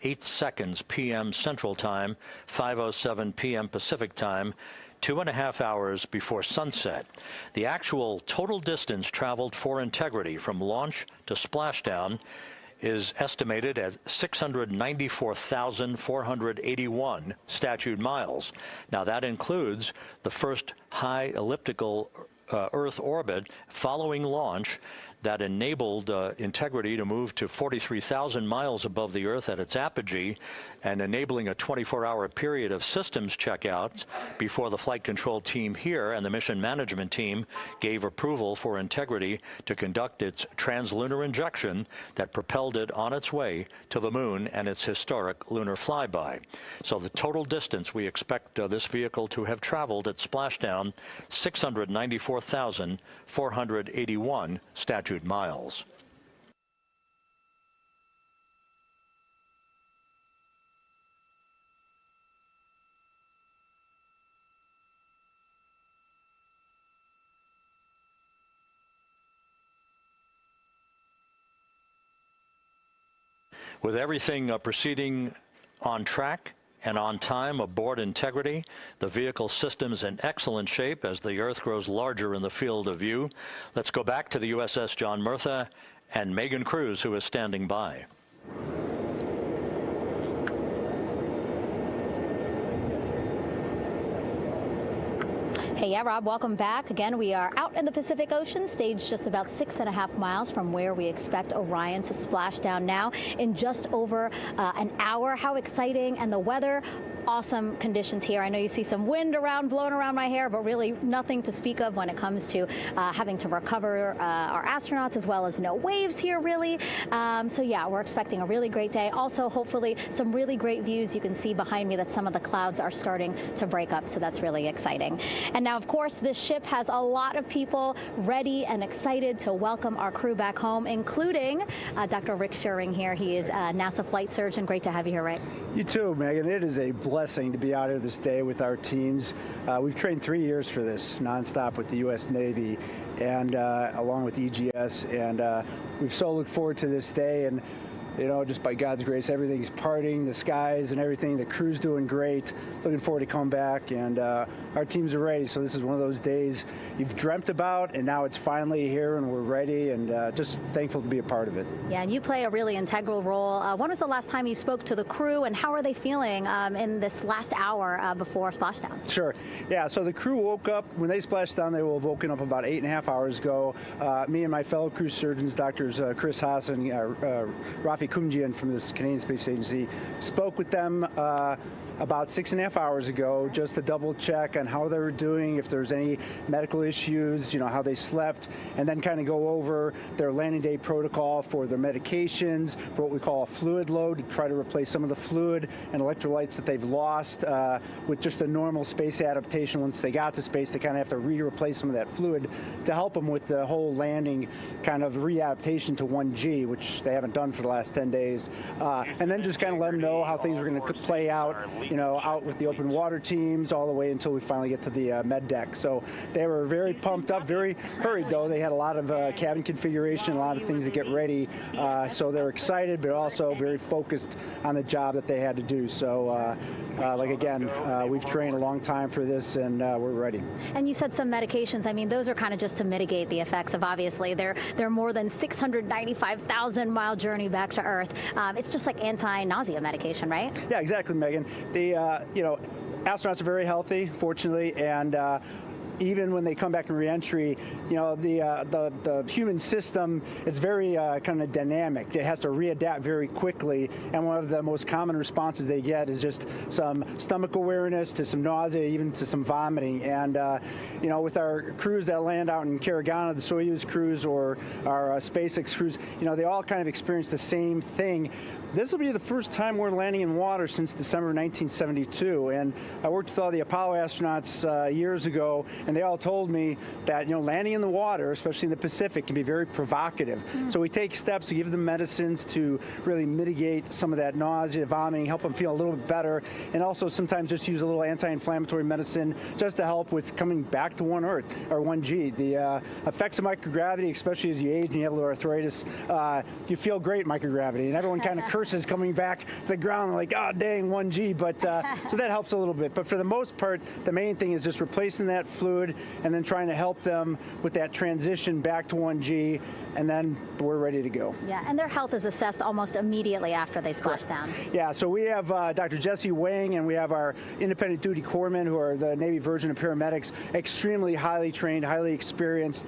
8 seconds p.m. Central Time, 5:07 p.m. Pacific Time, 2.5 hours before sunset. The actual total distance traveled for Integrity from launch to splashdown is estimated at 694,481 statute miles. Now that includes the first high elliptical Earth orbit following launch that enabled Integrity to move to 43,000 miles above the Earth at its apogee, and enabling a 24-hour period of systems checkouts before the flight control team here and the mission management team gave approval for Integrity to conduct its translunar injection that propelled it on its way to the moon and its historic lunar flyby. So the total distance we expect this vehicle to have traveled at splashdown, 694,481 statute miles. With everything proceeding on track and on time aboard Integrity, the vehicle system's in excellent shape as the Earth grows larger in the field of view. Let's go back to the USS John Murtha and Megan Cruz, who is standing by. Hey, yeah, Rob, welcome back. Again, we are out in the Pacific Ocean, staged just about 6.5 miles from where we expect Orion to splash down now in just over an hour. How exciting. And the weather, awesome conditions here. I know you see some wind blowing around my hair, but really nothing to speak of when it comes to having to recover our astronauts, as well as no waves here, really. So yeah, we're expecting a really great day. Also, hopefully, some really great views. You can see behind me that some of the clouds are starting to break up, so that's really exciting. And now, of course, this ship has a lot of people ready and excited to welcome our crew back home, including Dr. Rick Schuring here. He is a NASA flight surgeon. Great to have you here, Rick. You too, Megan. It is a blessing to be out here this day with our teams. We've trained 3 years for this nonstop with the U.S. Navy and along with EGS, and we've so looked forward to this day. And you know, just by God's grace, everything's parting, the skies and everything. The crew's doing great. Looking forward to coming back, and our teams are ready. So this is one of those days you've dreamt about, and now it's finally here, and we're ready, and just thankful to be a part of it. Yeah, and you play a really integral role. When was the last time you spoke to the crew, and how are they feeling in this last hour before splashdown? Sure. Yeah, so the crew woke up. When they splashed down, they were woken up about 8.5 hours ago. Me and my fellow crew surgeons, Doctors Chris Haas and Rafi Kumjian from this Canadian Space Agency, spoke with them about 6.5 hours ago, just to double check on how they were doing, if there's any medical issues, you know, how they slept, and then kind of go over their landing day protocol for their medications, for what we call a fluid load, to try to replace some of the fluid and electrolytes that they've lost with just a normal space adaptation. Once they got to space, they kind of have to replace some of that fluid to help them with the whole landing kind of readaptation to 1G, which they haven't done for the last 10 days. And then just kind of let them know how things are going to play out, you know, out with the open water teams all the way until we finally get to the med deck. So they were very pumped up, very hurried though. They had a lot of cabin configuration, a lot of things to get ready. So they're excited, but also very focused on the job that they had to do. So like again, we've trained a long time for this, and we're ready. And you said some medications. I mean, those are kind of just to mitigate the effects of, obviously, their more than 695,000 mile journey back to Earth. It's just like anti-nausea medication, right? Yeah, exactly, Megan. The you know, astronauts are very healthy, fortunately, and even when they come back in reentry, you know, the human system is very kind of dynamic. It has to readapt very quickly, and one of the most common responses they get is just some stomach awareness, to some nausea, even to some vomiting. And you know, with our crews that land out in Karagana, the Soyuz crews or our SpaceX crews, you know, they all kind of experience the same thing. This will be the first time we're landing in water since December 1972, and I worked with all the Apollo astronauts years ago, and they all told me that, you know, landing in the water, especially in the Pacific, can be very provocative. So we take steps to give them medicines to really mitigate some of that nausea, vomiting, help them feel a little bit better, and also sometimes just use a little anti-inflammatory medicine just to help with coming back to 1 Earth, or 1G. The effects of microgravity, especially as you age and you have a little arthritis, you feel great in microgravity, and everyone kind of curses coming back to the ground like, oh, dang, 1G, but so that helps a little bit. But for the most part, the main thing is just replacing that fluid and then trying to help them with that transition back to 1G, and then we're ready to go. Yeah, and their health is assessed almost immediately after they splash down. Yeah, so we have Dr. Jesse Wang, and we have our independent duty corpsmen, who are the Navy version of paramedics, extremely highly trained, highly experienced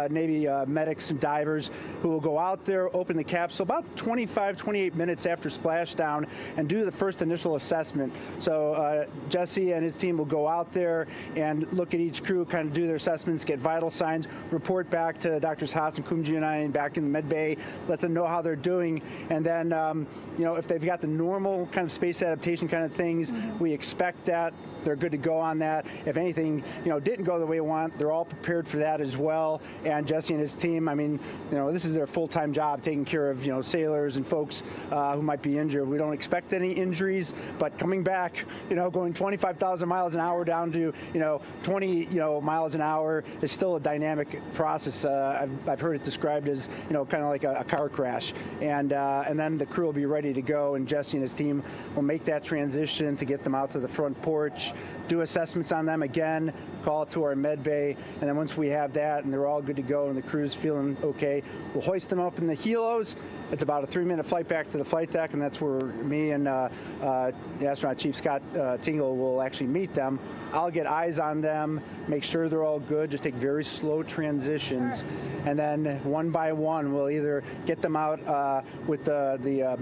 Navy medics and divers who will go out there, open the capsule about 25, 28 minutes after splashdown and do the first initial assessment. So Jesse and his team will go out there and look at each crew, kind of do their assessments, get vital signs, report back to Drs. Haas and Kumji and I back in the med bay, let them know how they're doing, and then you know, if they've got the normal kind of space adaptation kind of things, we expect that they're good to go on that. If anything, you know, didn't go the way we want, they're all prepared for that as well. And Jesse and his team, I mean, you know, this is their full-time job, taking care of, you know, sailors and folks who might be injured. We don't expect any injuries, but coming back, you know, going 25,000 miles an hour down to, you know, 20, you know, miles an hour is still a dynamic process. I've heard it described as, you know, kind of like a car crash. And then the crew will be ready to go, and Jesse and his team will make that transition to get them out to the front porch, do assessments on them again, call it to our med bay, and then once we have that and they're all good to go and the crew's feeling okay, we'll hoist them up in the helos. It's about a 3-minute flight back to the flight deck, and that's where me and the astronaut chief Scott Tingle will actually meet them. I'll get eyes on them, make sure they're all good, just take very slow transitions, and then one by one we'll either get them out with the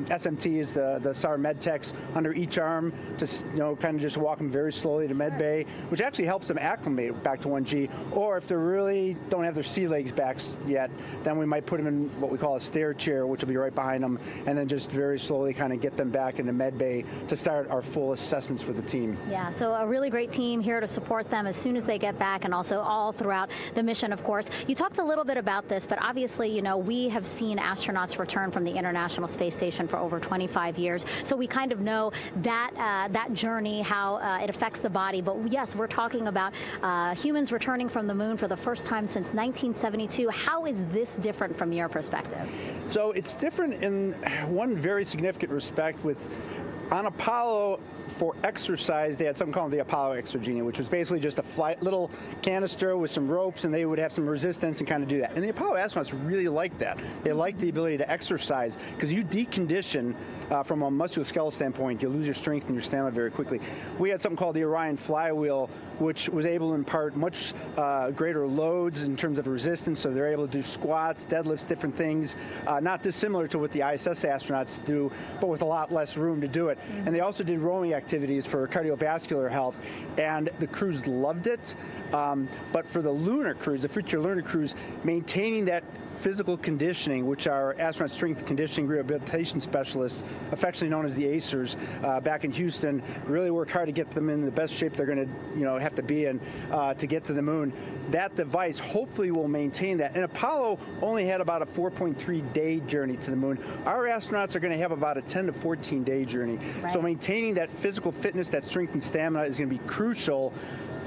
SMTs, the SAR med techs under each arm, just, you know, kind of just walk them very slowly to med bay, which actually helps them acclimate back to 1G. Or if they really don't have their sea legs back yet, then we might put them in what we call a stair chair, which will be right behind them, and then just very slowly kind of get them back into med bay to start our full assessments with the team. Yeah, so a really great team here to support them as soon as they get back, and also all throughout the mission, of course. You talked a little bit about this, but obviously, you know, we have seen astronauts return from the International Space Station for over 25 years, so we kind of know that that journey, how it affects the body. But yes, we're talking about humans returning from the moon for the first time since 1972. How is this different from your perspective? So it's different in one very significant respect. With on Apollo, for exercise, they had something called the Apollo Exergenia, which was basically just a little canister with some ropes, and they would have some resistance and kind of do that. And the Apollo astronauts really liked that. They liked the ability to exercise, because you decondition from a musculoskeletal standpoint, you lose your strength and your stamina very quickly. We had something called the Orion flywheel, which was able to impart much greater loads in terms of resistance, so they're able to do squats, deadlifts, different things, not dissimilar to what the ISS astronauts do, but with a lot less room to do it. And they also did rowing activities for cardiovascular health, and the crews loved it. But for the lunar crews, the future lunar crews, maintaining that physical conditioning, which our astronaut strength conditioning rehabilitation specialists, affectionately known as the ACERs, back in Houston, really work hard to get them in the best shape they're going to, have to be in to get to the moon. That device hopefully will maintain that. And Apollo only had about a 4.3-day journey to the moon. Our astronauts are going to have about a 10 to 14-day journey. Right. So maintaining that physical fitness, that strength and stamina is going to be crucial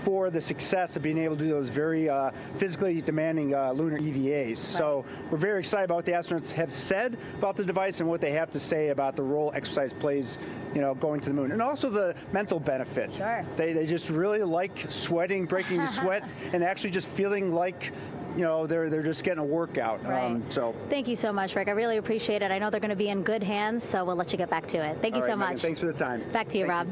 for the success of being able to do those very physically demanding lunar EVAs. Right. So we're very excited about what the astronauts have said about the device and what they have to say about the role exercise plays, going to the moon. And also the mental benefit. Sure. They just really like sweating, breaking the sweat, and actually just feeling like they're just getting a workout. Right. So thank you so much, Rick. I really appreciate it. I know they're going to be in good hands, so we'll let you get back to it. Thank you so much. Megan, thanks for the time. Back to you, Rob.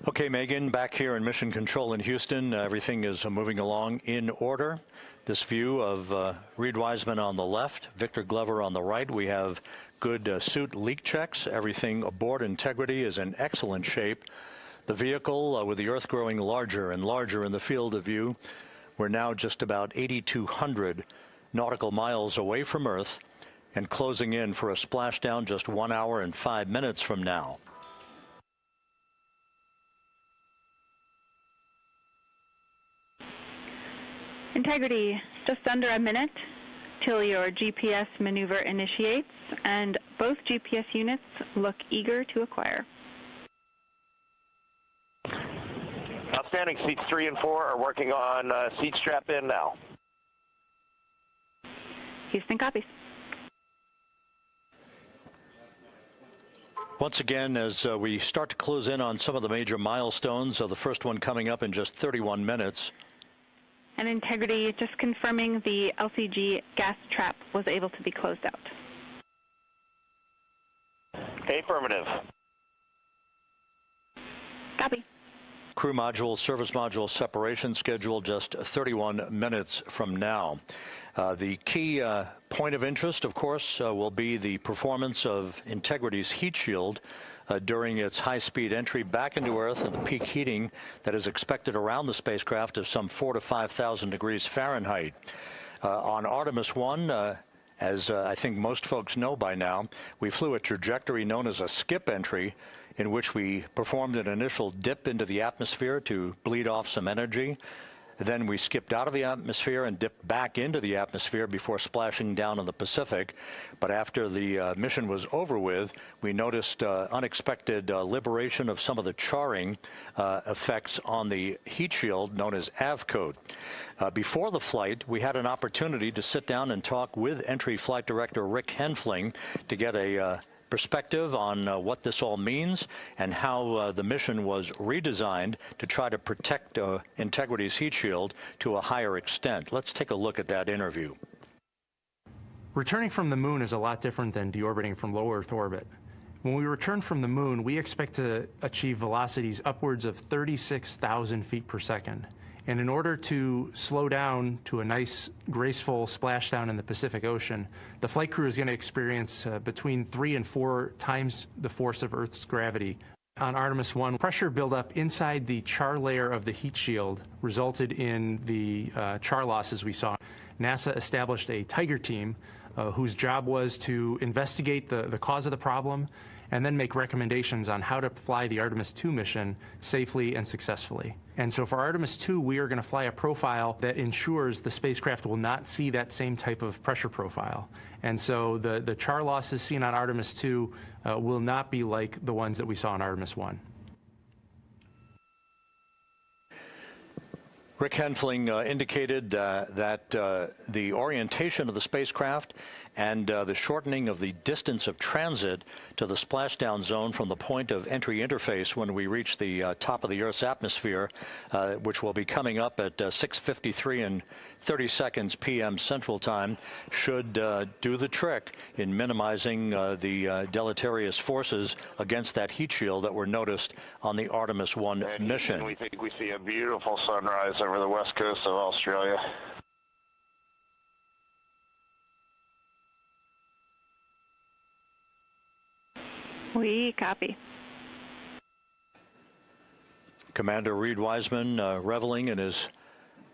Okay, Megan, back here in Mission Control in Houston, everything is moving along in order. This view of Reed Wiseman on the left, Victor Glover on the right. We have good suit leak checks. Everything aboard integrity is in excellent shape. The vehicle, with the Earth growing larger and larger in the field of view, we're now just about 8,200 nautical miles away from Earth and closing in for a splashdown just 1 hour and 5 minutes from now. Integrity, just under a minute till your GPS maneuver initiates, and both GPS units look eager to acquire. Outstanding. Seats 3 and 4 are working on seat strap in now. Houston copies. Once again, as we start to close in on some of the major milestones, the first one coming up in just 31 minutes. And Integrity, just confirming the LCG gas trap was able to be closed out. Affirmative. Copy. Crew module, service module separation scheduled just 31 minutes from now. The key point of interest, of course, will be the performance of Integrity's heat shield during its high-speed entry back into Earth and the peak heating that is expected around the spacecraft of some 4,000 to 5,000 degrees Fahrenheit. On Artemis I, as I think most folks know by now, we flew a trajectory known as a skip entry, in which we performed an initial dip into the atmosphere to bleed off some energy. Then we skipped out of the atmosphere and dipped back into the atmosphere before splashing down in the Pacific. But after the mission was over with, we noticed unexpected liberation of some of the charring effects on the heat shield known as AVCOAT. Before the flight, we had an opportunity to sit down and talk with Entry Flight Director Rick Henfling to get a perspective on what this all means and how the mission was redesigned to try to protect Integrity's heat shield to a higher extent. Let's take a look at that interview. Returning from the moon is a lot different than deorbiting from low Earth orbit. When we return from the moon, we expect to achieve velocities upwards of 36,000 feet per second. And in order to slow down to a nice, graceful splashdown in the Pacific Ocean, the flight crew is going to experience between 3 and 4 times the force of Earth's gravity. On Artemis I, pressure buildup inside the char layer of the heat shield resulted in the char losses we saw. NASA established a Tiger team whose job was to investigate the cause of the problem and then make recommendations on how to fly the Artemis II mission safely and successfully. And so for Artemis II, we are going to fly a profile that ensures the spacecraft will not see that same type of pressure profile. And so the char losses seen on Artemis II will not be like the ones that we saw on Artemis I. Rick Henfling indicated that the orientation of the spacecraft and the shortening of the distance of transit to the splashdown zone from the point of entry interface when we reach the top of the Earth's atmosphere, which will be coming up at 6:53 and 30 seconds p.m. Central Time, should do the trick in minimizing the deleterious forces against that heat shield that were noticed on the Artemis I mission. We think we see a beautiful sunrise over the west coast of Australia. We copy. Commander Reed Wiseman reveling in his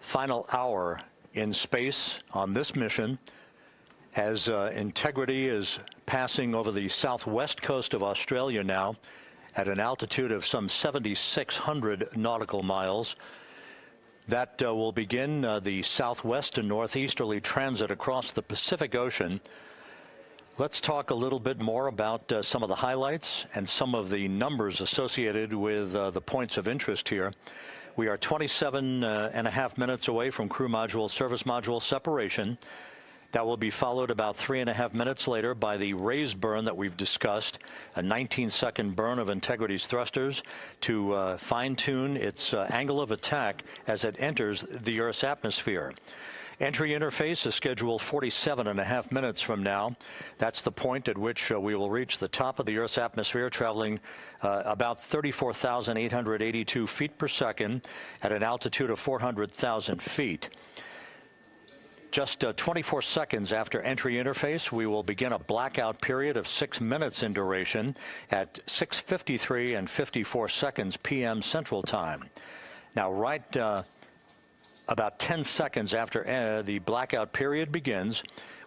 final hour in space on this mission as Integrity is passing over the southwest coast of Australia now at an altitude of some 7,600 nautical miles. That will begin the southwest and northeasterly transit across the Pacific Ocean. Let's talk a little bit more about some of the highlights and some of the numbers associated with the points of interest here. We are 27 and a half minutes away from crew module, service module separation. That will be followed about 3.5 minutes later by the raise burn that we've discussed, a 19-second burn of Integrity's thrusters to fine-tune its angle of attack as it enters the Earth's atmosphere. Entry interface is scheduled 47.5 minutes from now. That's the point at which we will reach the top of the Earth's atmosphere, traveling about 34,882 feet per second at an altitude of 400,000 feet. Just 24 seconds after entry interface, we will begin a blackout period of 6 minutes in duration at 6:53 and 54 seconds p.m. Central Time. Now, about 10 seconds after the blackout period begins,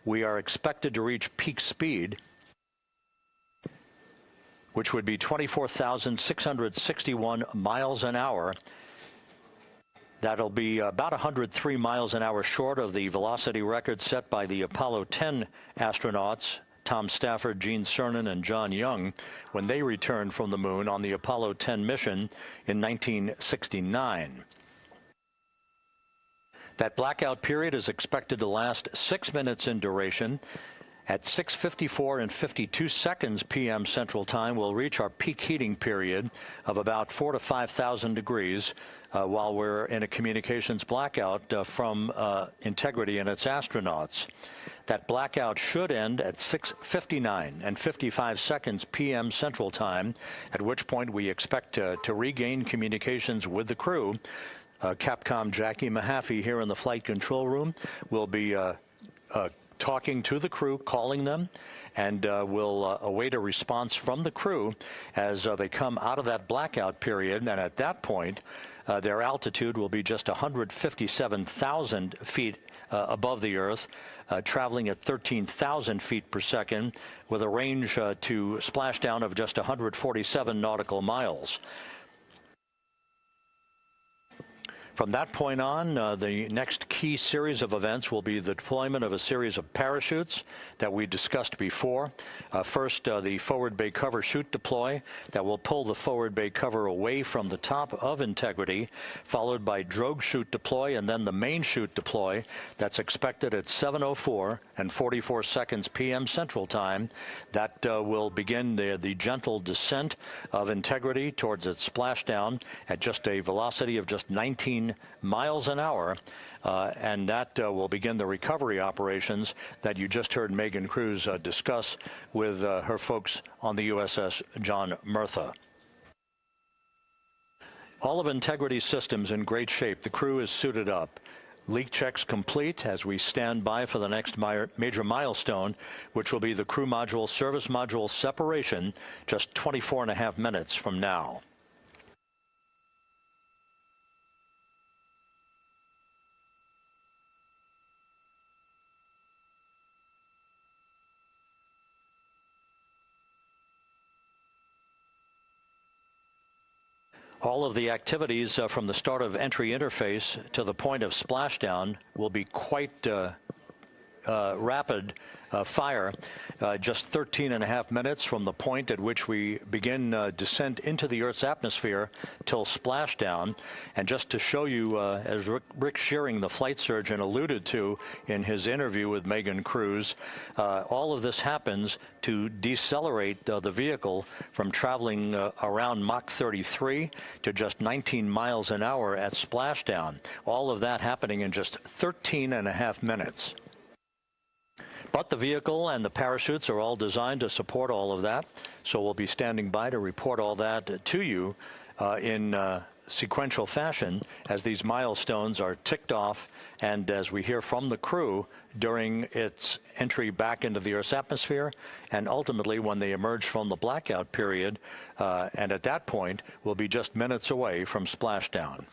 we are expected to reach peak speed, which would be 24,661 miles an hour. That'll be about 103 miles an hour short of the velocity record set by the Apollo 10 astronauts, Tom Stafford, Gene Cernan, and John Young, when they returned from the moon on the Apollo 10 mission in 1969. That blackout period is expected to last 6 minutes in duration. At 6:54 and 52 seconds p.m. Central Time, we'll reach our peak heating period of about 4,000 to 5,000 degrees while we're in a communications blackout from Integrity and its astronauts. That blackout should end at 6:59 and 55 seconds p.m. Central Time, at which point we expect to regain communications with the crew. Capcom Jackie Mahaffey here in the flight control room will be talking to the crew, calling them, and we'll await a response from the crew as they come out of that blackout period. And at that point, their altitude will be just 157,000 feet above the Earth, traveling at 13,000 feet per second, with a range to splashdown of just 147 nautical miles. From that point on, the next key series of events will be the deployment of a series of parachutes that we discussed before. First, the forward bay cover chute deploy that will pull the forward bay cover away from the top of Integrity, followed by drogue chute deploy, and then the main chute deploy that's expected at 7:04 and 44 seconds p.m. Central Time. That will begin the gentle descent of Integrity towards its splashdown at just a velocity of just 19 miles an hour, and that will begin the recovery operations that you just heard Megan Cruz discuss with her folks on the USS John Murtha. All of Integrity's systems in great shape. The crew is suited up. Leak checks complete as we stand by for the next major milestone, which will be the crew module service module separation just 24.5 minutes from now. All of the activities from the start of entry interface to the point of splashdown will be quite rapid fire, just 13.5 minutes from the point at which we begin descent into the Earth's atmosphere till splashdown. And just to show you, as Rick Shearing, the flight surgeon, alluded to in his interview with Megan Cruz, all of this happens to decelerate the vehicle from traveling around Mach 33 to just 19 miles an hour at splashdown. All of that happening in just 13.5 minutes. But the vehicle and the parachutes are all designed to support all of that, so we'll be standing by to report all that to you in sequential fashion as these milestones are ticked off and as we hear from the crew during its entry back into the Earth's atmosphere, and ultimately when they emerge from the blackout period, and at that point we'll be just minutes away from splashdown.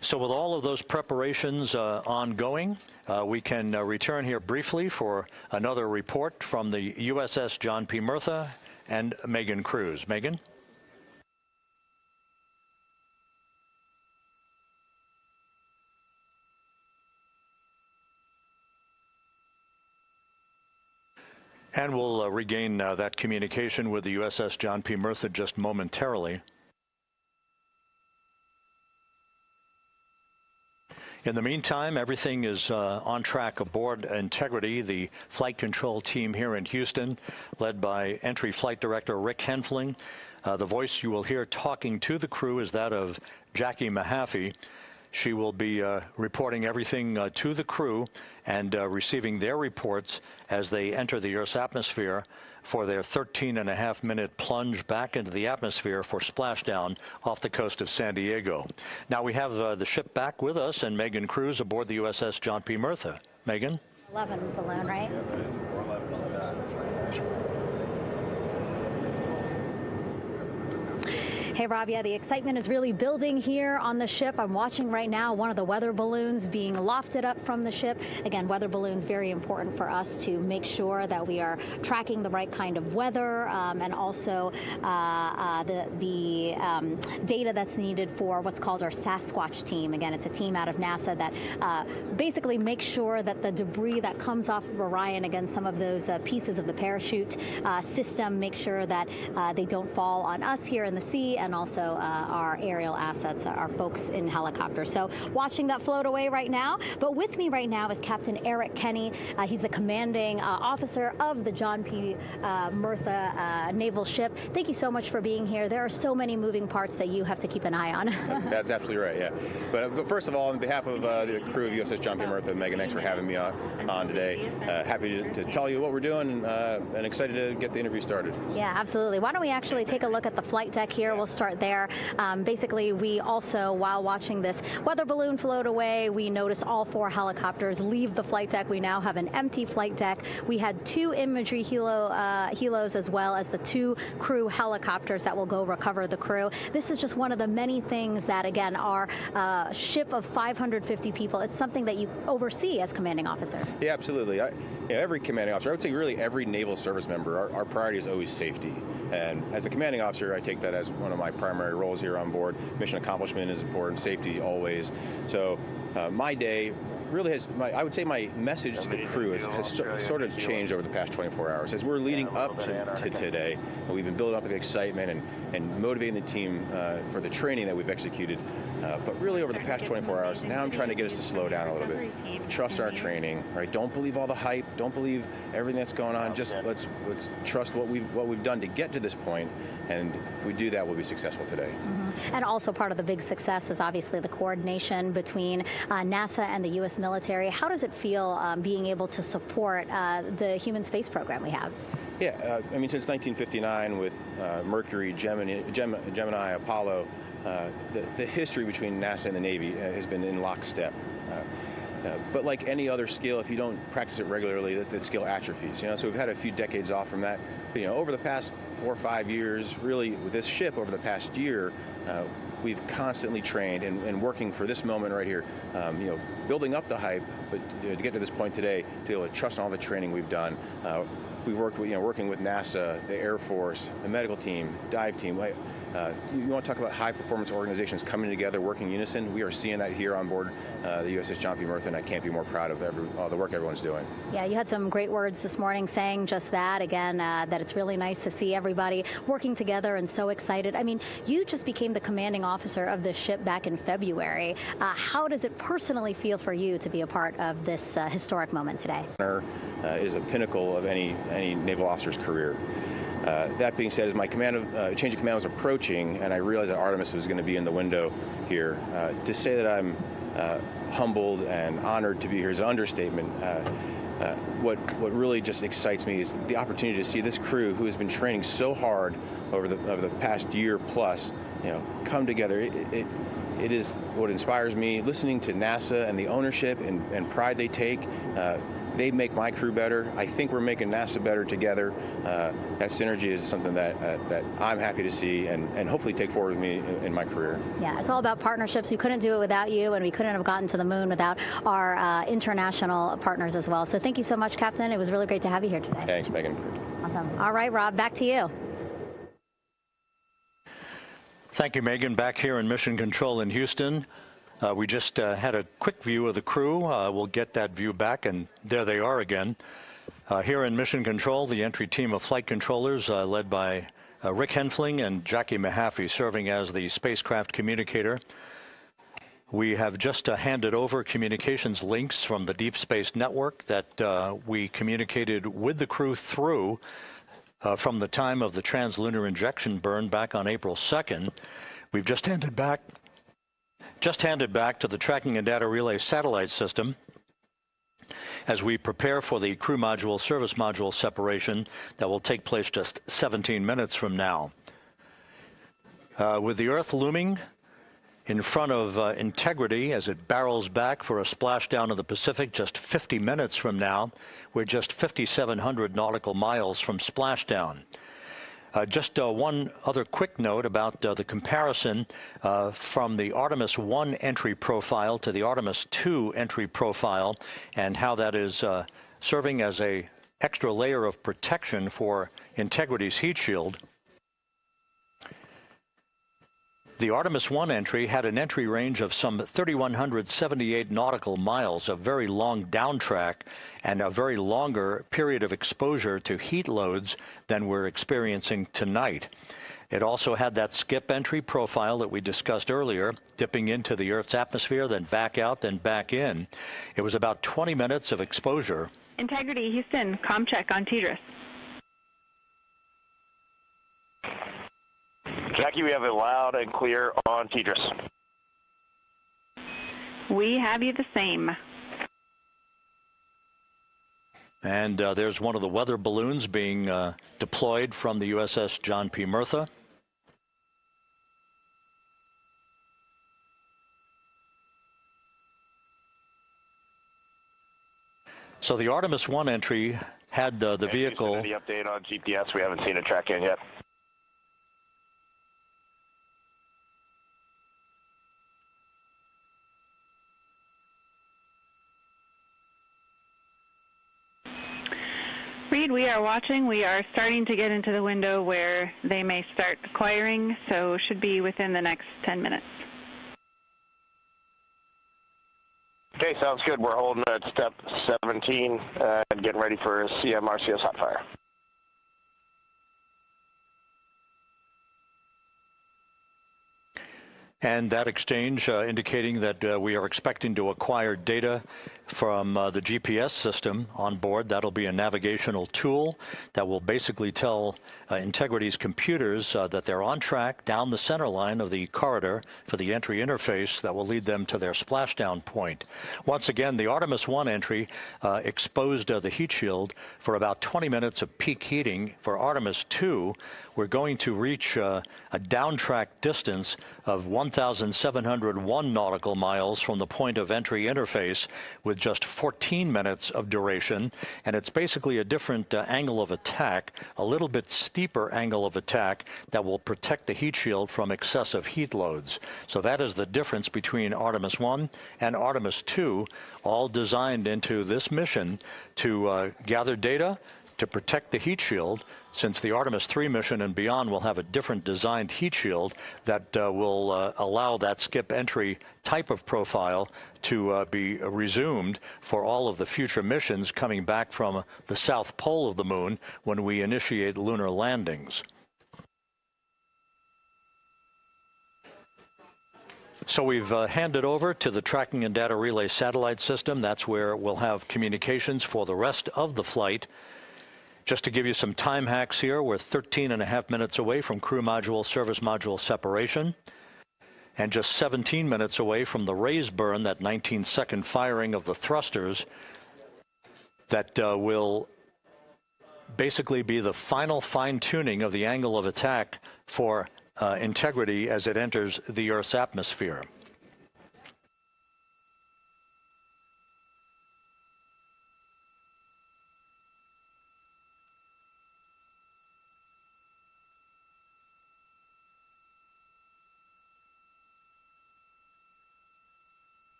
So with all of those preparations ongoing, we can return here briefly for another report from the USS John P. Murtha and Megan Cruz. Megan? And we'll regain that communication with the USS John P. Murtha just momentarily. In the meantime, everything is on track aboard Integrity. The flight control team here in Houston, led by Entry Flight Director Rick Henfling. The voice you will hear talking to the crew is that of Jackie Mahaffey. She will be reporting everything to the crew and receiving their reports as they enter the Earth's atmosphere for their 13.5-minute plunge back into the atmosphere for splashdown off the coast of San Diego. Now we have the ship back with us and Megan Cruz aboard the USS John P. Murtha. Megan? 11 balloon, right? Hey, Rob, yeah, the excitement is really building here on the ship. I'm watching right now one of the weather balloons being lofted up from the ship. Again, weather balloons, very important for us to make sure that we are tracking the right kind of weather and also the data that's needed for what's called our Sasquatch team. Again, it's a team out of NASA that basically makes sure that the debris that comes off of Orion, again, some of those pieces of the parachute system, make sure that they don't fall on us here in the sea, and also our aerial assets, our folks in helicopters. So watching that float away right now. But with me right now is Captain Eric Kenny. He's the commanding officer of the John P. Murtha naval ship. Thank you so much for being here. There are so many moving parts that you have to keep an eye on. That's absolutely right, yeah. But first of all, on behalf of the crew of USS John P. Murtha, Megan, thanks for having me on today. Happy to tell you what we're doing and excited to get the interview started. Yeah, absolutely. Why don't we actually take a look at the flight deck here? We'll start there. Basically, we also, while watching this weather balloon float away, we notice all 4 helicopters leave the flight deck. We now have an empty flight deck. We had 2 imagery helos as well as the 2 crew helicopters that will go recover the crew. This is just one of the many things that, again, our ship of 550 people, it's something that you oversee as commanding officer. Yeah, absolutely. Every commanding officer, I would say really every naval service member, our priority is always safety. And as the commanding officer, I take that as one of my primary roles here on board. Mission accomplishment is important, safety always. So my day really has, I would say my message to the crew has sort of changed over the past 24 hours. As we're leading up to today, we've been building up the excitement and motivating the team for the training that we've executed. But really over the past 24 hours, now I'm trying to get us to slow down a little bit. Trust our training, right? Don't believe all the hype. Don't believe everything that's going on. Just let's trust what we've done to get to this point. And if we do that, we'll be successful today. Mm-hmm. And also part of the big success is obviously the coordination between NASA and the U.S. military. How does it feel being able to support the human space program we have? Yeah, I mean, since 1959 with Mercury, Gemini, Apollo, the history between NASA and the Navy has been in lockstep. But like any other skill, if you don't practice it regularly, that skill atrophies. So we've had a few decades off from that. But, over the past 4 or 5 years, really with this ship over the past year, we've constantly trained and working for this moment right here. Building up the hype, but to get to this point today, to be able to trust in all the training we've done. We've worked with, working with NASA, the Air Force, the medical team, dive team. You want to talk about high-performance organizations coming together, working in unison? We are seeing that here on board the USS John P. Murtha, and I can't be more proud of all the work everyone's doing. Yeah, you had some great words this morning saying just that, again, that it's really nice to see everybody working together and so excited. I mean, you just became the commanding officer of this ship back in February. How does it personally feel for you to be a part of this historic moment today? Is a pinnacle of any naval officer's career. That being said, as my change of command was approaching, and I realized that Artemis was going to be in the window here, to say that I'm humbled and honored to be here is an understatement. What really just excites me is the opportunity to see this crew, who has been training so hard over the past year plus, come together. It is what inspires me. Listening to NASA and the ownership and pride they take. They make my crew better. I think we're making NASA better together. That synergy is something that I'm happy to see and hopefully take forward with me in my career. Yeah, it's all about partnerships. We couldn't do it without you, and we couldn't have gotten to the moon without our international partners as well. So thank you so much, Captain. It was really great to have you here today. Thanks, Megan. Awesome. All right, Rob, back to you. Thank you, Megan. Back here in Mission Control in Houston. We just had a quick view of the crew. We'll get that view back, and there they are again. Here in Mission Control, the entry team of flight controllers led by Rick Henfling and Jackie Mahaffey serving as the spacecraft communicator. We have just handed over communications links from the Deep Space Network that we communicated with the crew through from the time of the translunar injection burn back on April 2nd. We've just handed back to the Tracking and Data Relay satellite system as we prepare for the crew module service module separation that will take place just 17 minutes from now. With the Earth looming in front of Integrity as it barrels back for a splashdown of the Pacific just 50 minutes from now, we're just 5,700 nautical miles from splashdown. Just one other quick note about the comparison from the Artemis I entry profile to the Artemis II entry profile, and how that is serving as a extra layer of protection for Integrity's heat shield. The Artemis I entry had an entry range of some 3,178 nautical miles, a very long downtrack and a very longer period of exposure to heat loads than we're experiencing tonight. It also had that skip entry profile that we discussed earlier, dipping into the Earth's atmosphere, then back out, then back in. It was about 20 minutes of exposure. Integrity, Houston, comm check on TDRS. Jackie, we have it loud and clear on TDRS. We have you the same. And there's one of the weather balloons being deployed from the USS John P. Murtha. So the Artemis I entry had the vehicle. The update on GPS, we haven't seen it track in yet. Reed, we are watching. We are starting to get into the window where they may start acquiring, so should be within the next 10 minutes. Okay, sounds good. We're holding at step 17 and getting ready for CM-RCS hot fire. And that exchange indicating that we are expecting to acquire data from the GPS system on board. That'll be a navigational tool that will basically tell Integrity's computers that they're on track down the center line of the corridor for the entry interface that will lead them to their splashdown point. Once again, the Artemis I entry exposed the heat shield for about 20 minutes of peak heating. For Artemis II, we're going to reach a downtrack distance of 1,701 nautical miles from the point of entry interface, with just 14 minutes of duration, and it's basically a different angle of attack, a little bit steeper angle of attack that will protect the heat shield from excessive heat loads. So that is the difference between Artemis I and Artemis II, all designed into this mission to gather data to protect the heat shield, since the Artemis III mission and beyond will have a different designed heat shield that will allow that skip entry type of profile to be resumed for all of the future missions coming back from the south pole of the moon when we initiate lunar landings. So we've handed over to the Tracking and Data Relay Satellite System. That's where we'll have communications for the rest of the flight. Just to give you some time hacks here, we're 13.5 minutes away from crew module, service module separation, and just 17 minutes away from the raise burn, that 19-second firing of the thrusters that will basically be the final fine-tuning of the angle of attack for Integrity as it enters the Earth's atmosphere.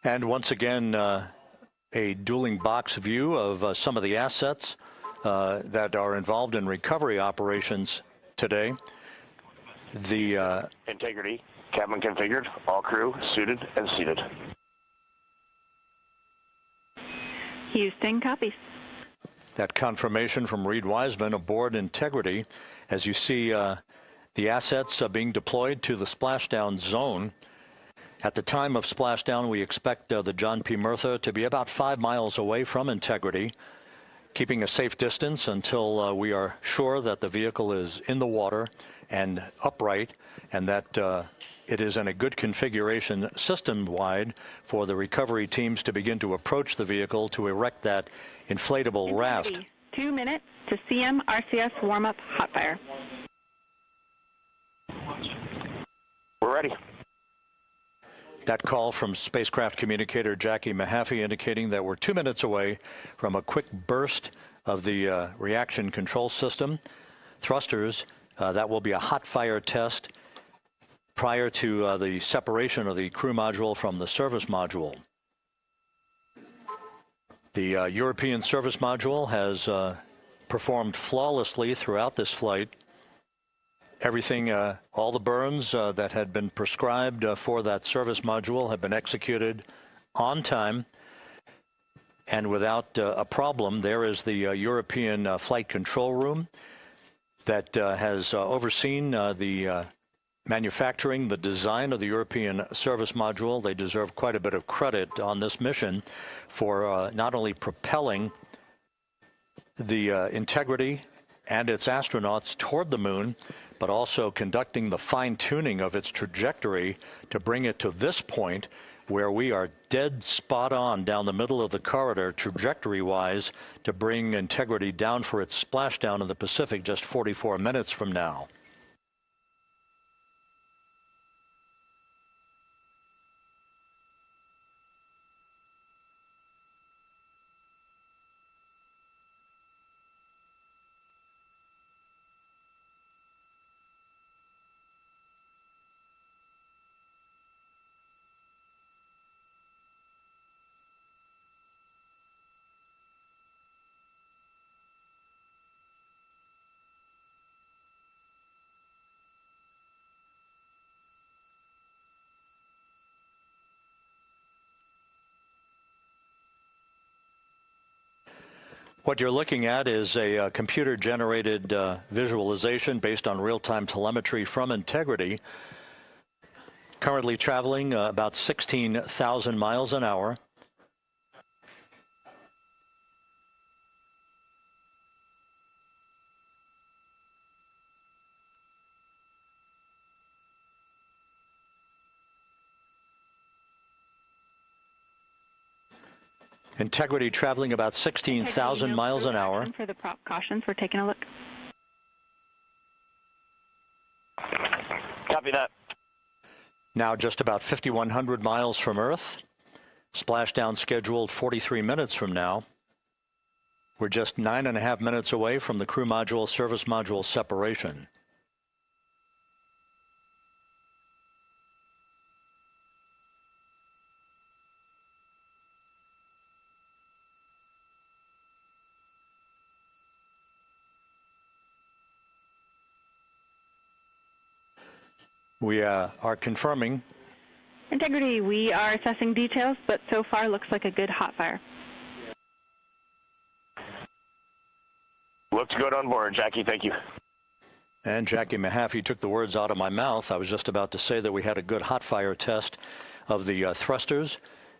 And once again, a dueling box view of some of the assets that are involved in recovery operations today. The Integrity, cabin configured, all crew suited and seated. Houston, copies. That confirmation from Reed Wiseman aboard Integrity, as you see the assets being deployed to the splashdown zone. At the time of splashdown, we expect the John P. Murtha to be about 5 miles away from Integrity, keeping a safe distance until we are sure that the vehicle is in the water and upright, and that it is in a good configuration system-wide for the recovery teams to begin to approach the vehicle to erect that inflatable raft. 2 minutes to CM RCS warm-up hot fire. We're ready. That call from spacecraft communicator Jackie Mahaffey indicating that we're 2 minutes away from a quick burst of the reaction control system. Thrusters, that will be a hot fire test prior to the separation of the crew module from the service module. The European service module has performed flawlessly throughout this flight. Everything, all the burns that had been prescribed for that service module have been executed on time and without a problem. There is the European flight control room that has overseen the manufacturing, the design of the European service module. They deserve quite a bit of credit on this mission for not only propelling the Integrity and its astronauts toward the moon, but also conducting the fine-tuning of its trajectory to bring it to this point where we are dead spot on down the middle of the corridor trajectory-wise to bring Integrity down for its splashdown in the Pacific just 44 minutes from now. What you're looking at is a computer-generated visualization based on real-time telemetry from Integrity, currently traveling about 16,000 miles an hour. Integrity traveling about 16,000 miles an hour. For the prop cautions, we're taking a look. Copy that. Now just about 5,100 miles from Earth. Splashdown scheduled 43 minutes from now. We're just 9.5 minutes away from the crew module service module separation. We are confirming. Integrity, we are assessing details, but so far looks like a good hot fire. Looks good on board, Jackie. Thank you. And Jackie Mahaffey took the words out of my mouth. I was just about to say that we had a good hot fire test of the thrusters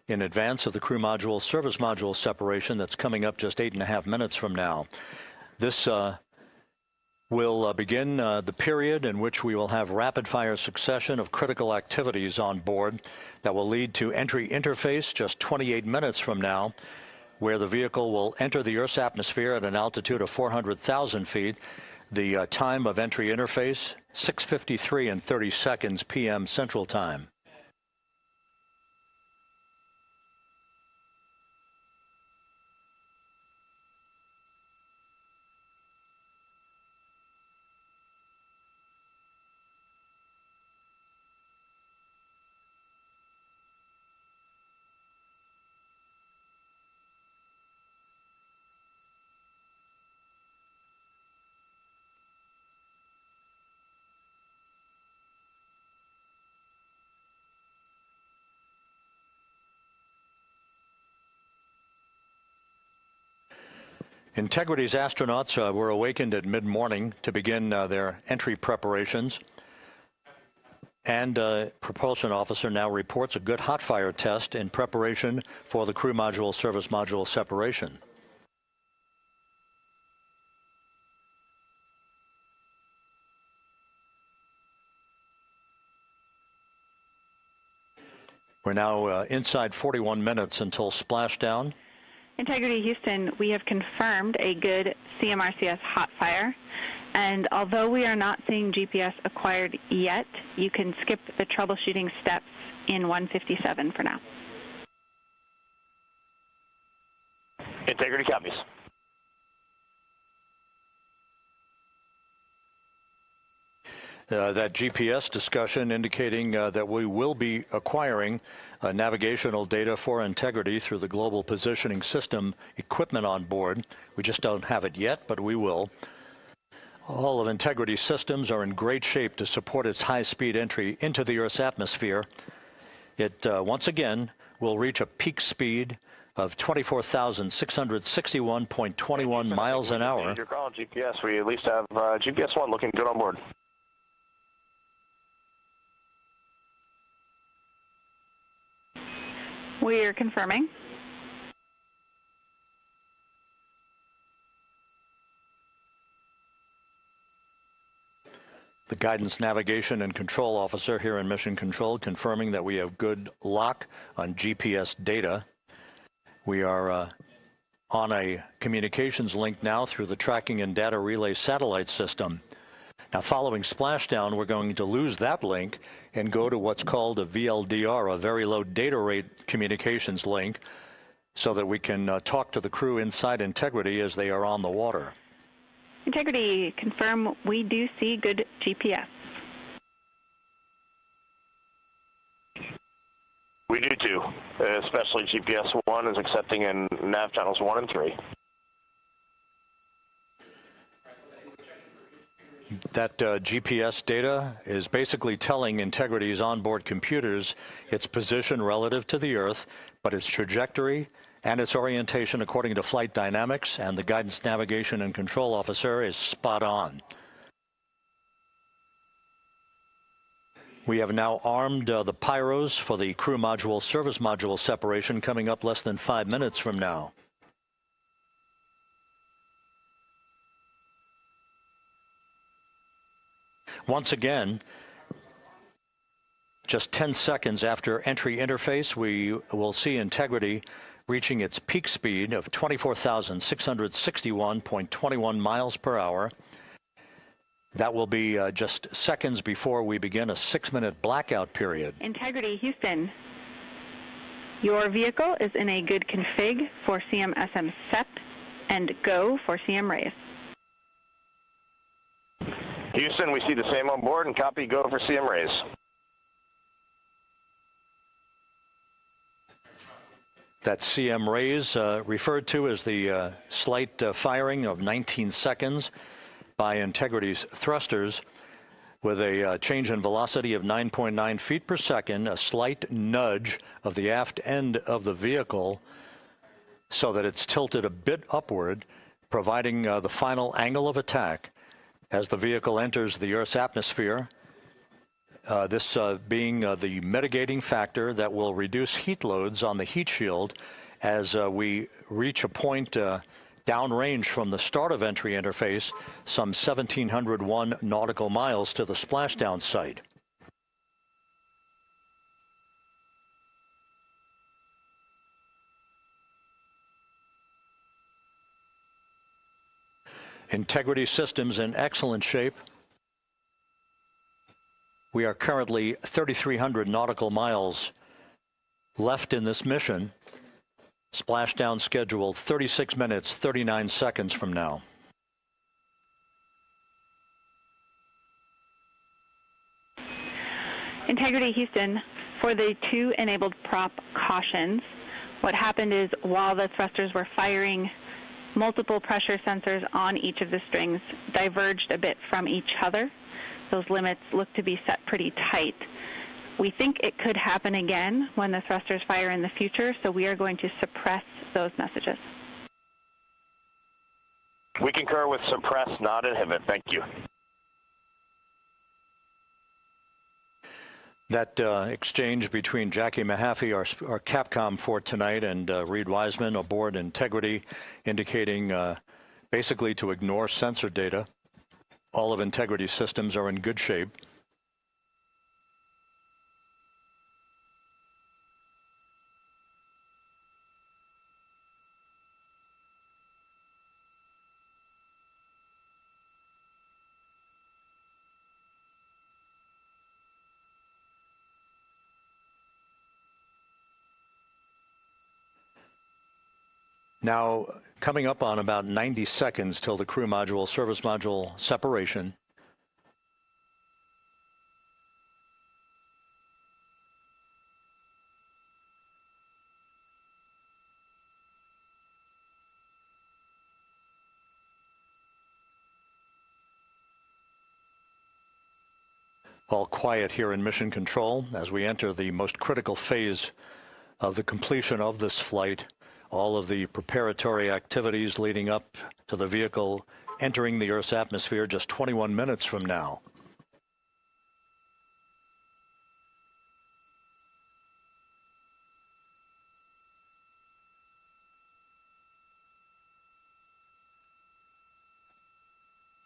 in advance of the crew module service module separation that's coming up just 8.5 minutes from now. This will begin the period in which we will have rapid-fire succession of critical activities on board that will lead to entry interface just 28 minutes from now, where the vehicle will enter the Earth's atmosphere at an altitude of 400,000 feet. The time of entry interface, 6:53 and 30 seconds p.m. Central Time. Integrity's astronauts were awakened at mid-morning to begin their entry preparations. And propulsion officer now reports a good hot fire test in preparation for the crew module service module separation. We're now inside 41 minutes until splashdown. Integrity Houston, we have confirmed a good CMRCS hot fire, and although we are not seeing GPS acquired yet, you can skip the troubleshooting steps in 157 for now. Integrity copies. That GPS discussion indicating that we will be acquiring navigational data for Integrity through the Global Positioning System equipment on board. We just don't have it yet, but we will. All of Integrity's systems are in great shape to support its high-speed entry into the Earth's atmosphere. It, once again, will reach a peak speed of 24,661.21 miles an hour. Your call, GPS. We at least have GPS 1 looking good on board. We are confirming. The Guidance, Navigation, and Control Officer here in Mission Control confirming that we have good lock on GPS data. We are on a communications link now through the Tracking and Data Relay satellite system. Now, following splashdown, we're going to lose that link and go to what's called a VLDR, a very low data rate communications link, so that we can talk to the crew inside Integrity as they are on the water. Integrity, confirm we do see good GPS. We do too, especially GPS 1 is accepting in nav channels 1 and 3. That GPS data is basically telling Integrity's onboard computers its position relative to the Earth, but its trajectory and its orientation according to flight dynamics and the Guidance, Navigation, and Control Officer is spot on. We have now armed the pyros for the crew module service module separation coming up less than 5 minutes from now. Once again, just 10 seconds after entry interface, we will see Integrity reaching its peak speed of 24,661.21 miles per hour. That will be just seconds before we begin a 6-minute blackout period. Integrity Houston, your vehicle is in a good config for CM-SM SEP and go for CM raise. Houston, we see the same on board and copy go for CM raise. That CM raise referred to as the slight firing of 19 seconds by Integrity's thrusters with a change in velocity of 9.9 feet per second, a slight nudge of the aft end of the vehicle so that it's tilted a bit upward, providing the final angle of attack as the vehicle enters the Earth's atmosphere, this being the mitigating factor that will reduce heat loads on the heat shield as we reach a point downrange from the start of entry interface, some 1,701 nautical miles to the splashdown site. Integrity systems in excellent shape. We are currently 3,300 nautical miles left in this mission. Splashdown scheduled 36 minutes, 39 seconds from now. Integrity Houston, for the 2 enabled prop cautions, what happened is while the thrusters were firing, multiple pressure sensors on each of the strings diverged a bit from each other. Those limits look to be set pretty tight. We think it could happen again when the thrusters fire in the future, so we are going to suppress those messages. We concur with suppress, not inhibit. Thank you. That exchange between Jackie Mahaffey, our Capcom for tonight, and Reed Wiseman aboard Integrity, indicating basically to ignore sensor data. All of Integrity's systems are in good shape. Now, coming up on about 90 seconds till the crew module, service module separation. All quiet here in Mission Control as we enter the most critical phase of the completion of this flight. All of the preparatory activities leading up to the vehicle entering the Earth's atmosphere just 21 minutes from now.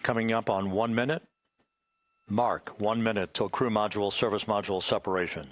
Coming up on 1 minute. Mark 1 minute till crew module, service module separation.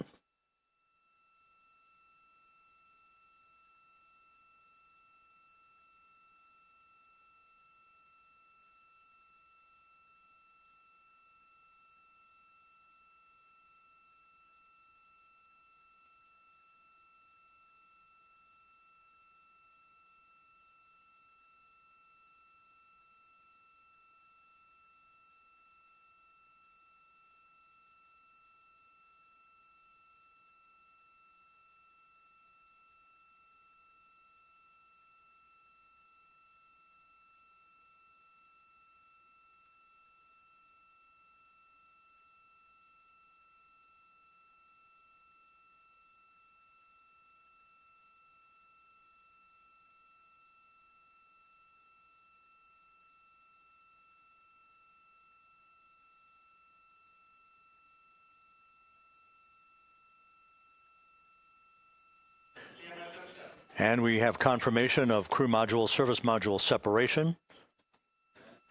And we have confirmation of crew module, service module separation.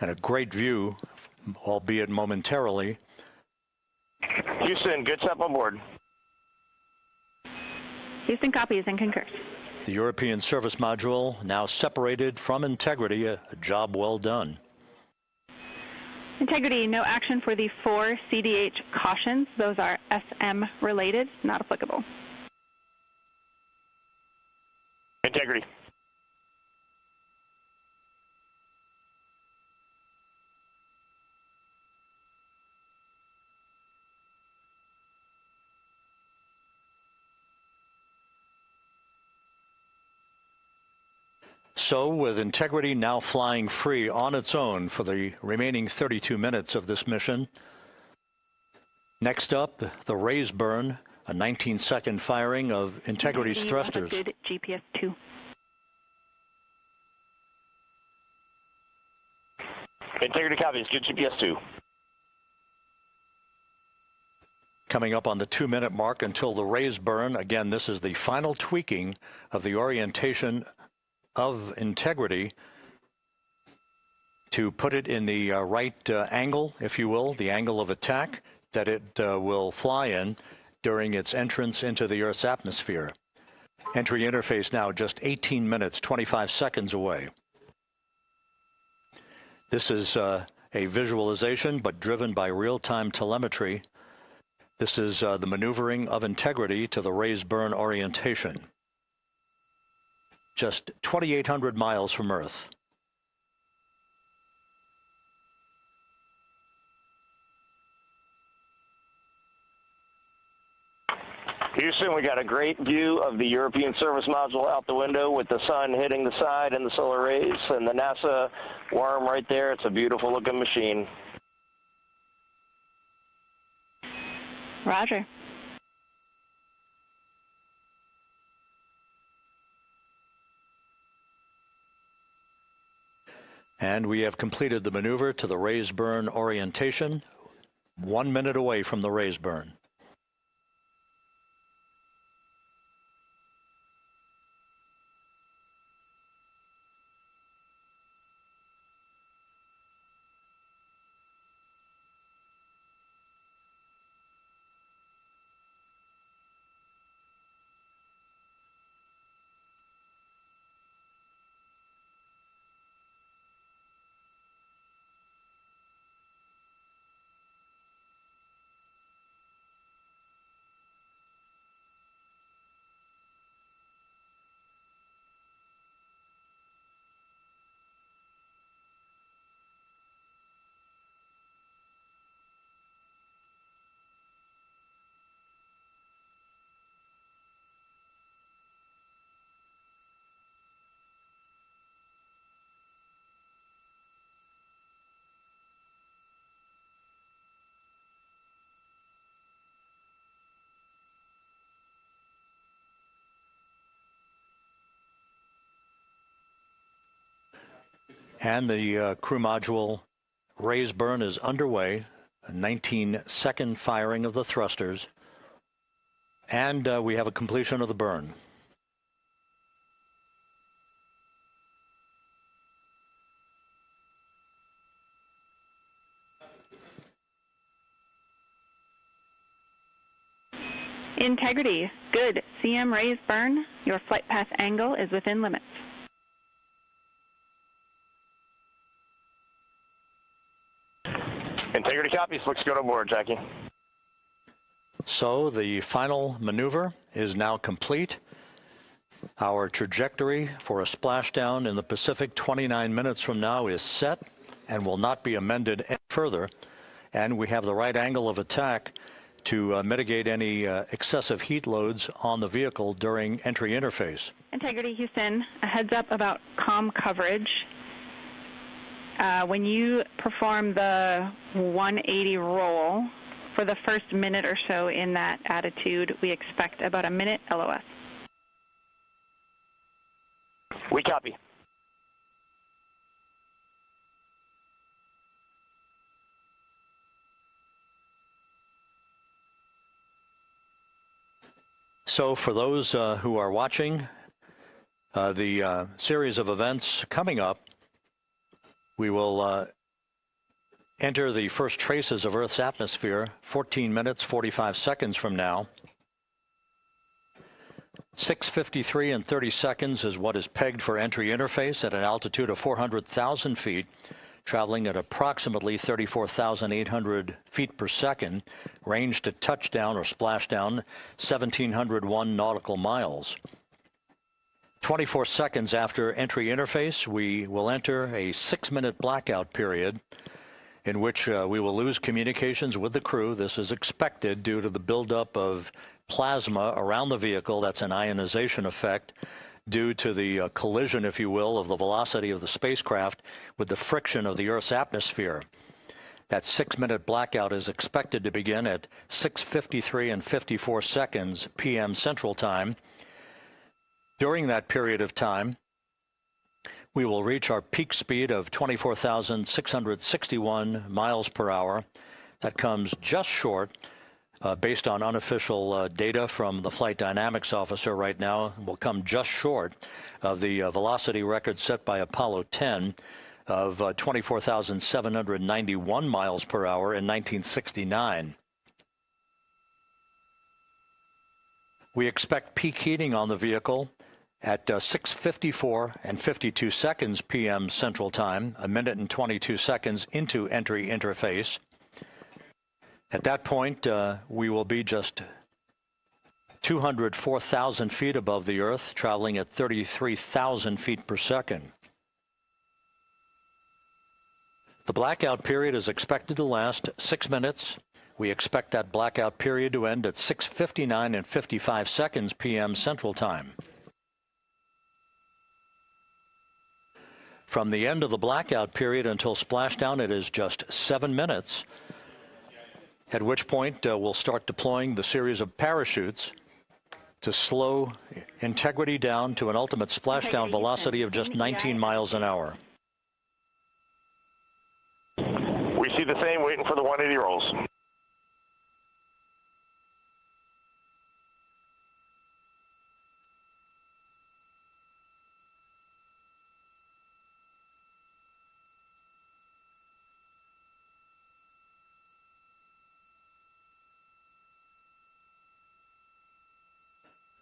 And a great view, albeit momentarily. Houston, good step on board. Houston copies and concurs. The European service module now separated from Integrity, a job well done. Integrity, no action for the 4 CDH cautions. Those are SM related, not applicable. Integrity. So, with Integrity now flying free on its own for the remaining 32 minutes of this mission. Next up, the raise burn, a 19-second firing of Integrity's thrusters. Good GPS 2. Integrity copies, good GPS 2. Coming up on the 2-minute mark until the raise burn. Again, this is the final tweaking of the orientation of Integrity to put it in the right angle, if you will, the angle of attack that it will fly in during its entrance into the Earth's atmosphere. Entry interface now just 18 minutes, 25 seconds away. This is a visualization, but driven by real-time telemetry. This is the maneuvering of Integrity to the raise burn orientation. Just 2,800 miles from Earth. Houston, we got a great view of the European service module out the window with the sun hitting the side and the solar rays and the NASA worm right there. It's a beautiful looking machine. Roger. And we have completed the maneuver to the raise burn orientation, 1 minute away from the raise burn. And the crew module raise burn is underway, a 19-second firing of the thrusters, and we have a completion of the burn. Integrity, good. CM raise burn. Your flight path angle is within limits. Integrity copies. Looks good on board, Jackie. So the final maneuver is now complete. Our trajectory for a splashdown in the Pacific 29 minutes from now is set and will not be amended any further. And we have the right angle of attack to mitigate any excessive heat loads on the vehicle during entry interface. Integrity Houston, a heads up about comm coverage. When you perform the 180 roll, for the first minute or so in that attitude, we expect about a minute LOS. We copy. So for those who are watching the series of events coming up, we will enter the first traces of Earth's atmosphere 14 minutes, 45 seconds from now. 6:53 and 30 seconds is what is pegged for entry interface at an altitude of 400,000 feet, traveling at approximately 34,800 feet per second, range to touchdown or splashdown 1,701 nautical miles. 24 seconds after entry interface, we will enter a 6-minute blackout period in which we will lose communications with the crew. This is expected due to the buildup of plasma around the vehicle. That's an ionization effect due to the collision, if you will, of the velocity of the spacecraft with the friction of the Earth's atmosphere. That 6-minute blackout is expected to begin at 6:53 and 54 seconds p.m. Central Time. During that period of time, we will reach our peak speed of 24,661 miles per hour. That comes just short, based on unofficial data from the flight dynamics officer right now, will come just short of the velocity record set by Apollo 10 of 24,791 miles per hour in 1969. We expect peak heating on the vehicle at 6:54 and 52 seconds p.m. Central Time, a minute and 22 seconds into entry interface. At that point, we will be just 204,000 feet above the Earth, traveling at 33,000 feet per second. The blackout period is expected to last 6 minutes. We expect that blackout period to end at 6:59 and 55 seconds p.m. Central Time. From the end of the blackout period until splashdown, it is just 7 minutes, at which point we'll start deploying the series of parachutes to slow integrity down to an ultimate splashdown velocity of just 19 miles an hour. We see the same, waiting for the 180 rolls.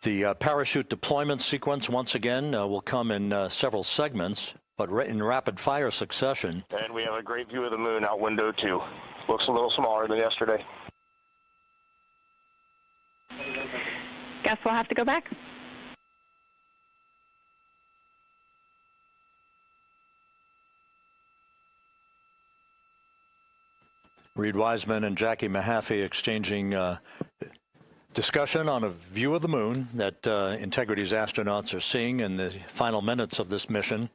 The parachute deployment sequence, once again, will come in several segments, but in rapid-fire succession. And we have a great view of the moon out window 2. Looks a little smaller than yesterday. Guess we'll have to go back. Reed Wiseman and Jackie Mahaffey exchanging discussion on a view of the moon that Integrity's astronauts are seeing in the final minutes of this mission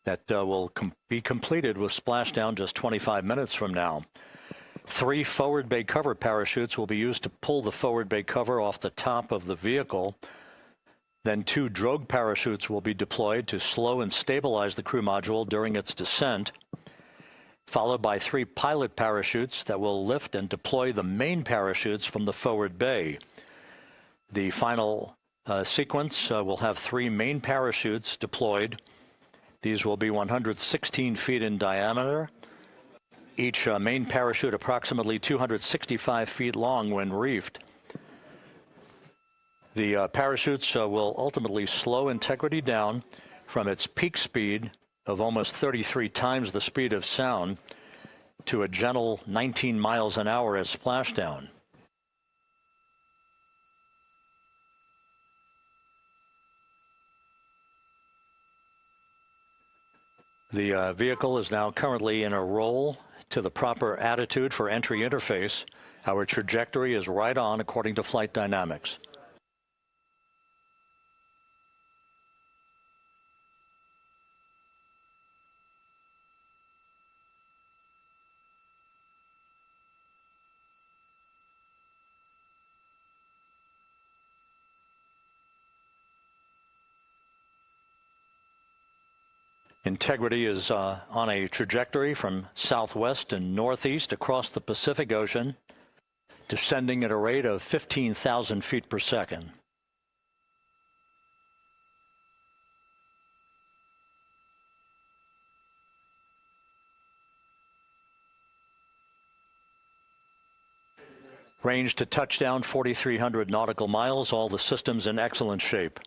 that will be completed with splashdown just 25 minutes from now. 3 forward bay cover parachutes will be used to pull the forward bay cover off the top of the vehicle. Then 2 drogue parachutes will be deployed to slow and stabilize the crew module during its descent, followed by 3 pilot parachutes that will lift and deploy the main parachutes from the forward bay. The final sequence will have 3 main parachutes deployed. These will be 116 feet in diameter, each main parachute approximately 265 feet long when reefed. The parachutes will ultimately slow Integrity down from its peak speed of almost 33 times the speed of sound to a gentle 19 miles an hour at splashdown. The vehicle is now currently in a roll to the proper attitude for entry interface. Our trajectory is right on according to flight dynamics. Integrity is on a trajectory from southwest and northeast across the Pacific Ocean, descending at a rate of 15,000 feet per second. Range to touchdown 4,300 nautical miles, all the systems in excellent shape.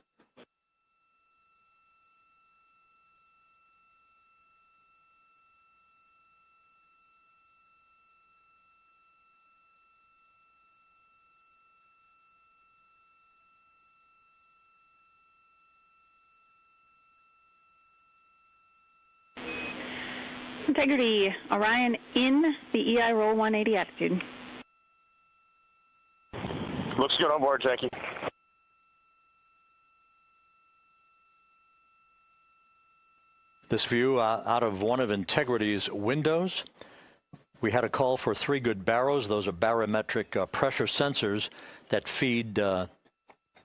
Integrity, Orion in the EI roll 180 attitude. Looks good on board, Jackie. This view out of one of Integrity's windows. We had a call for 3 good barrows. Those are barometric pressure sensors that feed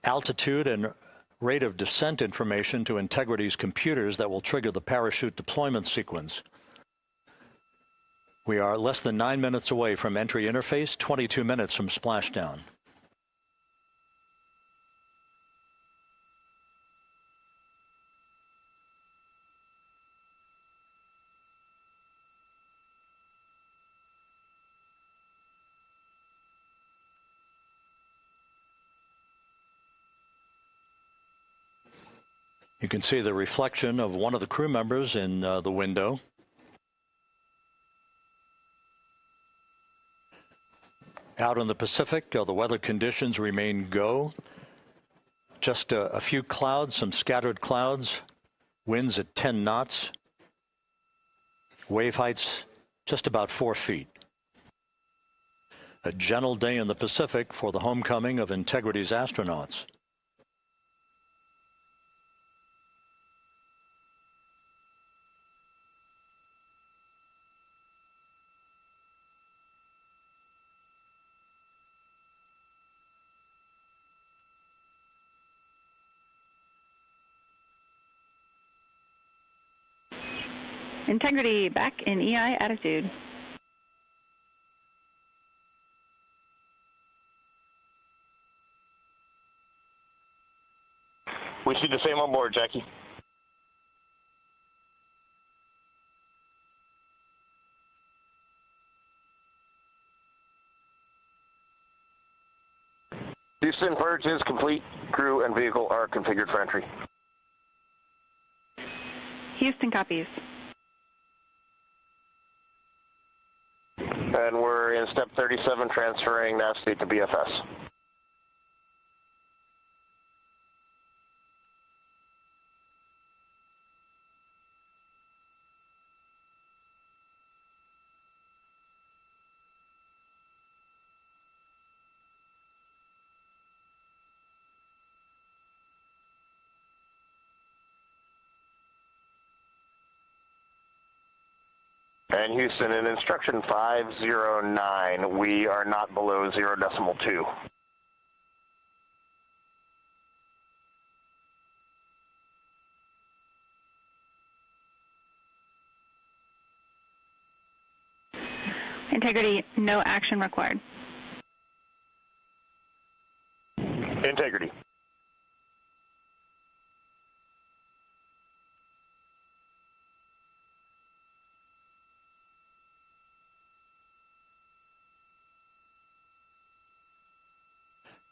altitude and rate of descent information to Integrity's computers that will trigger the parachute deployment sequence. We are less than 9 minutes away from entry interface, 22 minutes from splashdown. You can see the reflection of one of the crew members in the window. Out in the Pacific, the weather conditions remain go. Just a few clouds, some scattered clouds, winds at 10 knots, wave heights just about 4 feet. A gentle day in the Pacific for the homecoming of Integrity's astronauts. Integrity back in EI attitude. We see the same on board, Jackie. Houston, purge is complete. Crew and vehicle are configured for entry. Houston copies. And we're in step 37, transferring nav state to BFS. And Houston, in instruction 509, we are not below 0.2. Integrity, no action required. Integrity.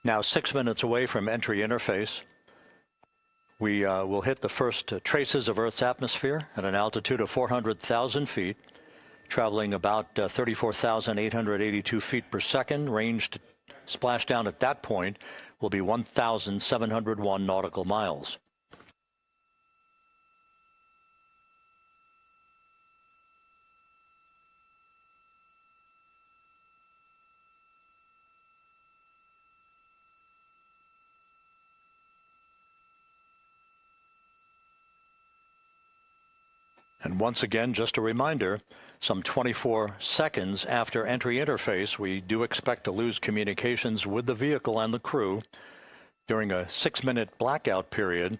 Now 6 minutes away from entry interface. We will hit the first traces of Earth's atmosphere at an altitude of 400,000 feet, traveling about 34,882 feet per second. Range to splashdown at that point will be 1,701 nautical miles. And once again, just a reminder, some 24 seconds after entry interface, we do expect to lose communications with the vehicle and the crew during a 6-minute blackout period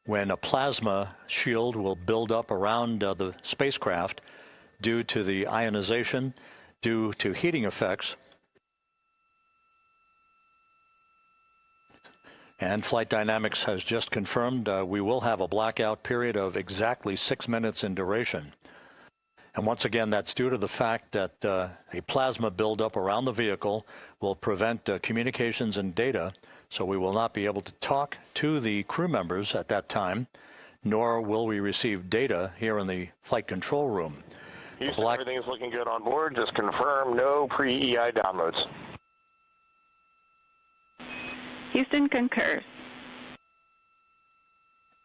when a plasma shield will build up around the spacecraft due to the ionization, due to heating effects. And Flight Dynamics has just confirmed we will have a blackout period of exactly 6 minutes in duration. And once again, that's due to the fact that a plasma buildup around the vehicle will prevent communications and data, so we will not be able to talk to the crew members at that time, nor will we receive data here in the flight control room. Houston, everything is looking good on board. Just confirm no pre-EI downloads. Houston concurs.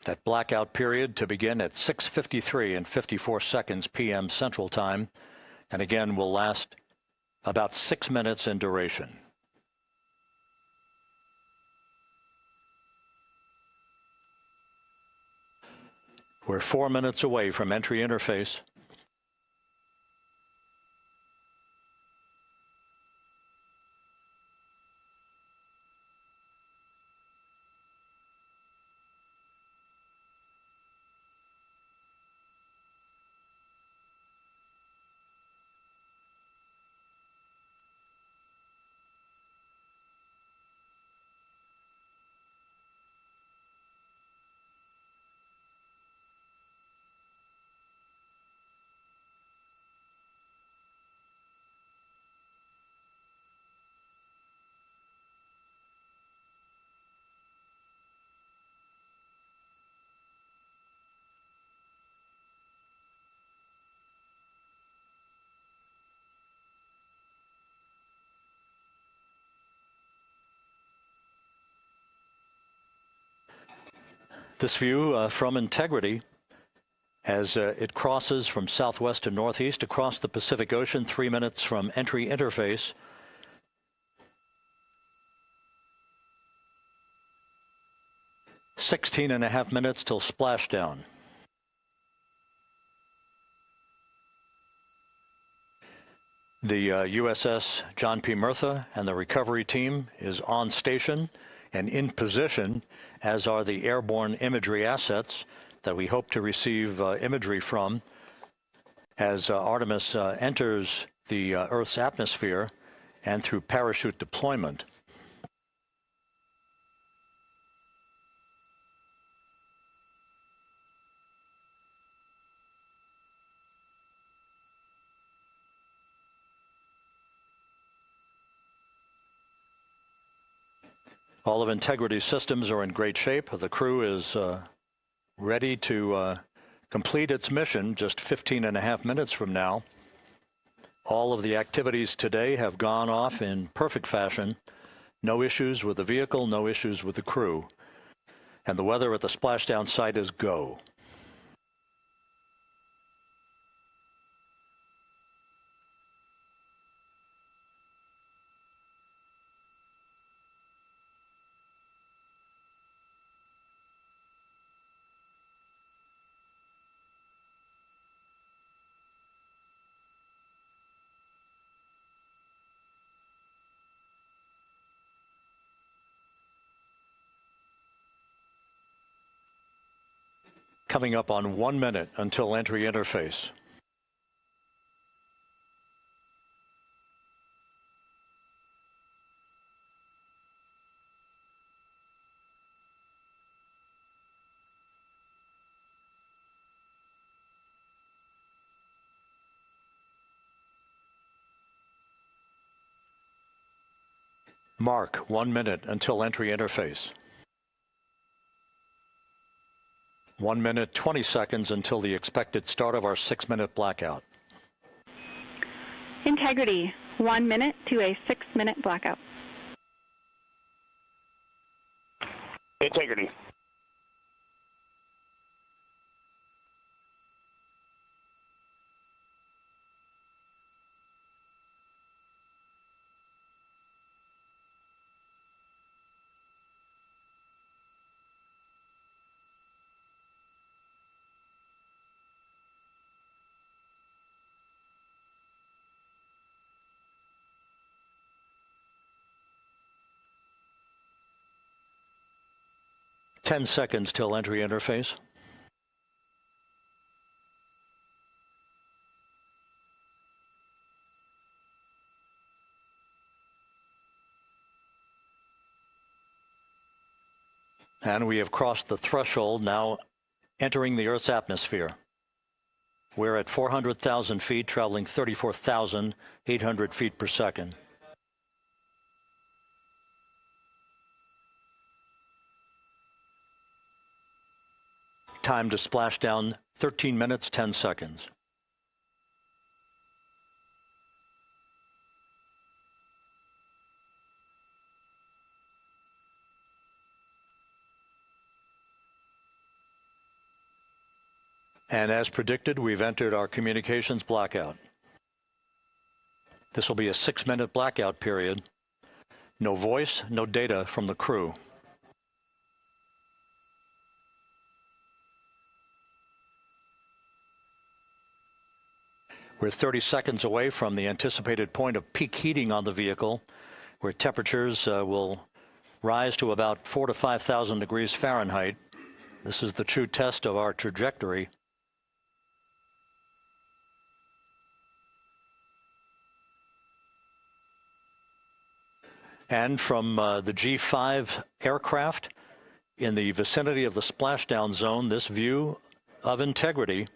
That blackout period to begin at 6:53 and 54 seconds p.m. Central Time, and again will last about 6 minutes in duration. We're 4 minutes away from entry interface. This view from Integrity as it crosses from southwest to northeast across the Pacific Ocean, 3 minutes from entry interface. "16.5 minutes till splashdown." The USS John P. Murtha and the recovery team is on station and in position, as are the airborne imagery assets that we hope to receive imagery from as Artemis enters the Earth's atmosphere and through parachute deployment. All of Integrity's systems are in great shape. The crew is ready to complete its mission just 15.5 minutes from now. All of the activities today have gone off in perfect fashion. No issues with the vehicle, no issues with the crew. And the weather at the splashdown site is go. Coming up on 1 minute until entry interface. Mark 1 minute until entry interface. 1 minute 20 seconds until the expected start of our 6-minute blackout. Integrity, 1 minute to a 6-minute blackout. Integrity. Ten seconds till entry interface. And we have crossed the threshold, now entering the Earth's atmosphere. We're at 400,000 feet, traveling 34,800 feet per second. Time to splash down, 13 minutes, 10 seconds. And as predicted, we've entered our communications blackout. This will be a 6-minute blackout period. No voice, no data from the crew. We're 30 seconds away from the anticipated point of peak heating on the vehicle, where temperatures will rise to about 4,000 to 5,000 degrees Fahrenheit. This is the true test of our trajectory. And from the G5 aircraft in the vicinity of the splashdown zone, this view of integrity.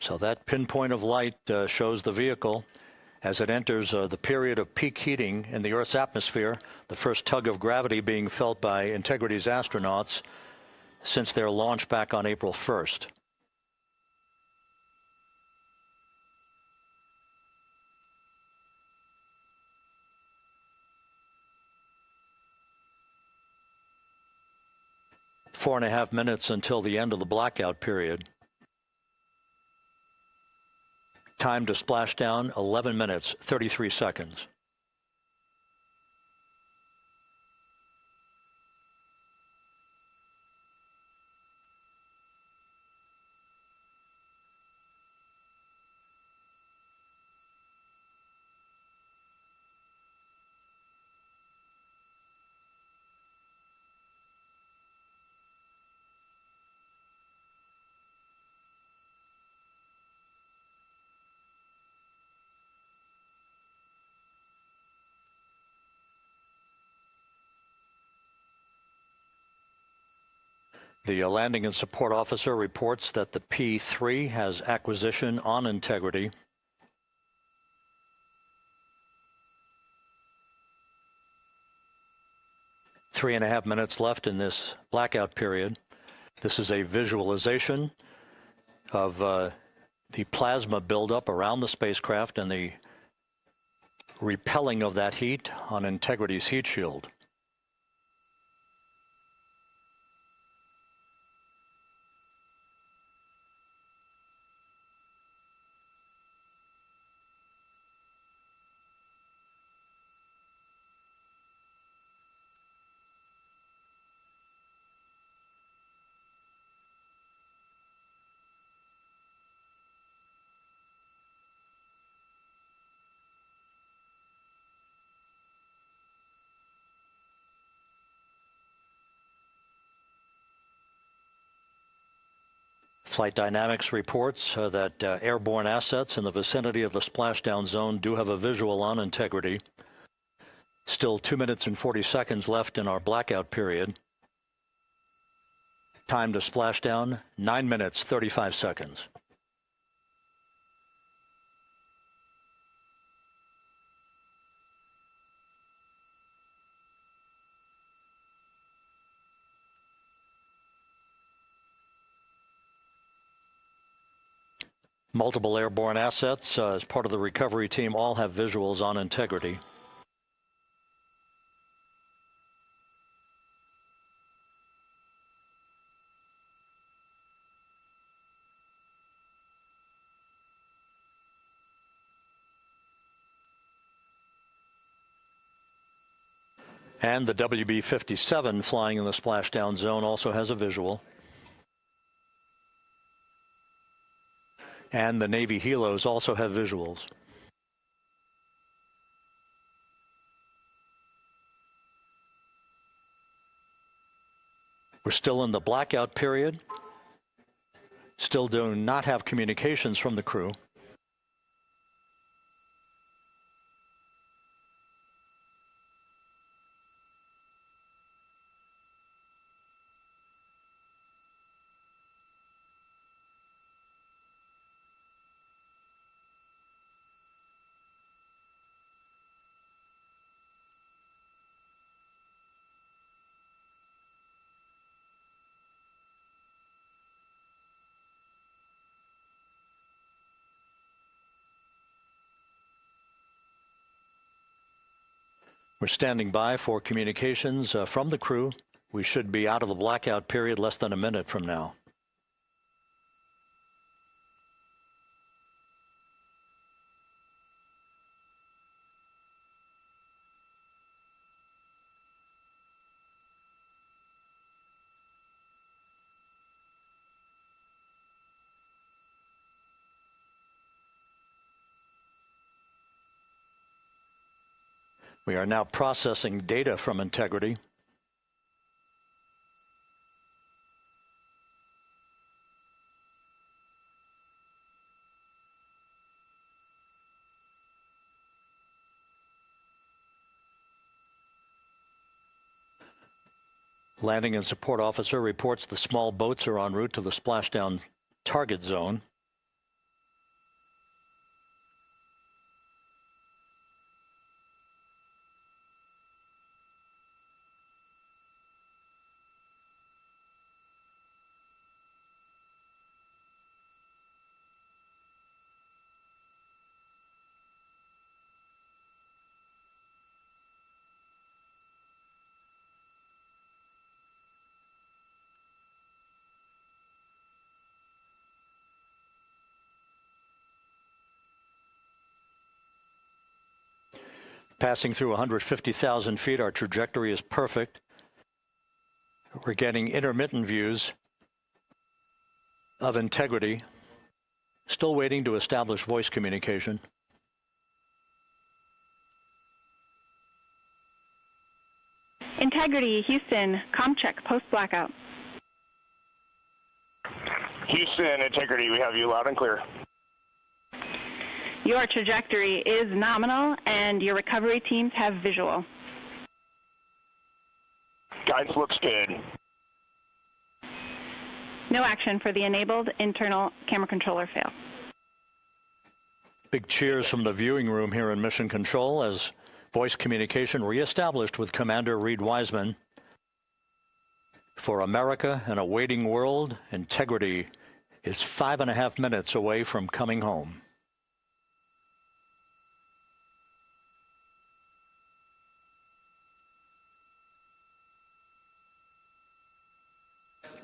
So that pinpoint of light shows the vehicle as it enters the period of peak heating in the Earth's atmosphere, the first tug of gravity being felt by Integrity's astronauts since their launch back on April 1st. Four and a half minutes until the end of the blackout period. Time to splash down, 11 minutes, 33 seconds. The landing and support officer reports that the P3 has acquisition on Integrity. Three and a half minutes left in this blackout period. This is a visualization of the plasma buildup around the spacecraft and the repelling of that heat on Integrity's heat shield. Flight Dynamics reports that airborne assets in the vicinity of the splashdown zone do have a visual on Integrity. Still 2 minutes and 40 seconds left in our blackout period. Time to splashdown, 9 minutes, 35 seconds. Multiple airborne assets as part of the recovery team all have visuals on integrity. And the WB-57 flying in the splashdown zone also has a visual. And the Navy helos also have visuals. We're still in the blackout period. Still do not have communications from the crew. We're standing by for communications from the crew. We should be out of the blackout period less than a minute from now. We are now processing data from integrity. Landing and support officer reports the small boats are en route to the splashdown target zone. Passing through 150,000 feet, our trajectory is perfect. We're getting intermittent views of integrity. Still waiting to establish voice communication. Integrity, Houston, comm check, post-blackout. Houston, Integrity, we have you loud and clear. Your trajectory is nominal, and your recovery teams have visual. Guidance looks good. No action for the enabled internal camera controller fail. Big cheers from the viewing room here in Mission Control as voice communication reestablished with Commander Reed Wiseman. For America and a waiting world, Integrity is 5.5 minutes away from coming home.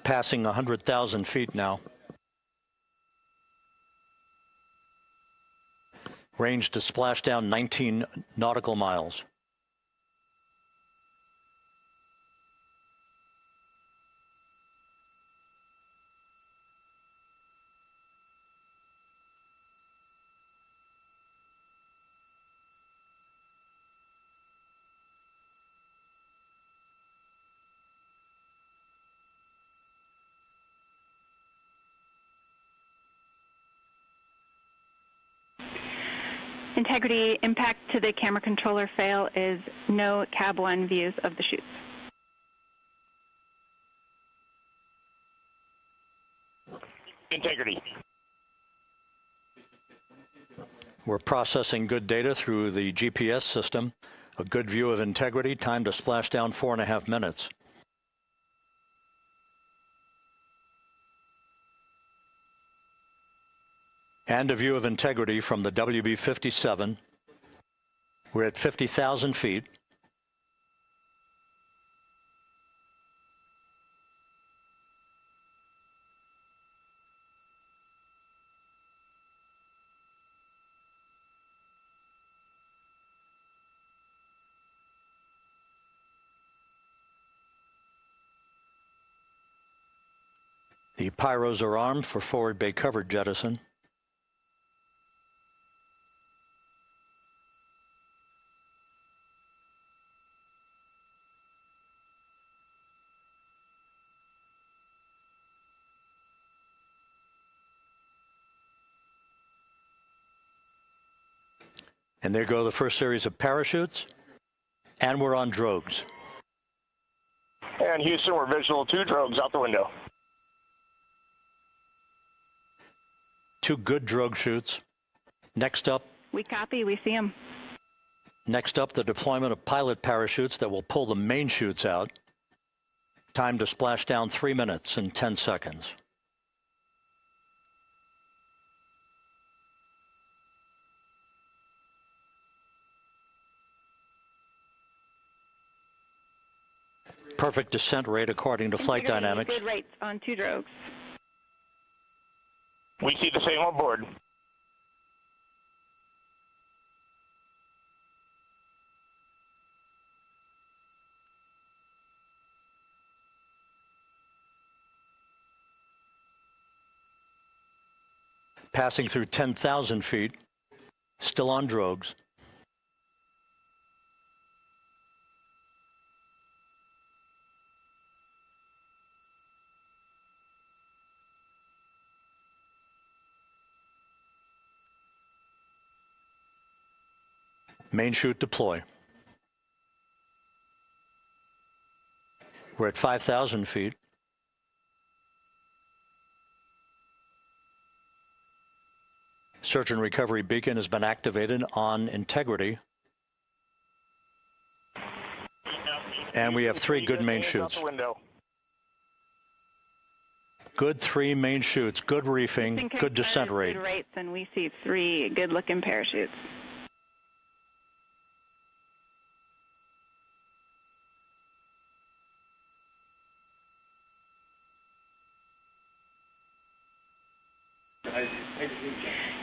Passing 100,000 feet now. Range to splashdown 19 nautical miles. Integrity, impact to the camera controller fail is no Cab 1 views of the chutes. Integrity. We're processing good data through the GPS system. A good view of Integrity, time to splashdown 4.5 minutes. And a view of Integrity from the WB-57. We're at 50,000 feet. The pyros are armed for forward bay cover jettison. And there go the first series of parachutes. And we're on drogues. And Houston, we're visual 2 drogues out the window. 2 good drogue shoots. Next up. We copy, we see them. Next up, the deployment of pilot parachutes that will pull the main chutes out. Time to splash down 3 minutes and 10 seconds. Perfect descent rate according to flight dynamics. Good rates on 2 drogues. We see the same on board. Passing through 10,000 feet, still on drogues. Main chute deploy. We're at 5,000 feet. Search and recovery beacon has been activated on Integrity. And we have 3 good main chutes. Good 3 main chutes, good reefing, good descent rate. Good rates, and we see 3 good-looking parachutes.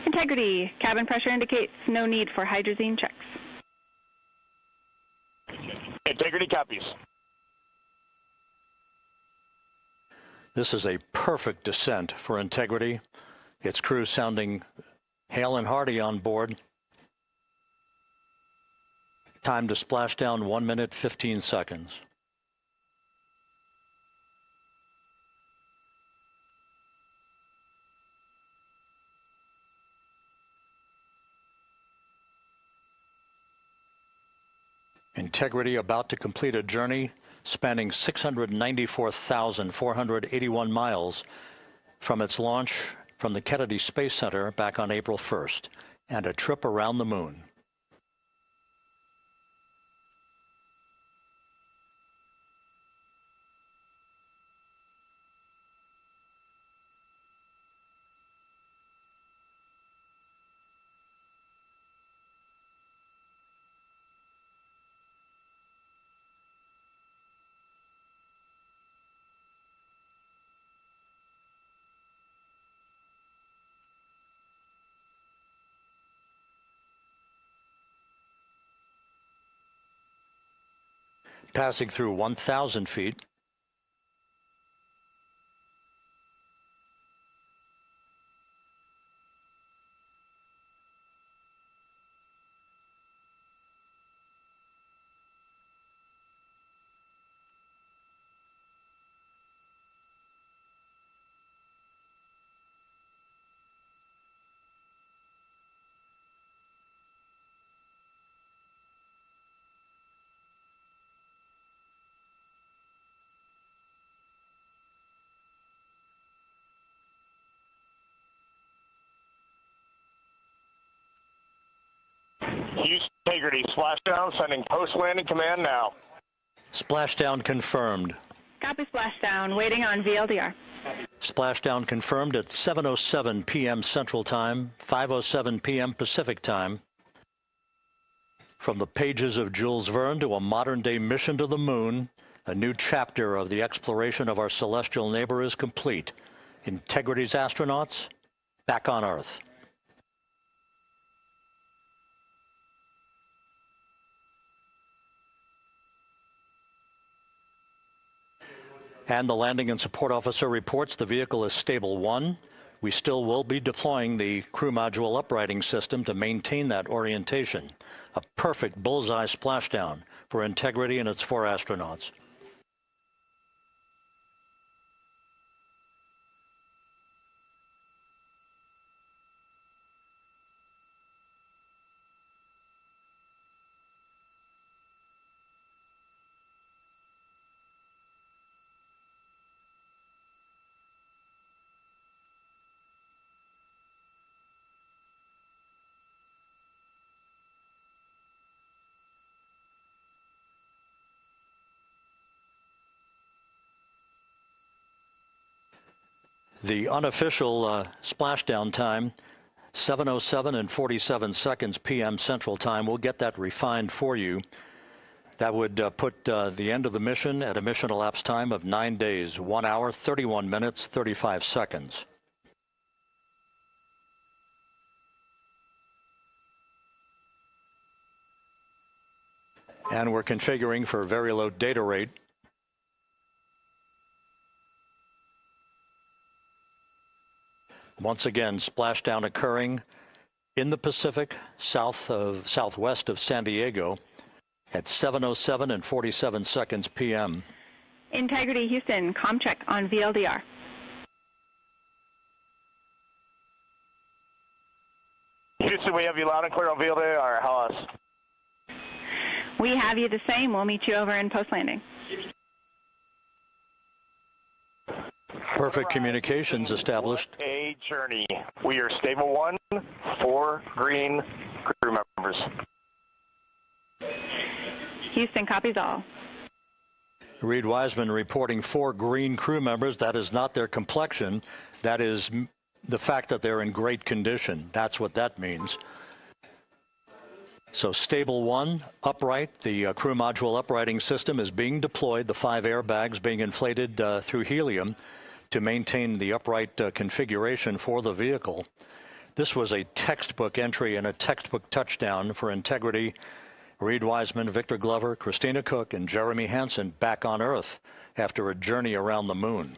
Integrity, cabin pressure indicates no need for hydrazine checks. Integrity copies. This is a perfect descent for Integrity. Its crew sounding hale and hearty on board. Time to splash down 1 minute, 15 seconds. Integrity about to complete a journey spanning 694,481 miles from its launch from the Kennedy Space Center back on April 1st, and a trip around the moon. Passing through 1,000 feet. Houston Integrity, splashdown, sending post-landing command now. Splashdown confirmed. Copy splashdown, waiting on VLDR. Splashdown confirmed at 7:07 p.m. Central Time, 5:07 p.m. Pacific Time. From the pages of Jules Verne to a modern-day mission to the moon, a new chapter of the exploration of our celestial neighbor is complete. Integrity's astronauts back on Earth. And the landing and support officer reports the vehicle is stable 1. We still will be deploying the crew module uprighting system to maintain that orientation. A perfect bullseye splashdown for Integrity and its 4 astronauts. The unofficial splashdown time, 7:07 and 47 seconds p.m. Central Time. We'll get that refined for you. That would put the end of the mission at a mission elapsed time of 9 days, 1 hour, 31 minutes, 35 seconds. And we're configuring for very low data rate. Once again, splashdown occurring in the Pacific, southwest of San Diego at 7:07 and 47 seconds p.m. Integrity Houston, comm check on VLDR. Houston, we have you loud and clear on VLDR. How else? We have you the same. We'll meet you over in post-landing. Perfect communications established. A journey. We are stable 1, 4 green crew members. Houston copies all. Reed Wiseman reporting 4 green crew members. That is not their complexion. That is the fact that they're in great condition. That's what that means. So stable 1, upright. The crew module uprighting system is being deployed. The 5 airbags being inflated through helium to maintain the upright configuration for the vehicle. This was a textbook entry and a textbook touchdown for Integrity. Reed Wiseman, Victor Glover, Christina Cook, and Jeremy Hansen back on Earth after a journey around the moon.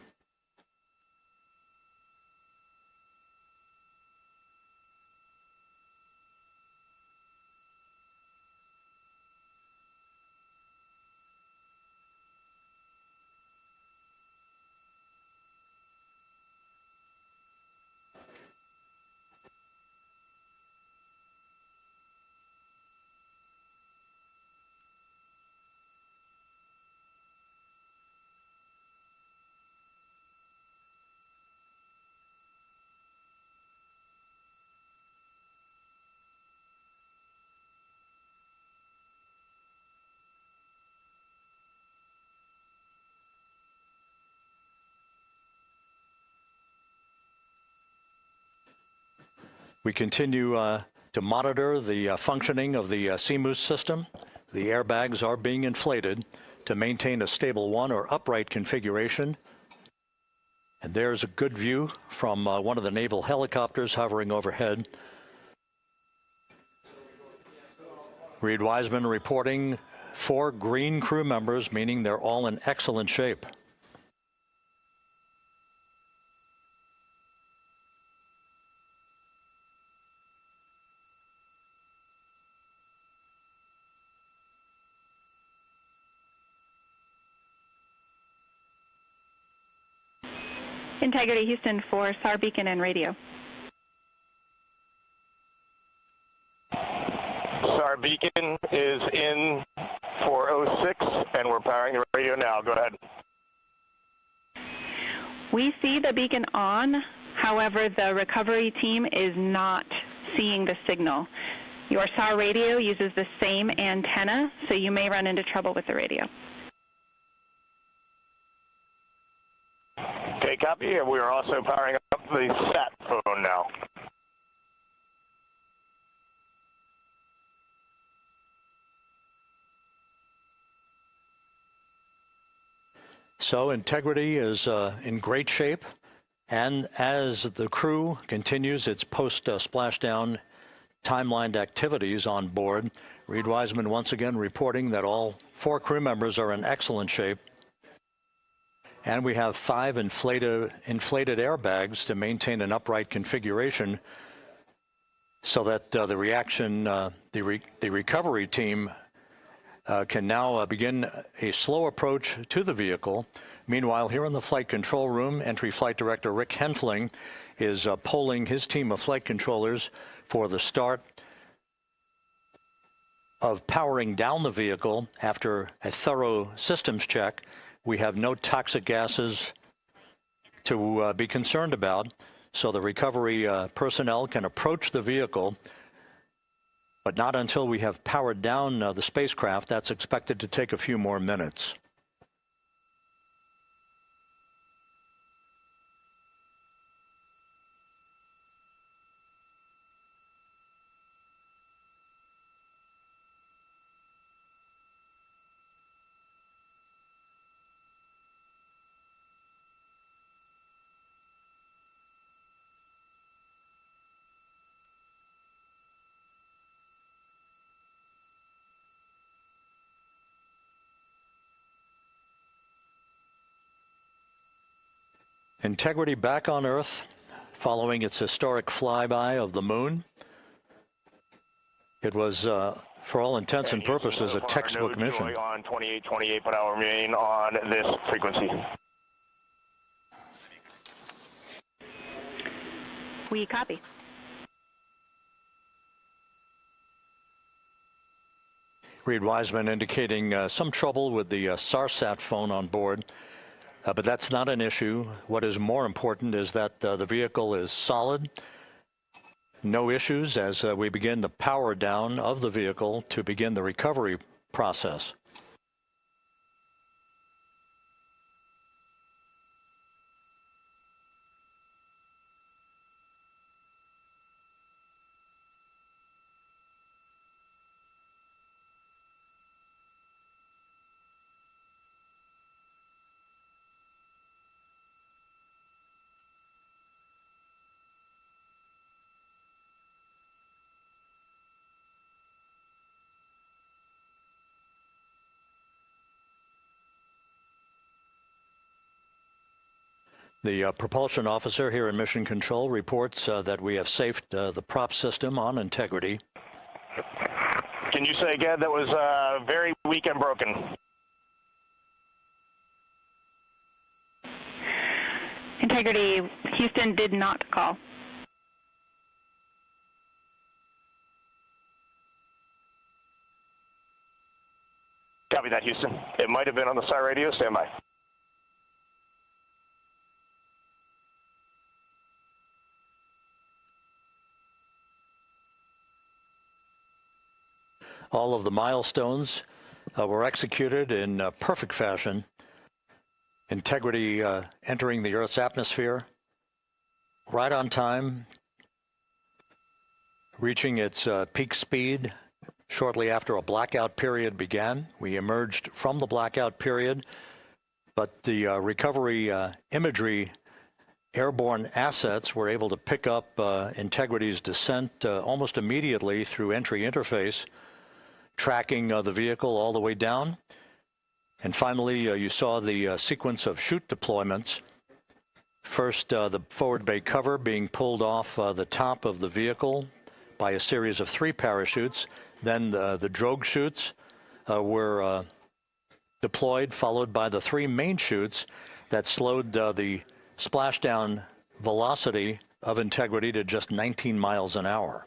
We continue to monitor the functioning of the CMOOS system. The airbags are being inflated to maintain a stable 1 or upright configuration. And there's a good view from one of the naval helicopters hovering overhead. Reed Wiseman reporting 4 green crew members, meaning they're all in excellent shape. Integrity Houston for SAR beacon and radio. SAR beacon is in for 06, and we're powering the radio now. Go ahead. We see the beacon on. However, the recovery team is not seeing the signal. Your SAR radio uses the same antenna, so you may run into trouble with the radio. Okay, copy. And we are also powering up the sat phone now. So integrity is in great shape, and as the crew continues its post-splashdown timelined activities on board, Reed Wiseman once again reporting that all 4 crew members are in excellent shape, and we have 5 inflated airbags to maintain an upright configuration so that the recovery team can now begin a slow approach to the vehicle. Meanwhile, here in the flight control room, Entry Flight Director Rick Henfling is polling his team of flight controllers for the start of powering down the vehicle after a thorough systems check. We have no toxic gases to be concerned about, so the recovery personnel can approach the vehicle, but not until we have powered down the spacecraft. That's expected to take a few more minutes. Integrity back on Earth following its historic flyby of the moon. It was, for all intents and purposes, a textbook mission. On 2828, but I'll remain on this frequency. We copy. Reed Wiseman indicating some trouble with the SARSAT phone on board. But that's not an issue. What is more important is that the vehicle is solid. No issues as we begin the power down of the vehicle to begin the recovery process. The propulsion officer here in Mission Control reports that we have safed the prop system on integrity. Can you say again? That was very weak and broken. Integrity, Houston did not call. Copy that, Houston. It might have been on the SAR radio. Stand by. All of the milestones were executed in perfect fashion. Integrity entering the Earth's atmosphere right on time, reaching its peak speed shortly after a blackout period began. We emerged from the blackout period, but the recovery imagery airborne assets were able to pick up Integrity's descent almost immediately through entry interface, tracking the vehicle all the way down. And finally, you saw the sequence of chute deployments. First, the forward bay cover being pulled off the top of the vehicle by a series of 3 parachutes. Then the drogue chutes were deployed, followed by the 3 main chutes that slowed the splashdown velocity of Integrity to just 19 miles an hour.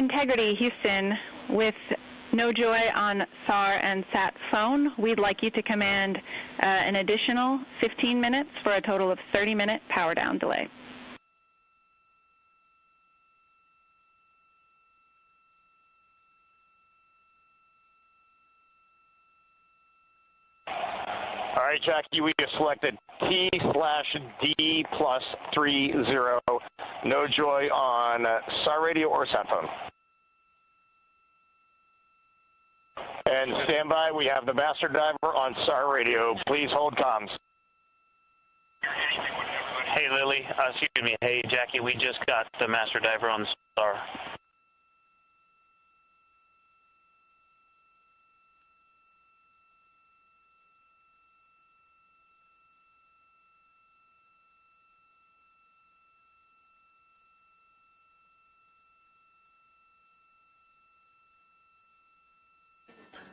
Integrity, Houston, with no joy on SAR and SAT phone, we'd like you to command an additional 15 minutes for a total of 30-minute power down delay. All right, Jackie, we have selected T/D+30. No joy on SAR radio or sat phone. And stand by, we have the master diver on SAR radio. Please hold comms. Hey, Lily, excuse me. Hey, Jackie, we just got the master diver on SAR.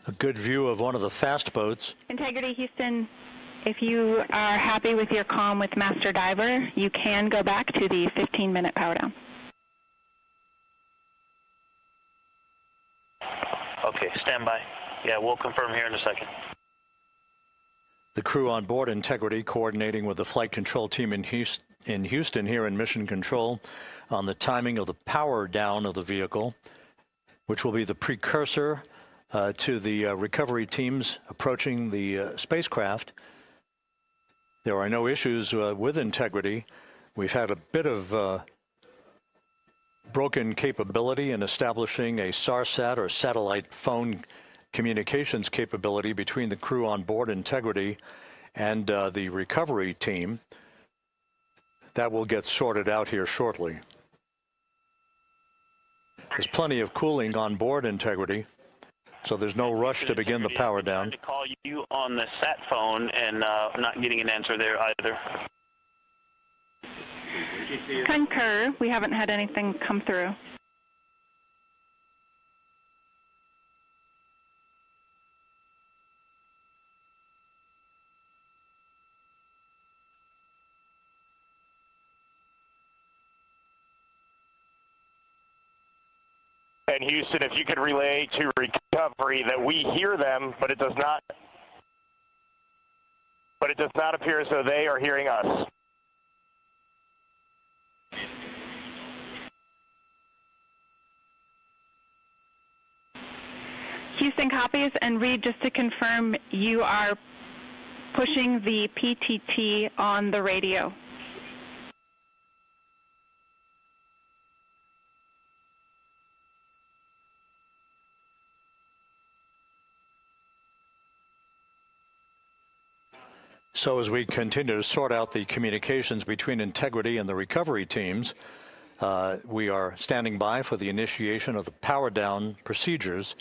A good view of one of the fast boats. Integrity, Houston, if you are happy with your comm with master diver, you can go back to the 15-minute power down. Okay, stand by. Yeah, we'll confirm here in a second. The crew on board Integrity coordinating with the flight control team in Houston here in Mission Control on the timing of the power down of the vehicle, which will be the precursor to the recovery teams approaching the spacecraft. There are no issues with Integrity. We've had a bit of broken capability in establishing a SARSAT or satellite phone communications capability between the crew on board Integrity and the recovery team. That will get sorted out here shortly. There's plenty of cooling on board Integrity, so there's no rush to begin the power down. I'm trying to call you on the sat phone and not getting an answer there either. Concur. We haven't had anything come through. And Houston, if you could relay to recovery that we hear them, but it does not appear as though they are hearing us. Houston copies, and Reed, just to confirm, you are pushing the PTT on the radio. So as we continue to sort out the communications between Integrity and the recovery teams, we are standing by for the initiation of the power down procedures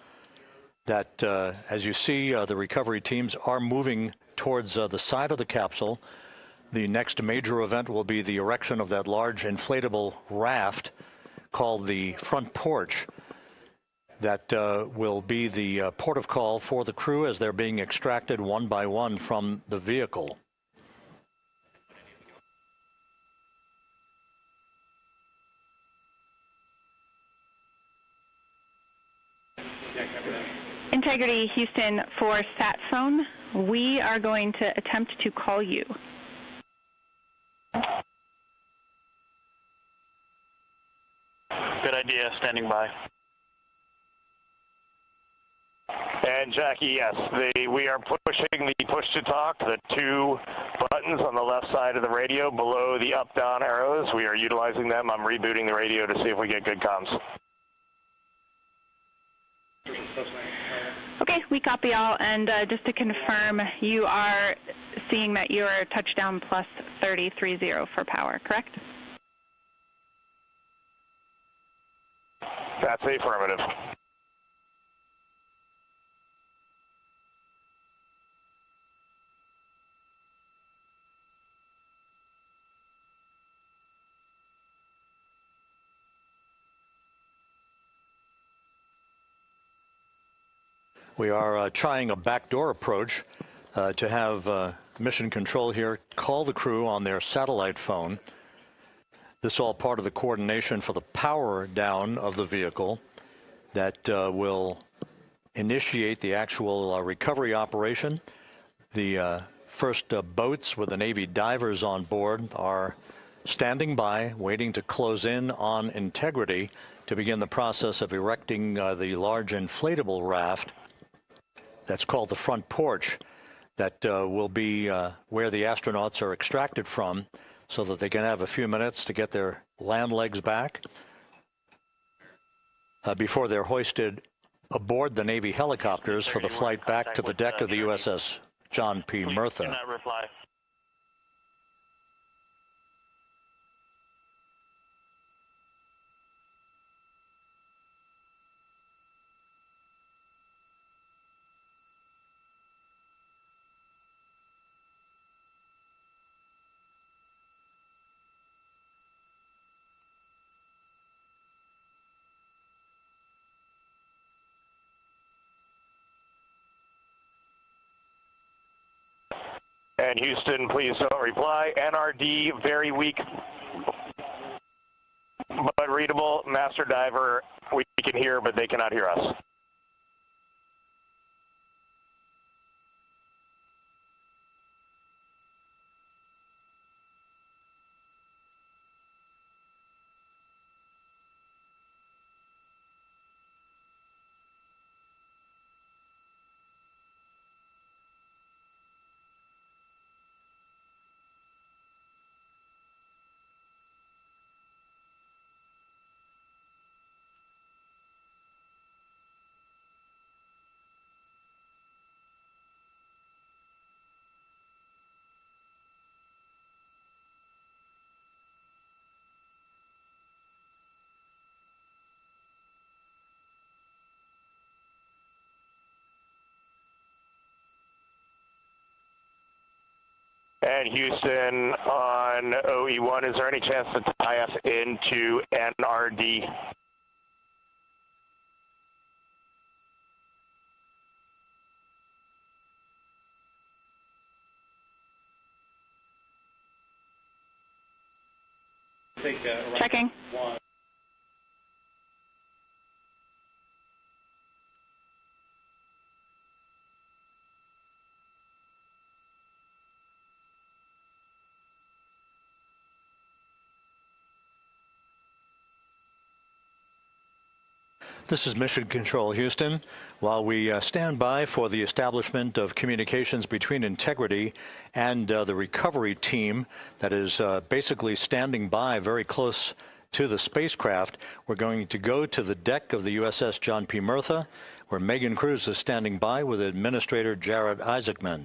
that, as you see, the recovery teams are moving towards the side of the capsule. The next major event will be the erection of that large inflatable raft called the front porch. That will be the port of call for the crew as they're being extracted one by one from the vehicle. Integrity, Houston, for sat phone, we are going to attempt to call you. Good idea, standing by. And Jackie, yes, we are pushing the push to talk, the two buttons on the left side of the radio below the up-down arrows. We are utilizing them. I'm rebooting the radio to see if we get good comms. Okay, we copy all, and just to confirm, you are seeing that you are touchdown plus 3030 for power, correct? That's the affirmative. We are trying a backdoor approach to have Mission Control here call the crew on their satellite phone. This all part of the coordination for the power down of the vehicle. that will initiate the actual recovery operation. The first boats with the Navy divers on board are standing by, waiting to close in on Integrity to begin the process of erecting the large inflatable raft that's called the front porch, that will be where the astronauts are extracted from, so that they can have a few minutes to get their land legs back before they're hoisted aboard the Navy helicopters for the flight back to the deck of the USS John P. Murtha. Do not reply. And Houston, please don't reply. NRD, very weak, but readable. Master Diver, we can hear, but they cannot hear us. And Houston on OE1, is there any chance to tie us into NRD? Checking. This is Mission Control, Houston. While we stand by for the establishment of communications between Integrity and the recovery team that is basically standing by very close to the spacecraft, we're going to go to the deck of the USS John P. Murtha, where Megan Cruz is standing by with Administrator Jared Isaacman.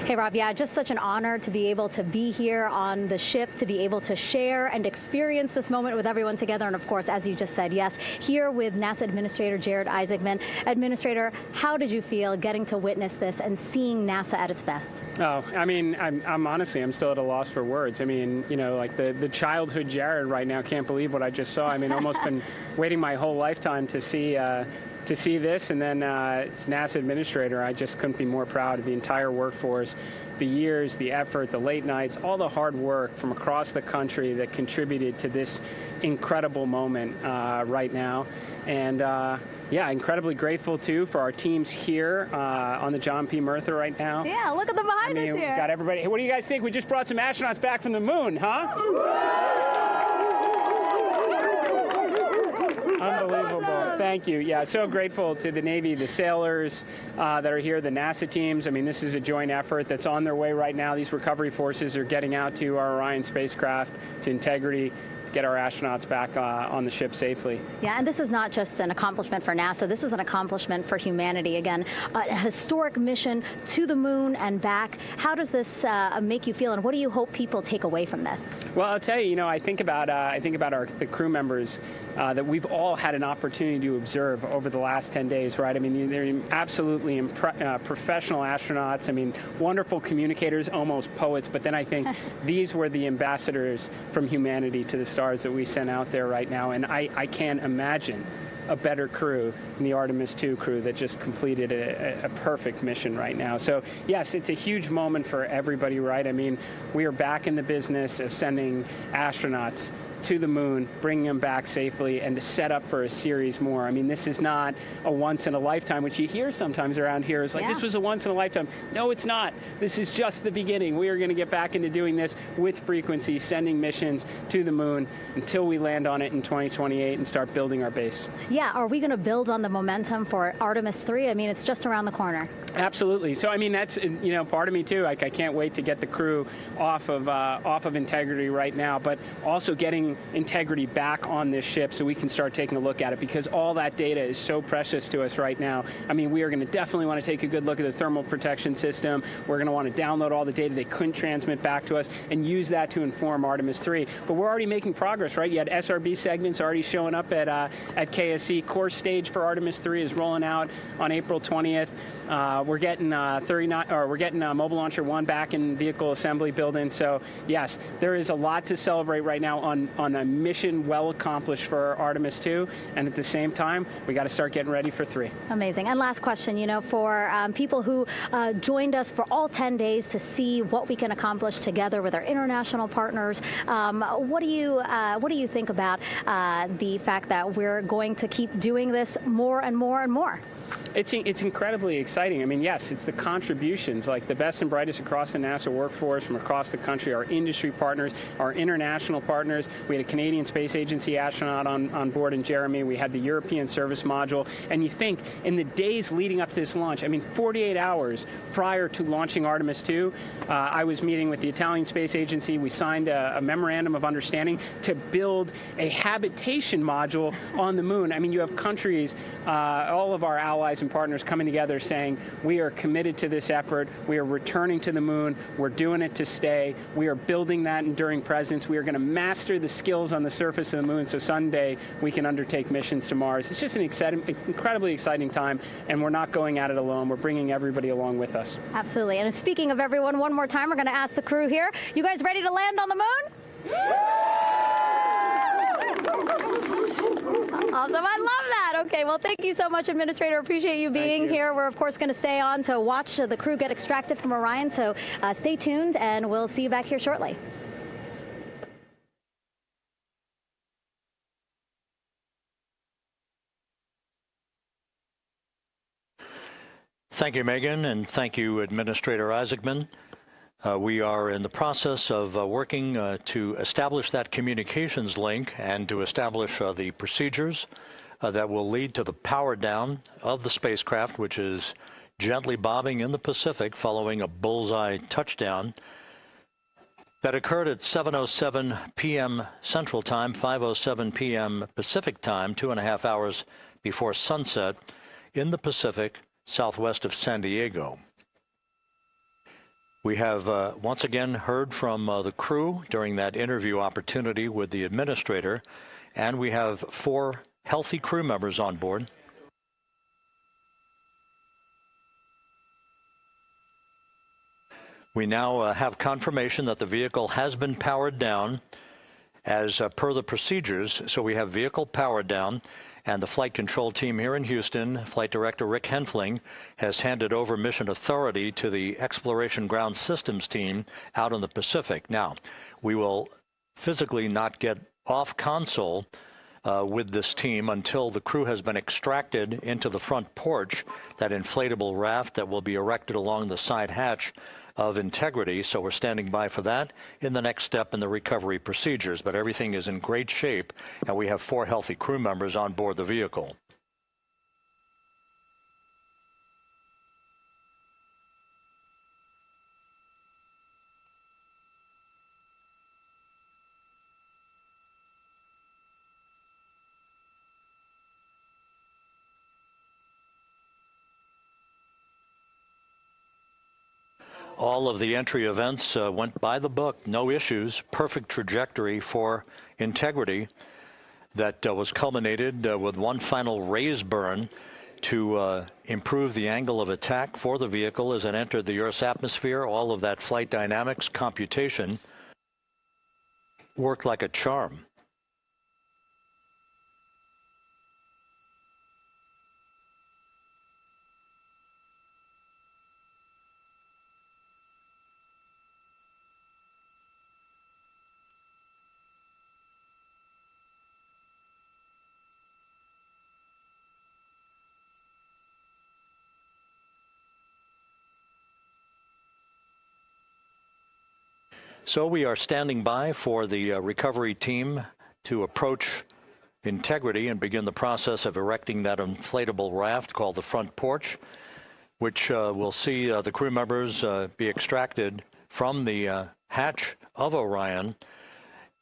Hey, Rob, yeah, just such an honor to be able to be here on the ship, to be able to share and experience this moment with everyone together. And of course, as you just said, yes, here with NASA Administrator Jared Isaacman. Administrator, how did you feel getting to witness this and seeing NASA at its best? Oh, I mean, I'm honestly, I'm still at a loss for words. I mean, you know, like the childhood Jared right now can't believe what I just saw. I mean, almost been waiting my whole lifetime to see this, and then it's NASA Administrator. I just couldn't be more proud of the entire workforce, the years, the effort, the late nights, all the hard work from across the country that contributed to this incredible moment right now. And yeah, incredibly grateful too for our teams here on the John P. Murtha right now. Yeah, look at them behind us here. Got everybody. Hey, what do you guys think? We just brought some astronauts back from the moon, huh? Unbelievable. Thank you. Yeah, so grateful to the Navy, the sailors that are here, the NASA teams. I mean, this is a joint effort that's on their way right now. These recovery forces are getting out to our Orion spacecraft, to Integrity, to get our astronauts back on the ship safely. Yeah, and this is not just an accomplishment for NASA. This is an accomplishment for humanity. Again, a historic mission to the moon and back. How does this make you feel, and what do you hope people take away from this? Well, I'll tell you, I think about the crew members that we've all had an opportunity to observe over the last 10 days, right? I mean, they're absolutely professional astronauts. I mean, wonderful communicators, almost poets. But then I think these were the ambassadors from humanity to the stars that we sent out there right now. And I can't imagine a better crew than the Artemis II crew that just completed a perfect mission right now. So yes, it's a huge moment for everybody, right? I mean, we are back in the business of sending astronauts to the moon, bringing them back safely, and to set up for a series more. I mean, this is not a once-in-a-lifetime, which you hear sometimes around here. It's like, this was a once-in-a-lifetime. No, it's not. This is just the beginning. We are going to get back into doing this with frequency, sending missions to the moon until we land on it in 2028 and start building our base. Yeah, are we going to build on the momentum for Artemis III? I mean, it's just around the corner. Absolutely. So, I mean, that's, you know, part of me too. Like, I can't wait to get the crew off of Integrity right now, but also getting Integrity back on this ship so we can start taking a look at it, because all that data is so precious to us right now. I mean, we are going to definitely want to take a good look at the thermal protection system. We're going to want to download all the data they couldn't transmit back to us and use that to inform Artemis III. But we're already making progress, right? You had SRB segments already showing up at KSC. Core stage for Artemis III is rolling out on April 20th. We're getting Mobile Launcher 1 back in vehicle assembly building. So yes, there is a lot to celebrate right now on a mission well accomplished for Artemis II, and at the same time, we got to start getting ready for 3. Amazing. And last question, you know, for people who joined us for all 10 days to see what we can accomplish together with our international partners, what do you think about the fact that we're going to keep doing this more and more and more? It's incredibly exciting. I mean, yes, it's the contributions, like the best and brightest across the NASA workforce from across the country, our industry partners, our international partners. We had a Canadian Space Agency astronaut on board in Jeremy. We had the European Service Module. And you think, in the days leading up to this launch, I mean, 48 hours prior to launching Artemis II, I was meeting with the Italian Space Agency. We signed a memorandum of understanding to build a habitation module on the moon. I mean, you have countries, all of our allies and partners coming together saying, we are committed to this effort, we are returning to the moon, we're doing it to stay, we are building that enduring presence, we are going to master the skills on the surface of the moon so someday we can undertake missions to Mars. It's just an incredibly exciting time, and we're not going at it alone, we're bringing everybody along with us. Absolutely. And speaking of everyone, one more time, we're going to ask the crew here, you guys ready to land on the moon? Awesome. I love that. Okay, well, thank you so much, Administrator. Appreciate you being here. We're, of course, going to stay on to watch the crew get extracted from Orion, so stay tuned, and we'll see you back here shortly. Thank you, Megan, and thank you, Administrator Isaacman. We are in the process of working to establish that communications link and to establish the procedures that will lead to the power down of the spacecraft, which is gently bobbing in the Pacific following a bullseye touchdown that occurred at 7:07 p.m. Central Time, 5:07 p.m. Pacific Time, 2.5 hours before sunset in the Pacific, southwest of San Diego. We have once again heard from the crew during that interview opportunity with the administrator, and we have 4 healthy crew members on board. We now have confirmation that the vehicle has been powered down as per the procedures. So we have vehicle powered down, and the flight control team here in Houston, Flight Director Rick Henfling, has handed over mission authority to the Exploration Ground Systems team out in the Pacific. Now, we will physically not get off console with this team until the crew has been extracted into the front porch, that inflatable raft that will be erected along the side hatch of Integrity. So we're standing by for that in the next step in the recovery procedures. But everything is in great shape, and we have 4 healthy crew members on board the vehicle. All of the entry events went by the book, no issues, perfect trajectory for Integrity that was culminated with one final raise burn to improve the angle of attack for the vehicle as it entered the Earth's atmosphere. All of that flight dynamics computation worked like a charm. So we are standing by for the recovery team to approach Integrity and begin the process of erecting that inflatable raft called the front porch, which will see the crew members be extracted from the hatch of Orion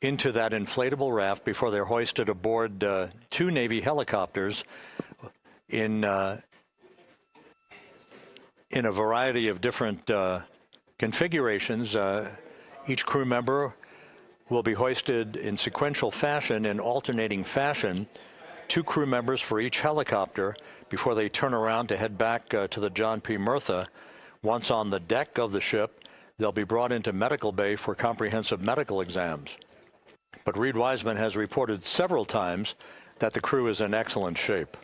into that inflatable raft before they're hoisted aboard 2 Navy helicopters in a variety of different configurations. Each crew member will be hoisted in sequential fashion, in alternating fashion, 2 crew members for each helicopter before they turn around to head back to the John P. Murtha. Once on the deck of the ship, they'll be brought into medical bay for comprehensive medical exams. But Reed Wiseman has reported several times that the crew is in excellent shape.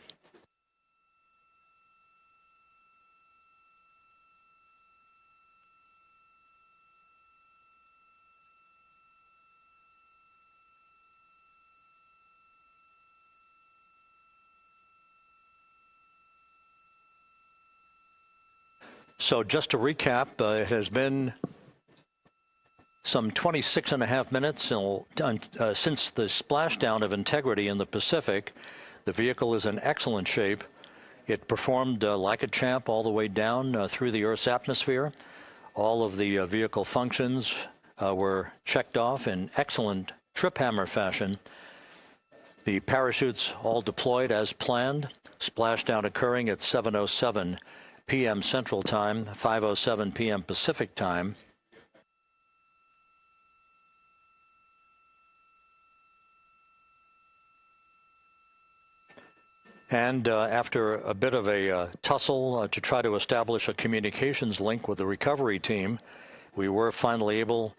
So just to recap, it has been some 26 and a half minutes since the splashdown of Integrity in the Pacific. The vehicle is in excellent shape. It performed like a champ all the way down through the Earth's atmosphere. All of the vehicle functions were checked off in excellent trip hammer fashion. The parachutes all deployed as planned. Splashdown occurring at 7:07 p.m. Central Time, 5:07 p.m. Pacific Time. And after a bit of a tussle to try to establish a communications link with the recovery team, we were finally able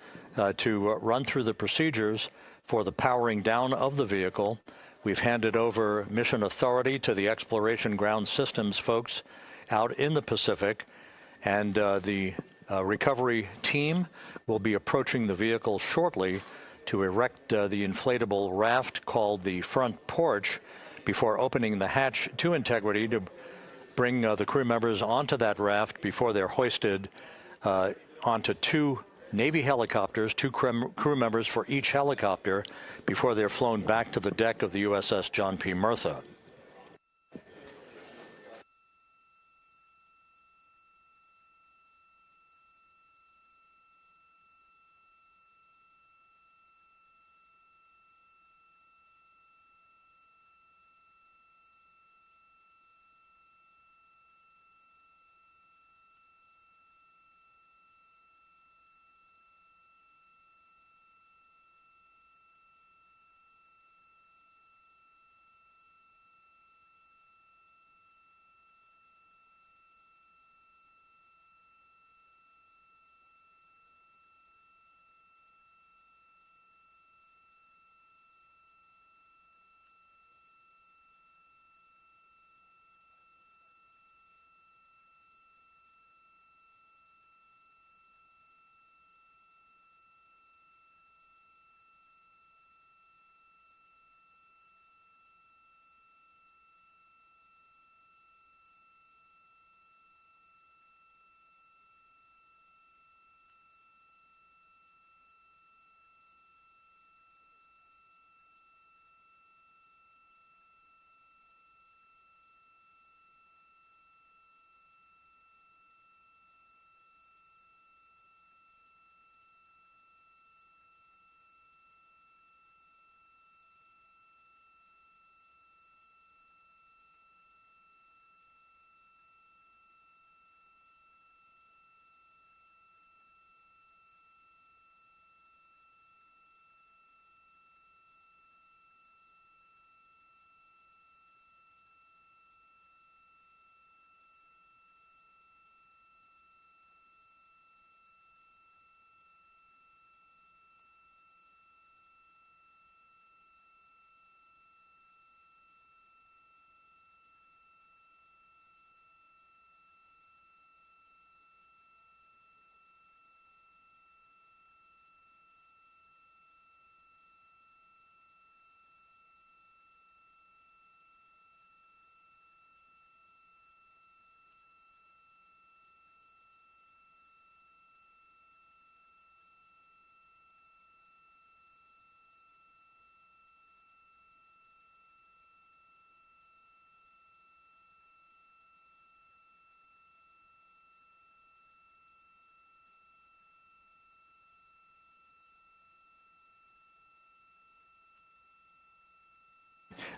to run through the procedures for the powering down of the vehicle. We've handed over mission authority to the Exploration Ground Systems folks out in the Pacific, and the recovery team will be approaching the vehicle shortly to erect the inflatable raft called the front porch before opening the hatch to Integrity to bring the crew members onto that raft before they're hoisted onto 2 Navy helicopters, 2 crew members for each helicopter, before they're flown back to the deck of the USS John P. Murtha.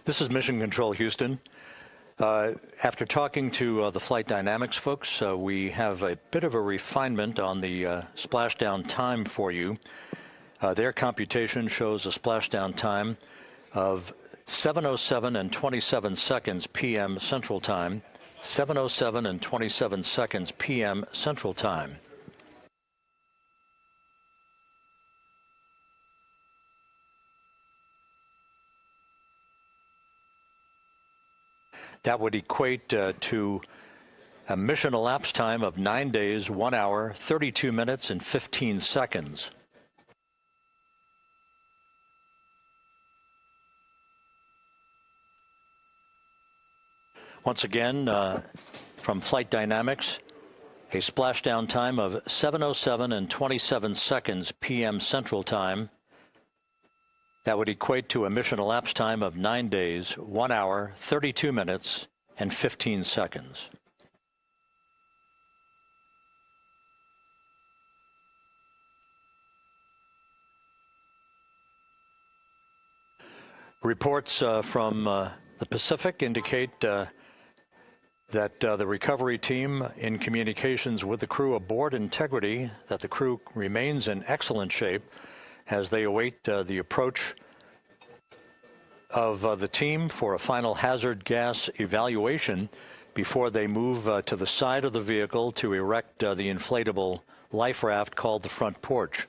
This is Mission Control Houston. After talking to the flight dynamics folks, we have a bit of a refinement on the splashdown time for you. Their computation shows a splashdown time of 7:07 and 27 seconds p.m. Central Time, 7:07 and 27 seconds p.m. Central Time. That would equate to a mission elapsed time of 9 days, 1 hour, 32 minutes, and 15 seconds. Once again, from Flight Dynamics, a splashdown time of 7:07 and 27 seconds p.m. Central Time. That would equate to a mission elapsed time of 9 days, 1 hour, 32 minutes, and 15 seconds. Reports from the Pacific indicate that the recovery team, in communications with the crew aboard Integrity, that the crew remains in excellent shape as they await the approach of the team for a final hazard gas evaluation before they move to the side of the vehicle to erect the inflatable life raft called the front porch.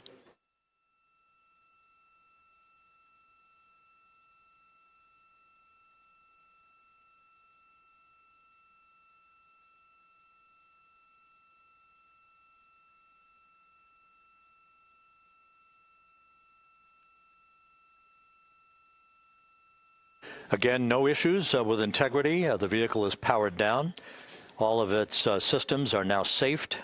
Again, no issues with Integrity. The vehicle is powered down. All of its systems are now safed.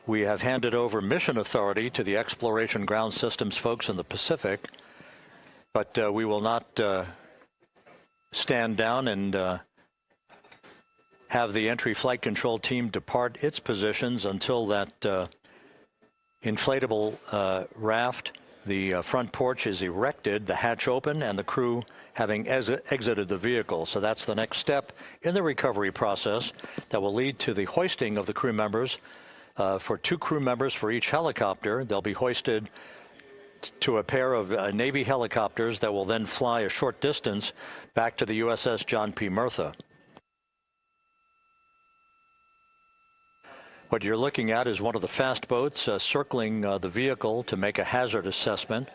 We have handed over mission authority to the Exploration Ground Systems folks in the Pacific, but we will not stand down and have the entry flight control team depart its positions until that inflatable raft, the front porch, is erected, the hatch open, and the crew having exited the vehicle. So that's the next step in the recovery process that will lead to the hoisting of the crew members. For 2 crew members for each helicopter, they'll be hoisted to a pair of Navy helicopters that will then fly a short distance back to the USS John P. Murtha. What you're looking at is one of the fast boats circling the vehicle to make a hazard assessment.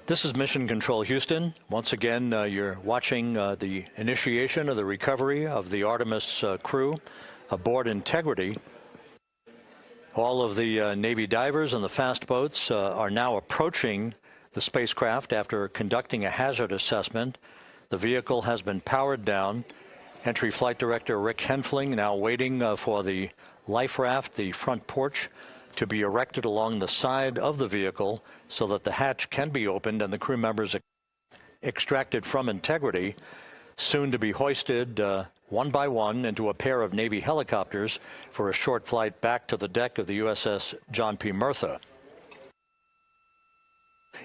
This is Mission Control Houston. Once again, you're watching the initiation of the recovery of the Artemis crew aboard Integrity. All of the Navy divers and the fast boats are now approaching the spacecraft after conducting a hazard assessment. The vehicle has been powered down. Entry Flight Director Rick Henfling now waiting for the life raft, the front porch, to be erected along the side of the vehicle so that the hatch can be opened and the crew members extracted from Integrity, soon to be hoisted one by one into a pair of Navy helicopters for a short flight back to the deck of the USS John P. Murtha.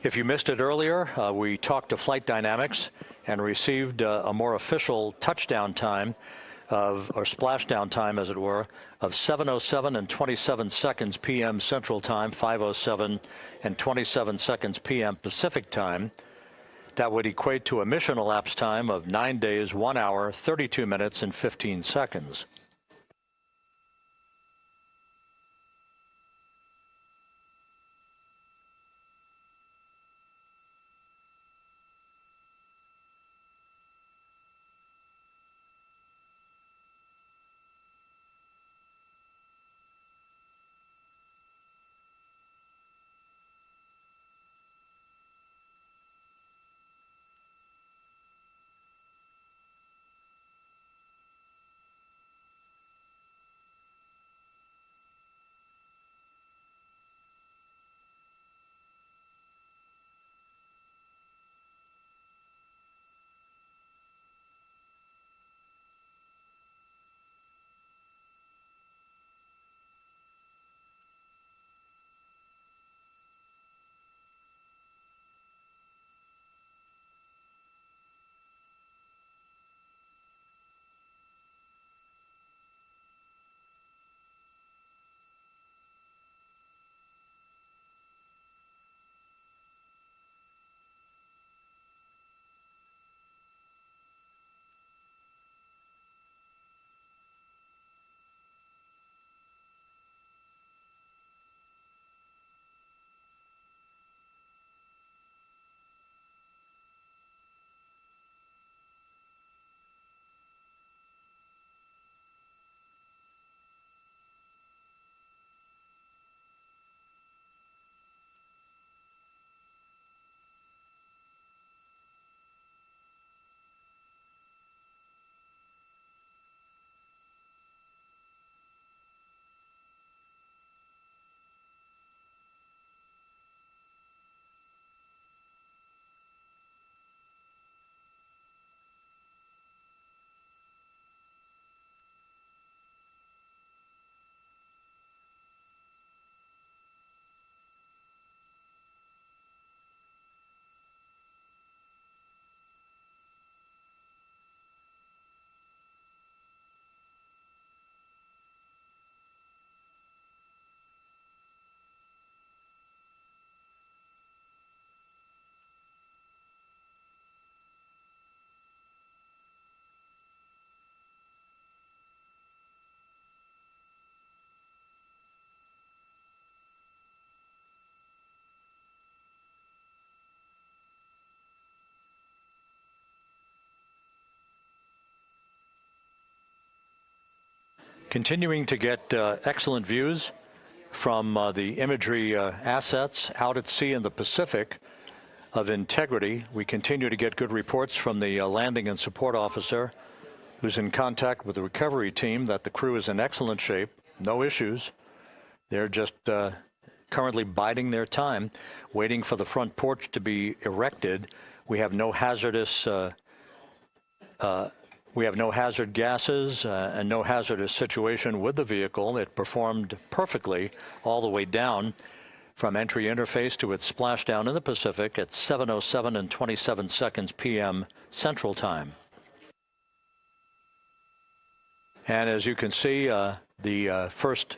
If you missed it earlier, we talked to Flight Dynamics and received a more official touchdown time or splashdown time, as it were, of 7:07 and 27 seconds p.m. Central Time, 5:07 and 27 seconds p.m. Pacific Time. That would equate to a mission elapsed time of 9 days, 1 hour, 32 minutes, and 15 seconds. Continuing to get excellent views from the imagery assets out at sea in the Pacific of Integrity. We continue to get good reports from the landing and support officer, who's in contact with the recovery team, that the crew is in excellent shape, no issues. They're just currently biding their time, waiting for the front porch to be erected. We have no hazardous hazard gases and no hazardous situation with the vehicle. It performed perfectly all the way down from entry interface to its splashdown in the Pacific at 7:07 and 27 seconds p.m. Central Time. And as you can see, the first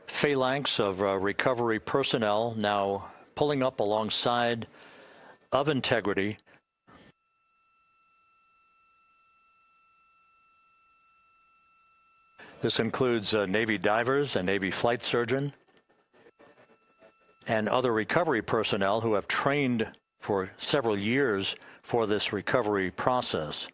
phalanx of recovery personnel now pulling up alongside of Integrity. This includes Navy divers, a Navy flight surgeon, and other recovery personnel who have trained for several years for this recovery process.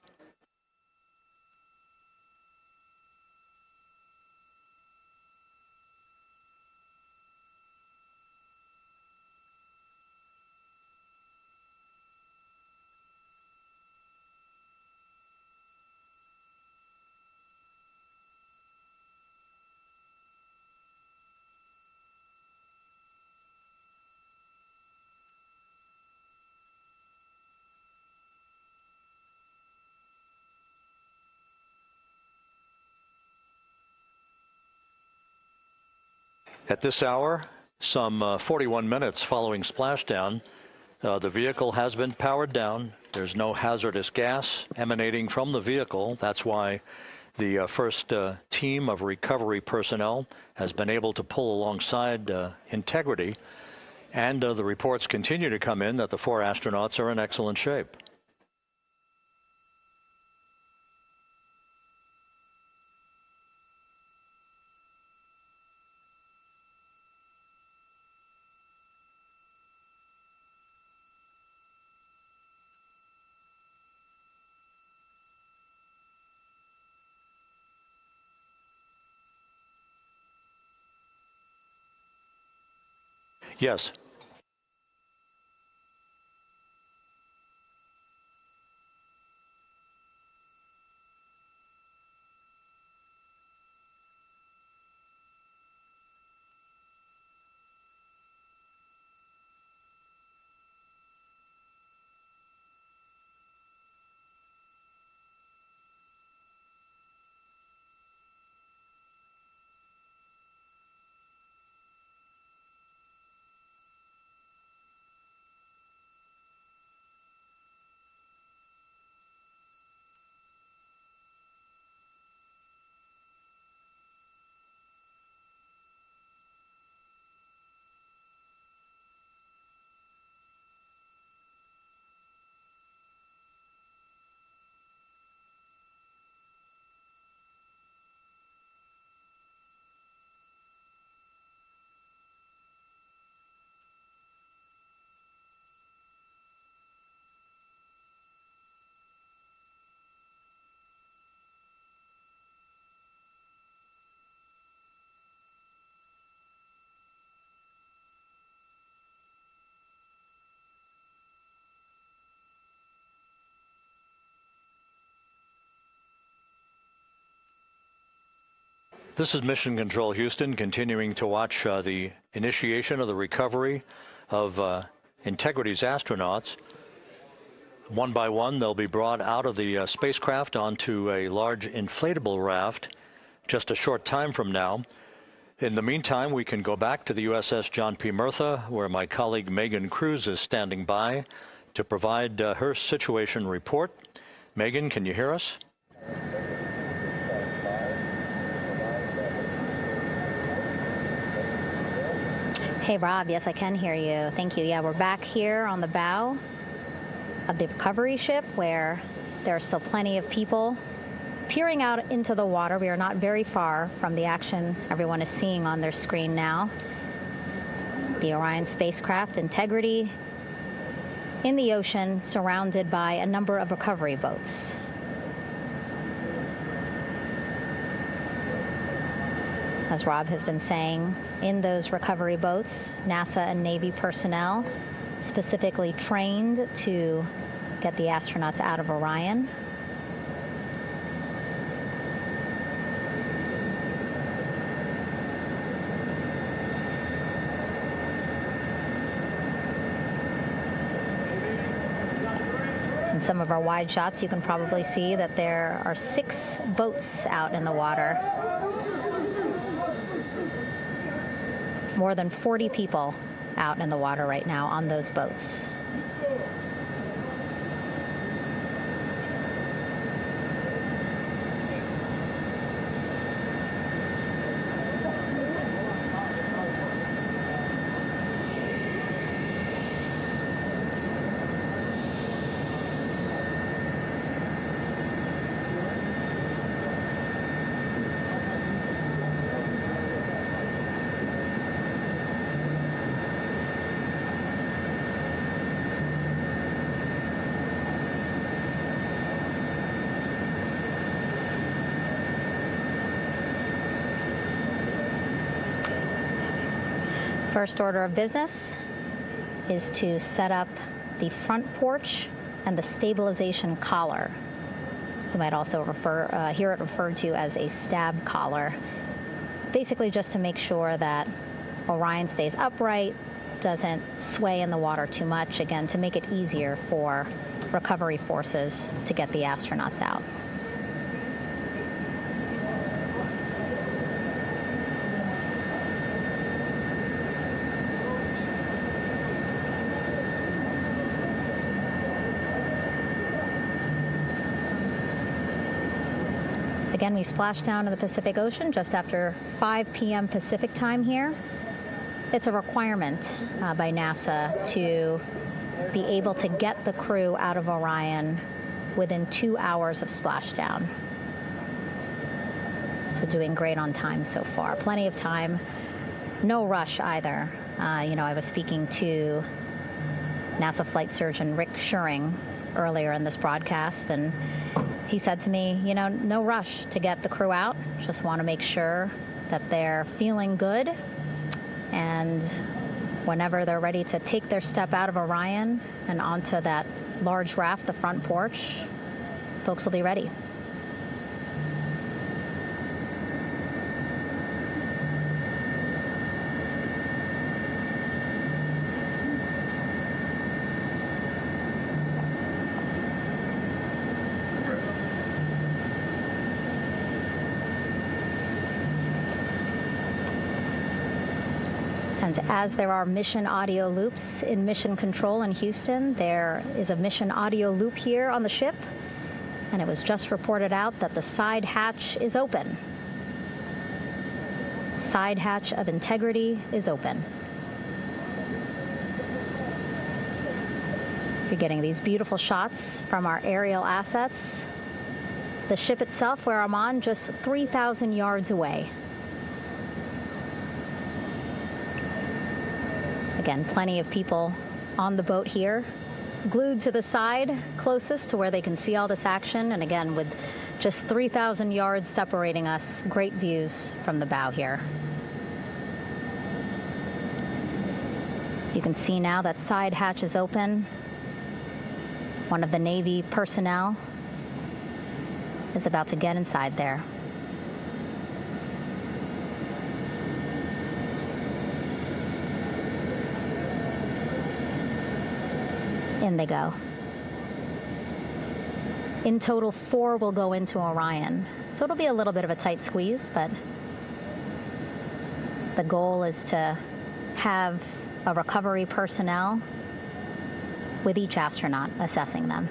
At this hour, some 41 minutes following splashdown, the vehicle has been powered down. There's no hazardous gas emanating from the vehicle. That's why the first team of recovery personnel has been able to pull alongside Integrity. And the reports continue to come in that the 4 astronauts are in excellent shape. Yes. This is Mission Control Houston, continuing to watch the initiation of the recovery of Integrity's astronauts. One by one, they'll be brought out of the spacecraft onto a large inflatable raft just a short time from now. In the meantime, we can go back to the USS John P. Murtha, where my colleague Megan Cruz is standing by to provide her situation report. Megan, can you hear us? Hey, Rob. Yes, I can hear you. Thank you. Yeah, we're back here on the bow of the recovery ship where there are still plenty of people peering out into the water. We are not very far from the action everyone is seeing on their screen now. The Orion spacecraft, Integrity, in the ocean, surrounded by a number of recovery boats. As Rob has been saying, in those recovery boats, NASA and Navy personnel specifically trained to get the astronauts out of Orion. In some of our wide shots, you can probably see that there are 6 boats out in the water. More than 40 people out in the water right now on those boats. First order of business is to set up the front porch and the stabilization collar. You might also hear it referred to as a stab collar. Basically just to make sure that Orion stays upright, doesn't sway in the water too much, again, to make it easier for recovery forces to get the astronauts out. Again, we splashed down to the Pacific Ocean just after 5 p.m. Pacific time here. It's a requirement by NASA to be able to get the crew out of Orion within 2 hours of splashdown. So doing great on time so far. Plenty of time. No rush either. I was speaking to NASA flight surgeon Rick Schuring earlier in this broadcast, and he said to me, no rush to get the crew out. Just want to make sure that they're feeling good. And whenever they're ready to take their step out of Orion and onto that large raft, the front porch, folks will be ready. And as there are mission audio loops in Mission Control in Houston, there is a mission audio loop here on the ship, and it was just reported out that the side hatch is open. Side hatch of integrity is open. You're getting these beautiful shots from our aerial assets. The ship itself, where I'm on, just 3,000 yards away. Again, plenty of people on the boat here, glued to the side closest to where they can see all this action. And again, with just 3,000 yards separating us, great views from the bow here. You can see now that side hatch is open. One of the Navy personnel is about to get inside there. In they go. In total, 4 will go into Orion. So it'll be a little bit of a tight squeeze, but the goal is to have a recovery personnel with each astronaut assessing them.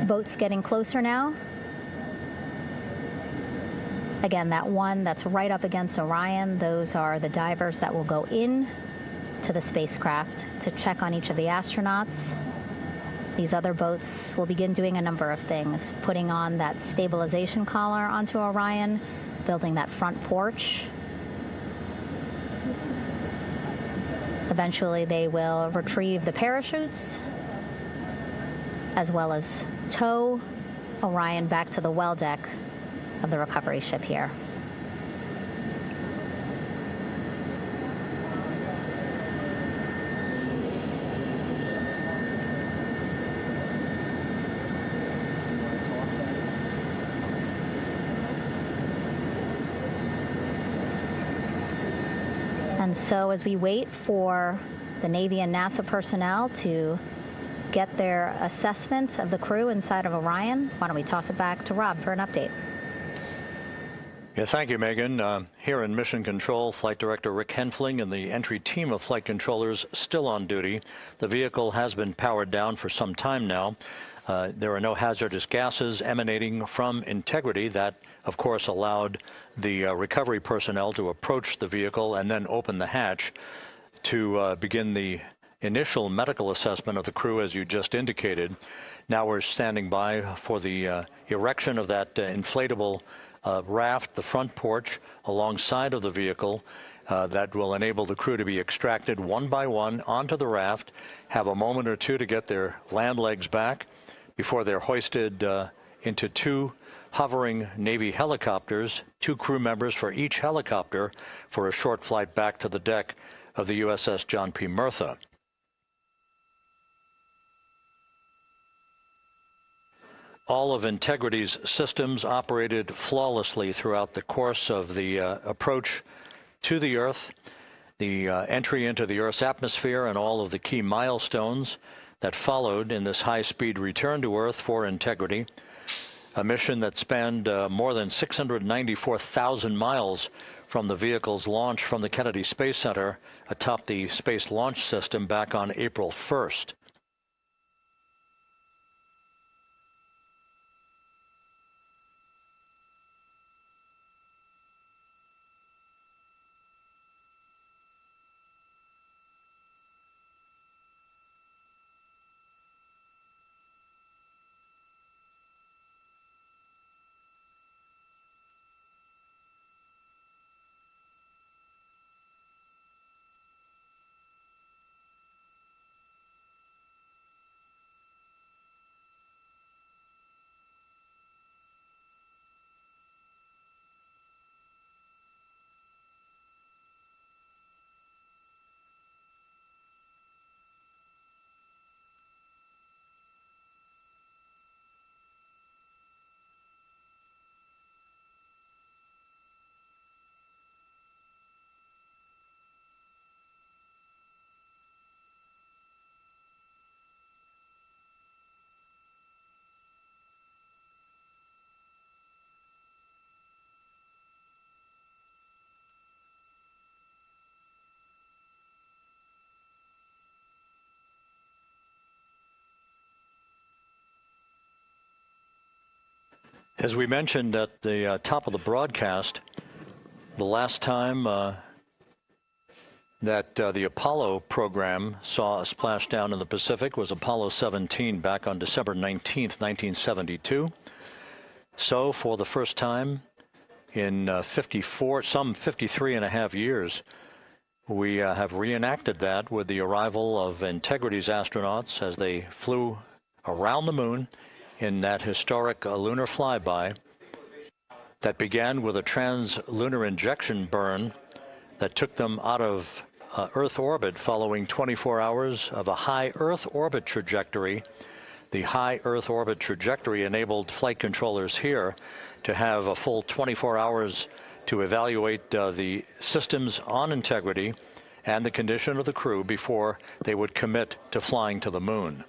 Boats getting closer now. Again, that one that's right up against Orion, those are the divers that will go in to the spacecraft to check on each of the astronauts. These other boats will begin doing a number of things, putting on that stabilization collar onto Orion, building that front porch. Eventually, they will retrieve the parachutes, as well as tow Orion back to the well deck of the recovery ship here. And so as we wait for the Navy and NASA personnel to get their assessment of the crew inside of Orion, why don't we toss it back to Rob for an update? Yeah, thank you, Megan. Here in Mission Control, Flight Director Rick Henfling and the entry team of flight controllers still on duty. The vehicle has been powered down for some time now. There are no hazardous gases emanating from integrity. That, of course, allowed the recovery personnel to approach the vehicle and then open the hatch to begin the initial medical assessment of the crew, as you just indicated. Now we're standing by for the erection of that inflatable raft, the front porch, alongside of the vehicle. That will enable the crew to be extracted one by one onto the raft, have a moment or two to get their land legs back before they're hoisted into two hovering Navy helicopters, 2 crew members for each helicopter, for a short flight back to the deck of the USS John P. Murtha. All of Integrity's systems operated flawlessly throughout the course of the approach to the Earth, the entry into the Earth's atmosphere, and all of the key milestones that followed in this high-speed return to Earth for Integrity, a mission that spanned more than 694,000 miles from the vehicle's launch from the Kennedy Space Center atop the Space Launch System back on April 1st. As we mentioned at the top of the broadcast, the last time that the Apollo program saw a splashdown in the Pacific was Apollo 17 back on December 19th, 1972. So for the first time in 53 and a half years, we have reenacted that with the arrival of Integrity's astronauts as they flew around the moon in that historic lunar flyby that began with a trans-lunar injection burn that took them out of Earth orbit following 24 hours of a high Earth orbit trajectory. The high Earth orbit trajectory enabled flight controllers here to have a full 24 hours to evaluate the systems on Integrity and the condition of the crew before they would commit to flying to the moon.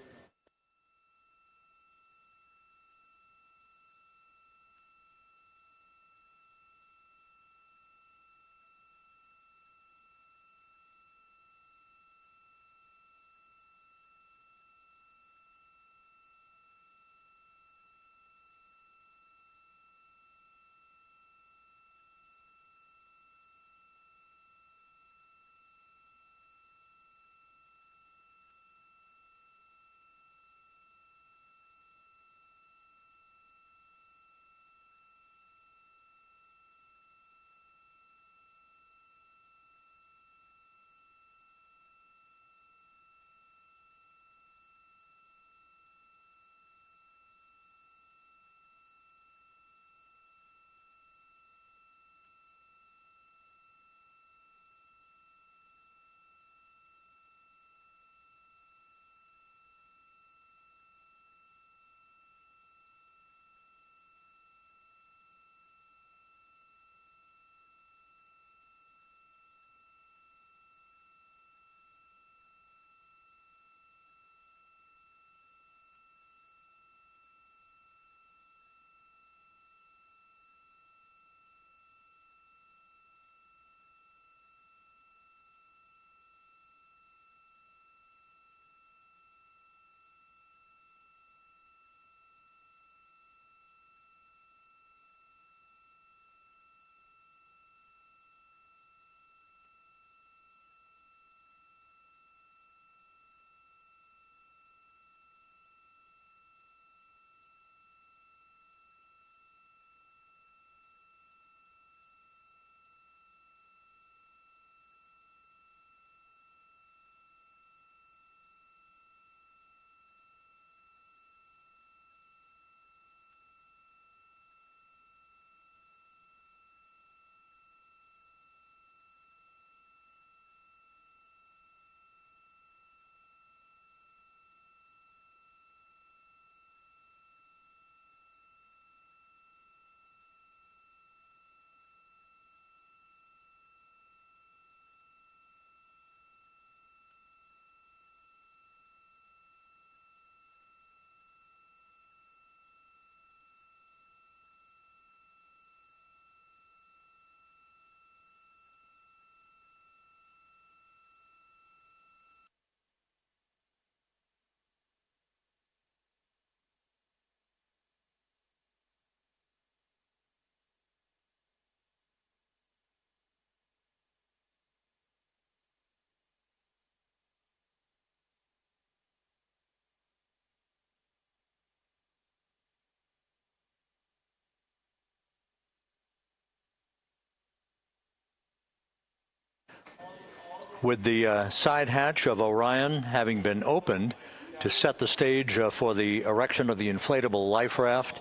With the side hatch of Orion having been opened to set the stage for the erection of the inflatable life raft,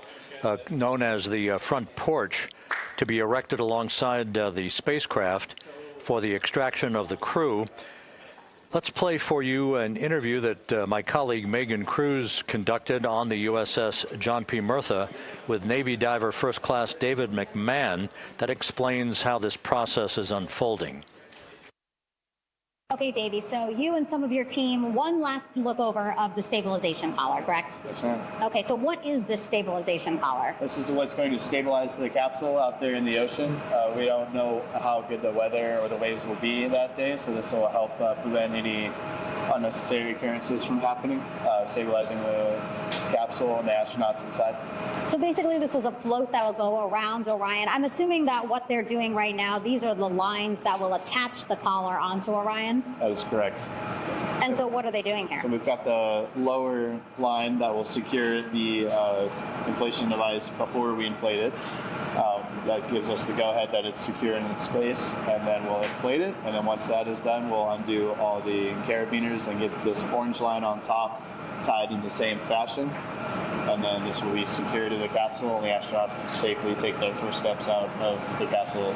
known as the front porch, to be erected alongside the spacecraft for the extraction of the crew. Let's play for you an interview that my colleague Megan Cruz conducted on the USS John P. Murtha with Navy diver First Class David McMahon that explains how this process is unfolding. Okay, Davey, so you and some of your team, one last look over of the stabilization collar, correct? Yes, ma'am. Okay, so what is this stabilization collar? This is what's going to stabilize the capsule out there in the ocean. We don't know how good the weather or the waves will be that day, so this will help prevent any unnecessary occurrences from happening, stabilizing the capsule and the astronauts inside. So basically this is a float that will go around Orion. I'm assuming that what they're doing right now, these are the lines that will attach the collar onto Orion? That is correct. And so what are they doing here? So we've got the lower line that will secure the inflation device before we inflate it. That gives us the go-ahead that it's secure in its space, and then we'll inflate it. And then once that is done, we'll undo all the carabiners and get this orange line on top tied in the same fashion. And then this will be secured to the capsule, and the astronauts can safely take their first steps out of the capsule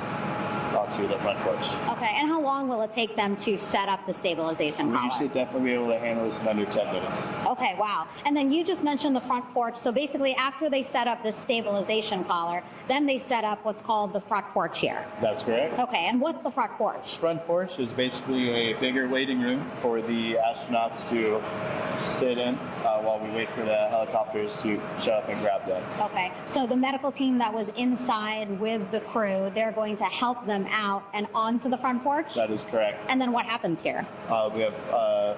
onto the front porch. Okay, and how long will it take them to set up the stabilization collar? We should definitely be able to handle this in under 10 minutes. Okay, wow. And then you just mentioned the front porch. So basically after they set up the stabilization collar, then they set up what's called the front porch here. That's correct. Okay, and what's the front porch? Front porch is basically a bigger waiting room for the astronauts to sit in while we wait for the helicopters to show up and grab them. Okay, so the medical team that was inside with the crew, they're going to help them out and onto the front porch? That is correct. And then what happens here? We have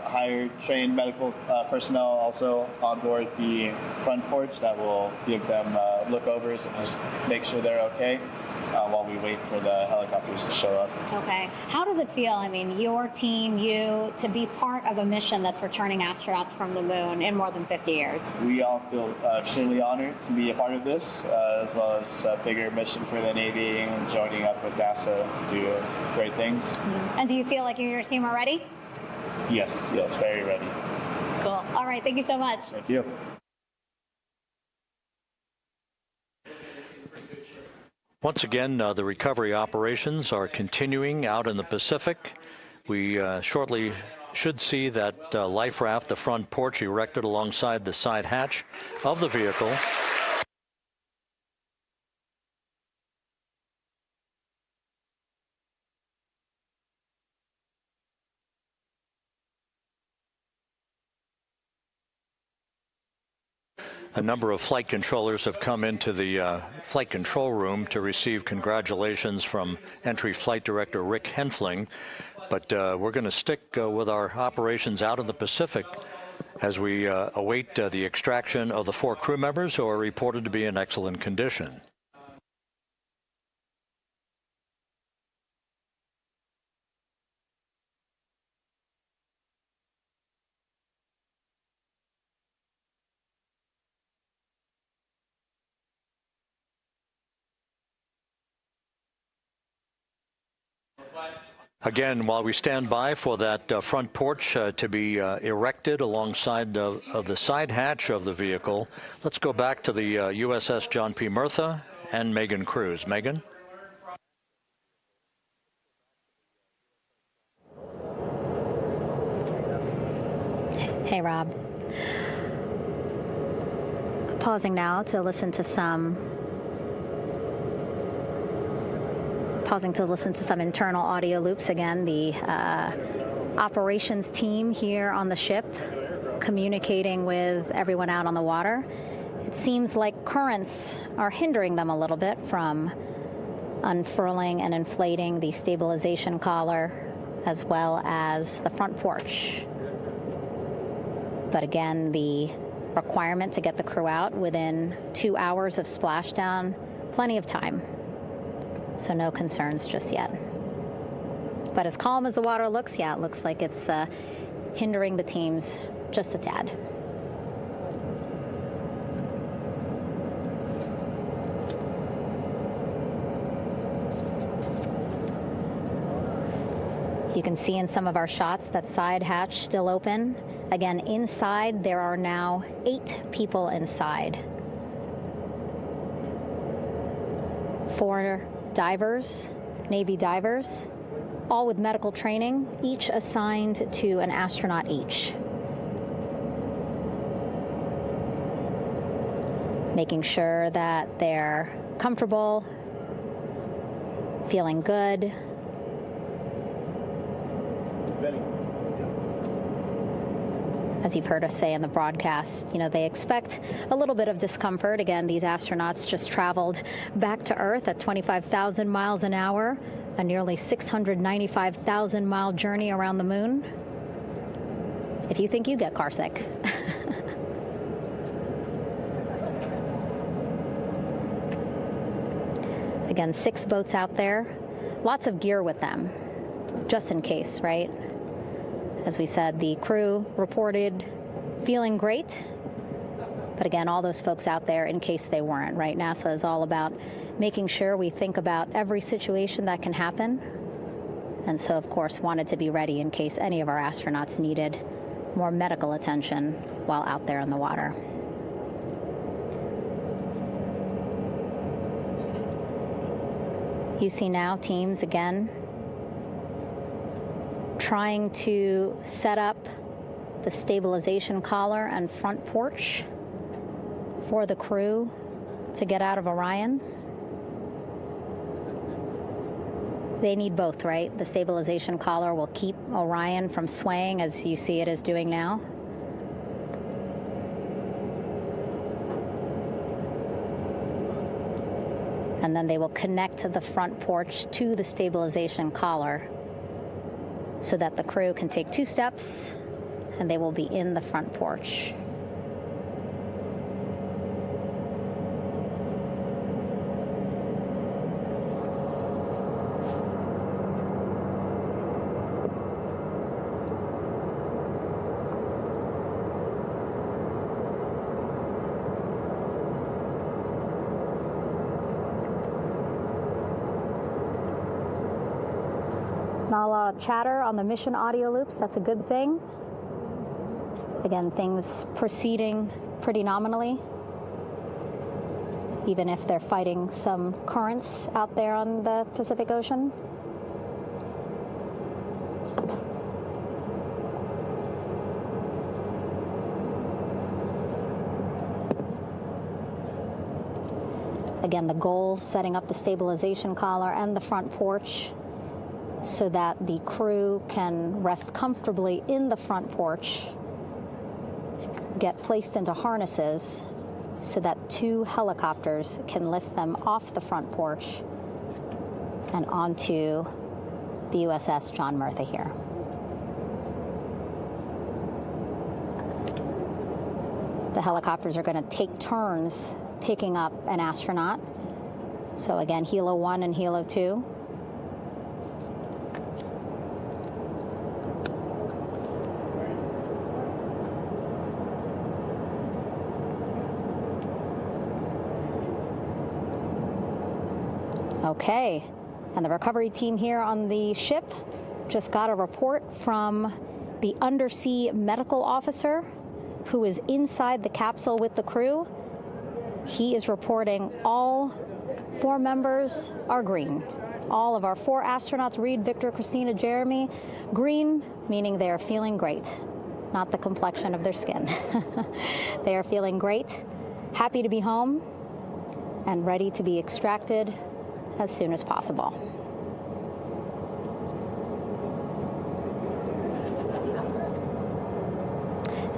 higher trained medical personnel also on board the front porch that will give them lookovers and just make sure they're okay while we wait for the helicopters to show up. Okay. How does it feel, I mean, your team, you, to be part of a mission that's returning astronauts from the moon in more than 50 years? We all feel extremely honored to be a part of this, as well as a bigger mission for the Navy and joining up with NASA to do great things. Mm-hmm. And do you feel like you and your team are ready? Yes, very ready. Cool. All right, thank you so much. Thank you. Once again, the recovery operations are continuing out in the Pacific. We shortly should see that life raft, the front porch, erected alongside the side hatch of the vehicle. A number of flight controllers have come into the flight control room to receive congratulations from Entry Flight Director Rick Henfling. But we're going to stick with our operations out in the Pacific as we await the extraction of the 4 crew members who are reported to be in excellent condition. Again, while we stand by for that front porch to be erected alongside of the side hatch of the vehicle, let's go back to the USS John P. Murtha and Megan Cruz. Megan? Hey, Rob. Pausing now to listen to some internal audio loops. Again, the operations team here on the ship communicating with everyone out on the water. It seems like currents are hindering them a little bit from unfurling and inflating the stabilization collar as well as the front porch. But again, the requirement to get the crew out within 2 hours of splashdown, plenty of time. So no concerns just yet. But as calm as the water looks, yeah, it looks like it's hindering the teams just a tad. You can see in some of our shots that side hatch still open. Again, inside there are now 8 people inside. 4 divers, Navy divers, all with medical training, each assigned to an astronaut each. Making sure that they're comfortable, feeling good. As you've heard us say in the broadcast, you know, they expect a little bit of discomfort. Again, these astronauts just traveled back to Earth at 25,000 miles an hour, a nearly 695,000-mile journey around the moon. If you think you get carsick. Again, 6 boats out there, lots of gear with them, just in case, right? As we said, the crew reported feeling great, but again, all those folks out there in case they weren't, right? NASA is all about making sure we think about every situation that can happen, and so, of course, wanted to be ready in case any of our astronauts needed more medical attention while out there in the water. You see now teams, again, trying to set up the stabilization collar and front porch for the crew to get out of Orion. They need both, right? The stabilization collar will keep Orion from swaying as you see it is doing now. And then they will connect the front porch to the stabilization collar so that the crew can take 2 steps and they will be in the front porch. Not a lot of chatter on the mission audio loops. That's a good thing. Again, things proceeding pretty nominally, even if they're fighting some currents out there on the Pacific Ocean. Again, the goal, setting up the stabilization collar and the front porch so that the crew can rest comfortably in the front porch, get placed into harnesses so that 2 helicopters can lift them off the front porch and onto the USS John Murtha here. The helicopters are going to take turns picking up an astronaut. So again, Helo 1 and Helo 2. Okay, and the recovery team here on the ship just got a report from the undersea medical officer who is inside the capsule with the crew. He is reporting all 4 members are green. All of our 4 astronauts, Reed, Victor, Christina, Jeremy, green, meaning they are feeling great, not the complexion of their skin. They are feeling great, happy to be home, and ready to be extracted as soon as possible.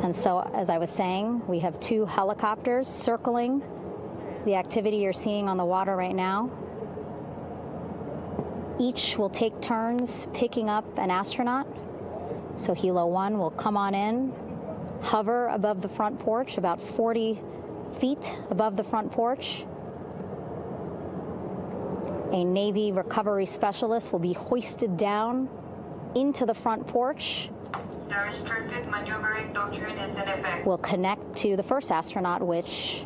And so, as I was saying, we have 2 helicopters circling the activity you're seeing on the water right now. Each will take turns picking up an astronaut. So Helo 1 will come on in, hover above the front porch, about 40 feet above the front porch. A Navy recovery specialist will be hoisted down into the front porch. The restricted maneuvering doctrine is in effect. We'll connect to the first astronaut, which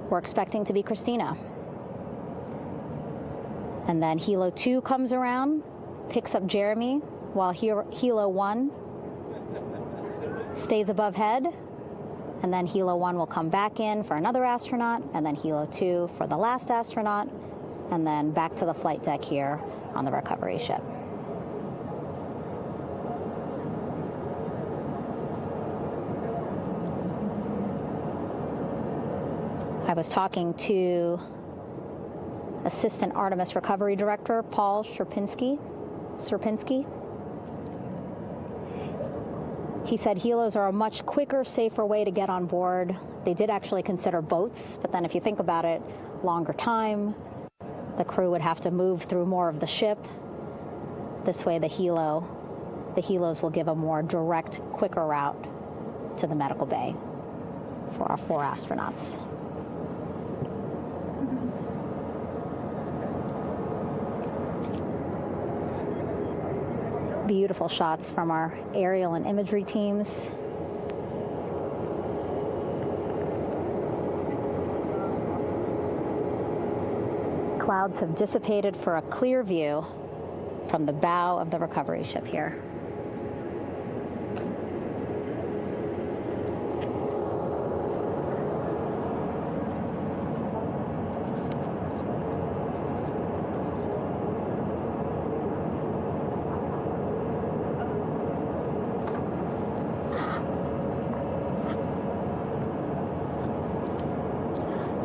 we're expecting to be Christina. And then Helo 2 comes around, picks up Jeremy, while Helo 1 stays above head, and then Helo 1 will come back in for another astronaut, and then Helo 2 for the last astronaut, and then back to the flight deck here on the recovery ship. I was talking to Assistant Artemis Recovery Director Paul Sierpinski. He said helos are a much quicker, safer way to get on board. They did actually consider boats, but then if you think about it, longer time, the crew would have to move through more of the ship. This way the helos will give a more direct, quicker route to the medical bay for our 4 astronauts. Beautiful shots from our aerial and imagery teams. Clouds have dissipated for a clear view from the bow of the recovery ship here.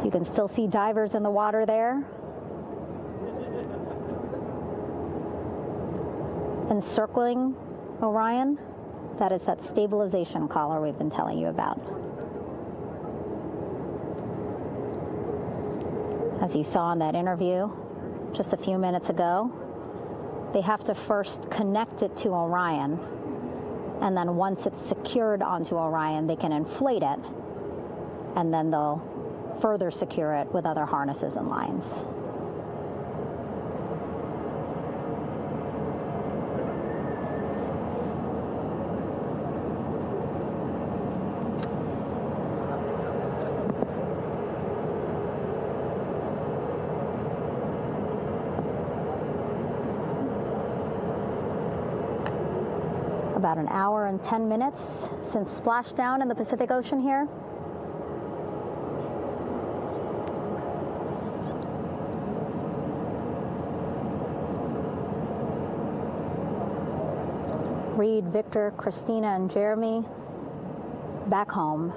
You can still see divers in the water there. Encircling Orion, that is that stabilization collar we've been telling you about. As you saw in that interview just a few minutes ago, they have to first connect it to Orion, and then once it's secured onto Orion, they can inflate it, and then they'll further secure it with other harnesses and lines. About an hour and 10 minutes since splashdown in the Pacific Ocean here. Reed, Victor, Christina, and Jeremy back home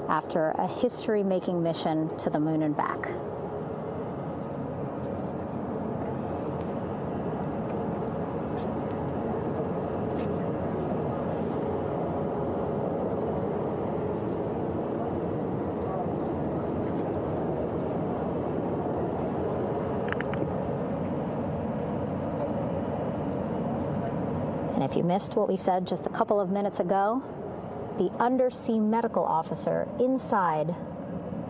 after a history-making mission to the moon and back. And if you missed what we said just a couple of minutes ago, the undersea medical officer inside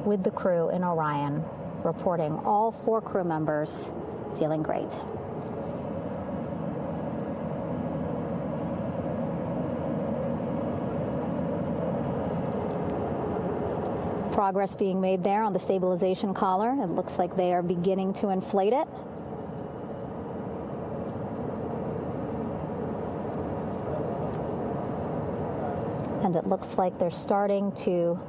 with the crew in Orion reporting all 4 crew members feeling great. Progress being made there on the stabilization collar. It looks like they are beginning to inflate it. And it looks like they're starting to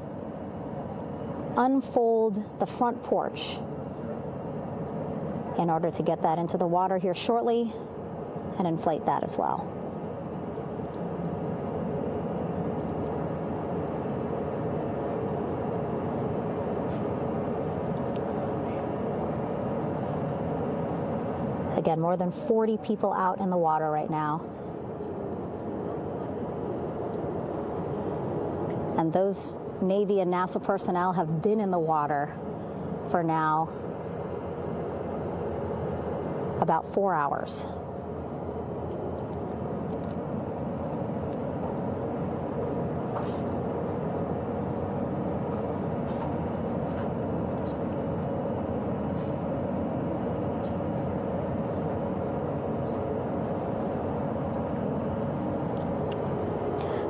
unfold the front porch in order to get that into the water here shortly and inflate that as well. Again, more than 40 people out in the water right now. And those Navy and NASA personnel have been in the water for now about 4 hours.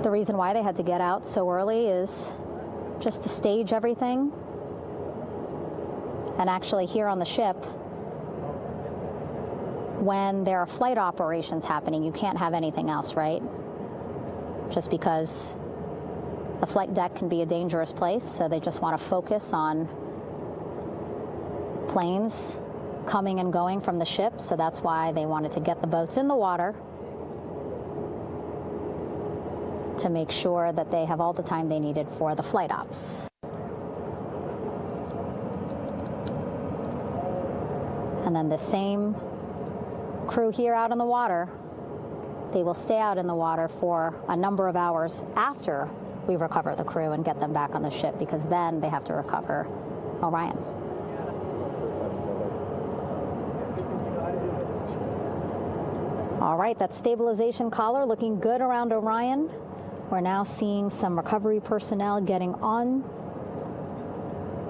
The reason why they had to get out so early is just to stage everything. And actually here on the ship, when there are flight operations happening, you can't have anything else, right? Just because the flight deck can be a dangerous place, so they just want to focus on planes coming and going from the ship, so that's why they wanted to get the boats in the water to make sure that they have all the time they needed for the flight ops. And then the same crew here out in the water, they will stay out in the water for a number of hours after we recover the crew and get them back on the ship, because then they have to recover Orion. All right, that stabilization collar looking good around Orion. We're now seeing some recovery personnel getting on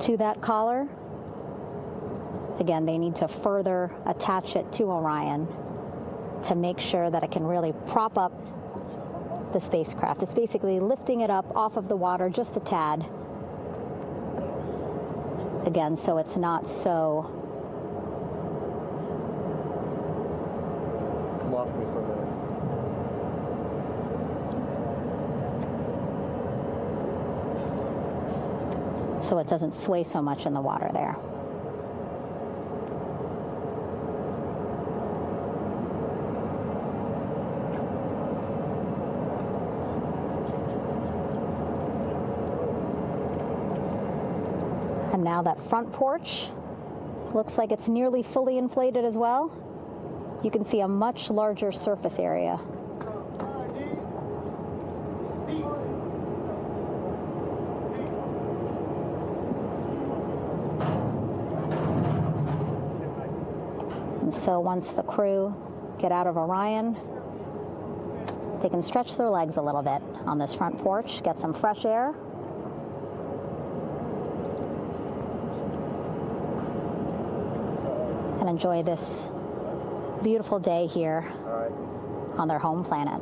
to that collar. Again, they need to further attach it to Orion to make sure that it can really prop up the spacecraft. It's basically lifting it up off of the water just a tad. Again, so it's not so so it doesn't sway so much in the water there. And now that front porch looks like it's nearly fully inflated as well. You can see a much larger surface area. And so once the crew get out of Orion, they can stretch their legs a little bit on this front porch, get some fresh air. And enjoy this beautiful day here on their home planet.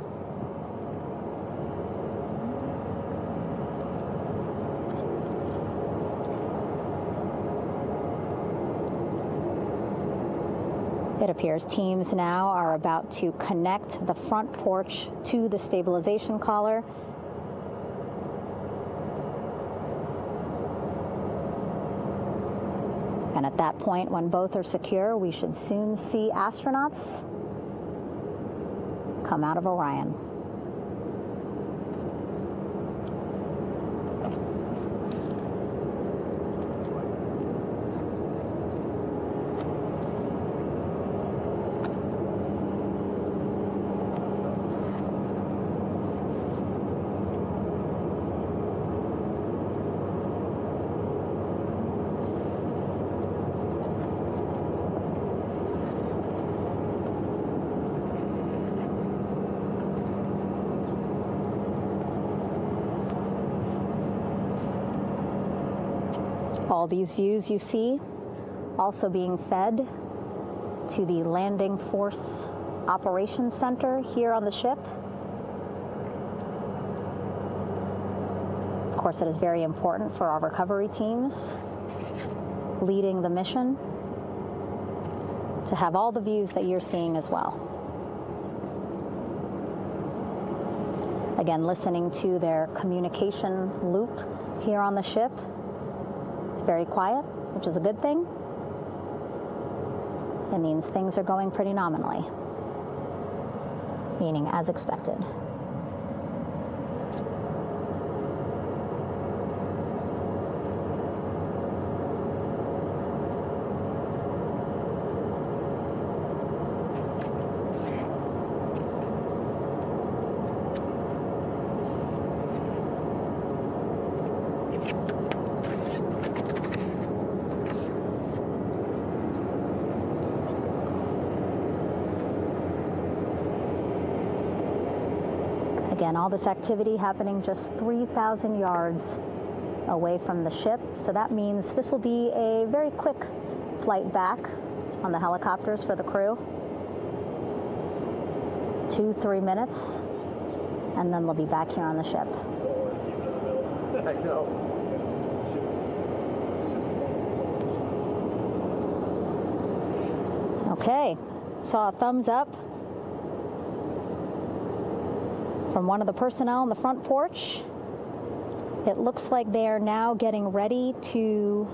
It appears teams now are about to connect the front porch to the stabilization collar. And at that point, when both are secure, we should soon see astronauts come out of Orion. All these views you see also being fed to the Landing Force Operations Center here on the ship. Of course, it is very important for our recovery teams leading the mission to have all the views that you're seeing as well. Again, listening to their communication loop here on the ship. Very quiet, which is a good thing. It means things are going pretty nominally, meaning as expected. Again, all this activity happening just 3,000 yards away from the ship. So that means this will be a very quick flight back on the helicopters for the crew. 2-3 minutes, and then they'll be back here on the ship. I know. Okay, saw a thumbs up from one of the personnel on the front porch. It looks like they are now getting ready to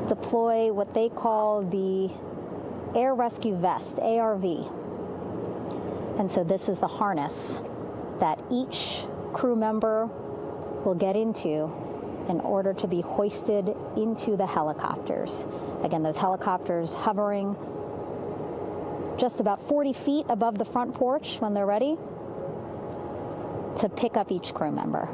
deploy what they call the Air Rescue Vest, ARV. And so this is the harness that each crew member will get into in order to be hoisted into the helicopters. Again, those helicopters hovering just about 40 feet above the front porch when they're ready to pick up each crew member.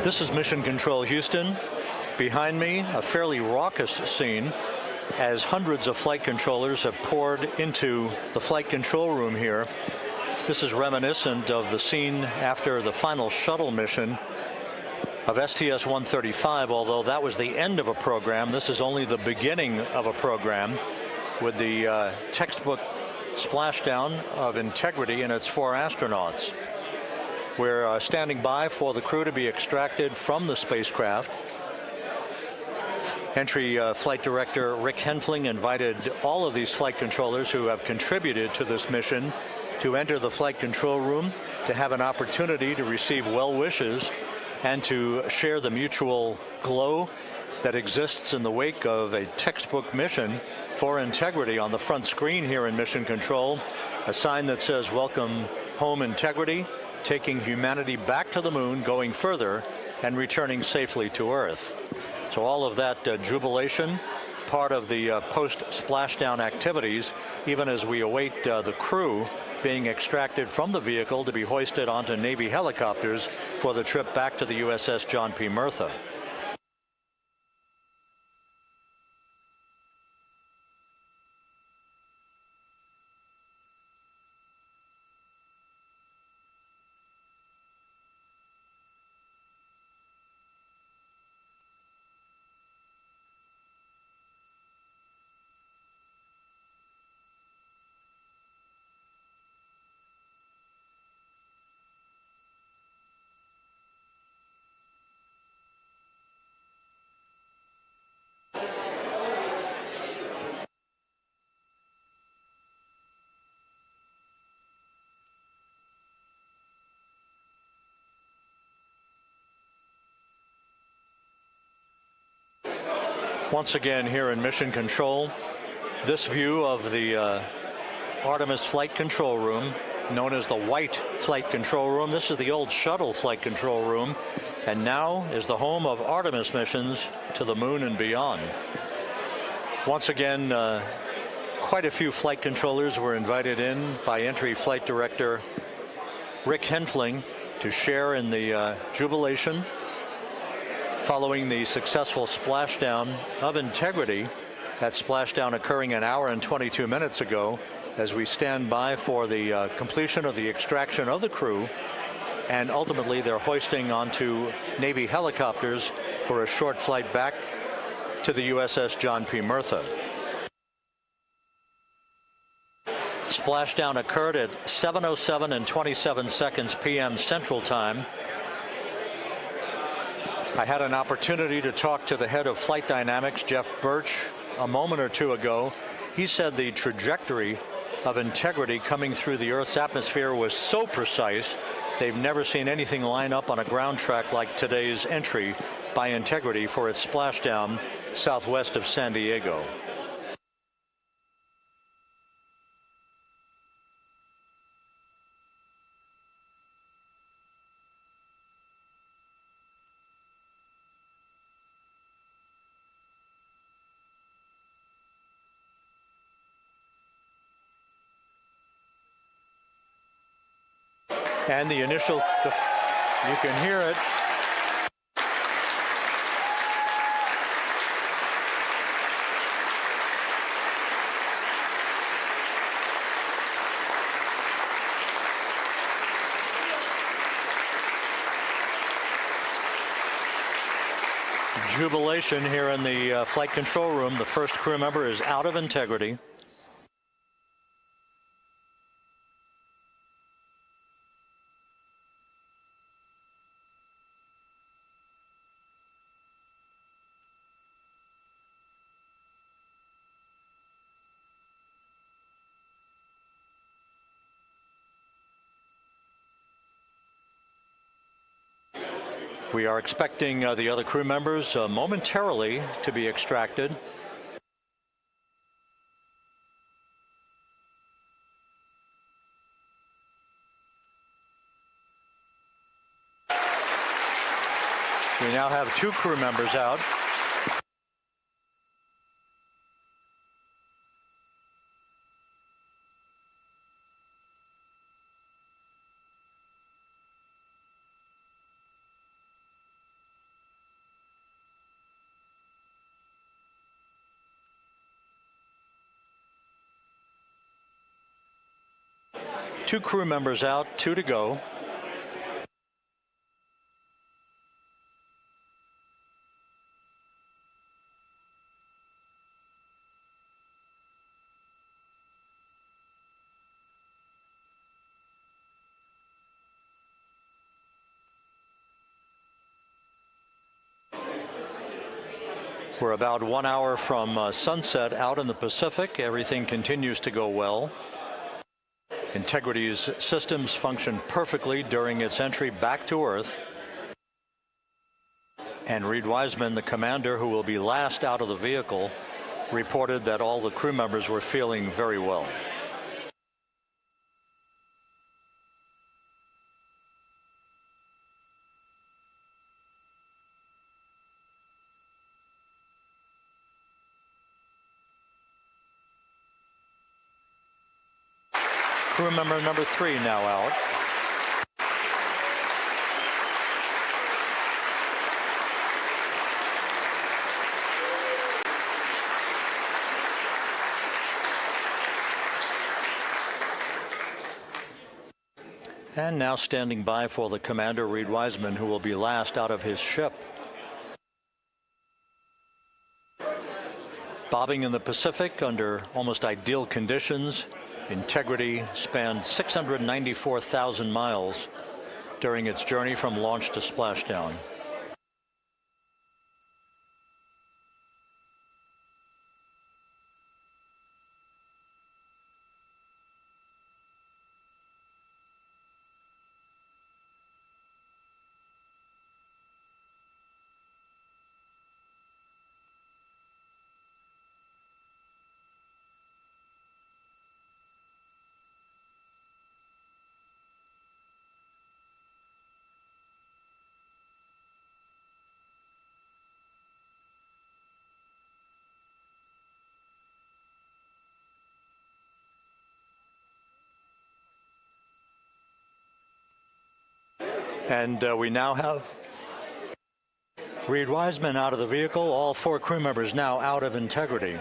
This is Mission Control Houston. Behind me, a fairly raucous scene as hundreds of flight controllers have poured into the flight control room here. This is reminiscent of the scene after the final shuttle mission of STS-135, although that was the end of a program. This is only the beginning of a program with the textbook splashdown of Integrity and its 4 astronauts. We're standing by for the crew to be extracted from the spacecraft. Entry Flight Director Rick Henfling invited all of these flight controllers who have contributed to this mission to enter the flight control room to have an opportunity to receive well wishes and to share the mutual glow that exists in the wake of a textbook mission for Integrity. On the front screen here in Mission Control, a sign that says "Welcome Home, Integrity," taking humanity back to the moon, going further, and returning safely to Earth. So all of that jubilation, part of the post-splashdown activities, even as we await the crew being extracted from the vehicle to be hoisted onto Navy helicopters for the trip back to the USS John P. Murtha. Once again here in Mission Control, this view of the Artemis flight control room, known as the White Flight Control Room. This is the old shuttle flight control room, and now is the home of Artemis missions to the moon and beyond. Once again, quite a few flight controllers were invited in by Entry Flight Director Rick Henfling to share in the jubilation following the successful splashdown of Integrity. That splashdown occurring an hour and 22 minutes ago, as we stand by for the completion of the extraction of the crew, and ultimately they're hoisting onto Navy helicopters for a short flight back to the USS John P. Murtha. Splashdown occurred at 7:07 and 27 seconds p.m. Central Time. I had an opportunity to talk to the head of flight dynamics, Jeff Birch, a moment or two ago. He said the trajectory of Integrity coming through the Earth's atmosphere was so precise, they've never seen anything line up on a ground track like today's entry by Integrity for its splashdown southwest of San Diego. And the initial, you can hear it. Jubilation here in the flight control room. The first crew member is out of Integrity. We are expecting the other crew members momentarily to be extracted. We now have 2 crew members out. Two crew members out, 2 to go. We're about 1 hour from sunset out in the Pacific. Everything continues to go well. Integrity's systems functioned perfectly during its entry back to Earth. And Reed Wiseman, the commander who will be last out of the vehicle, reported that all the crew members were feeling very well. Crew member number 3 now out. And now standing by for the commander, Reed Wiseman, who will be last out of his ship. Bobbing in the Pacific under almost ideal conditions, Integrity spanned 694,000 miles during its journey from launch to splashdown. And we now have Reed Wiseman out of the vehicle. All 4 crew members now out of Integrity.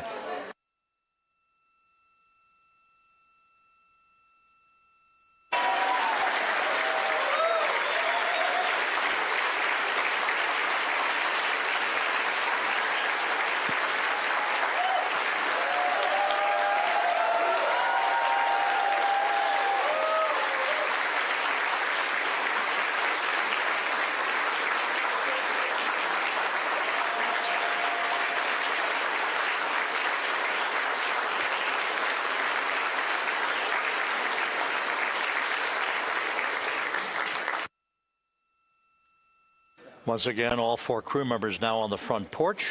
Once again, all 4 crew members now on the front porch,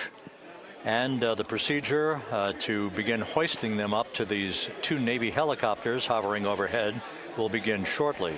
and the procedure to begin hoisting them up to these 2 Navy helicopters hovering overhead will begin shortly.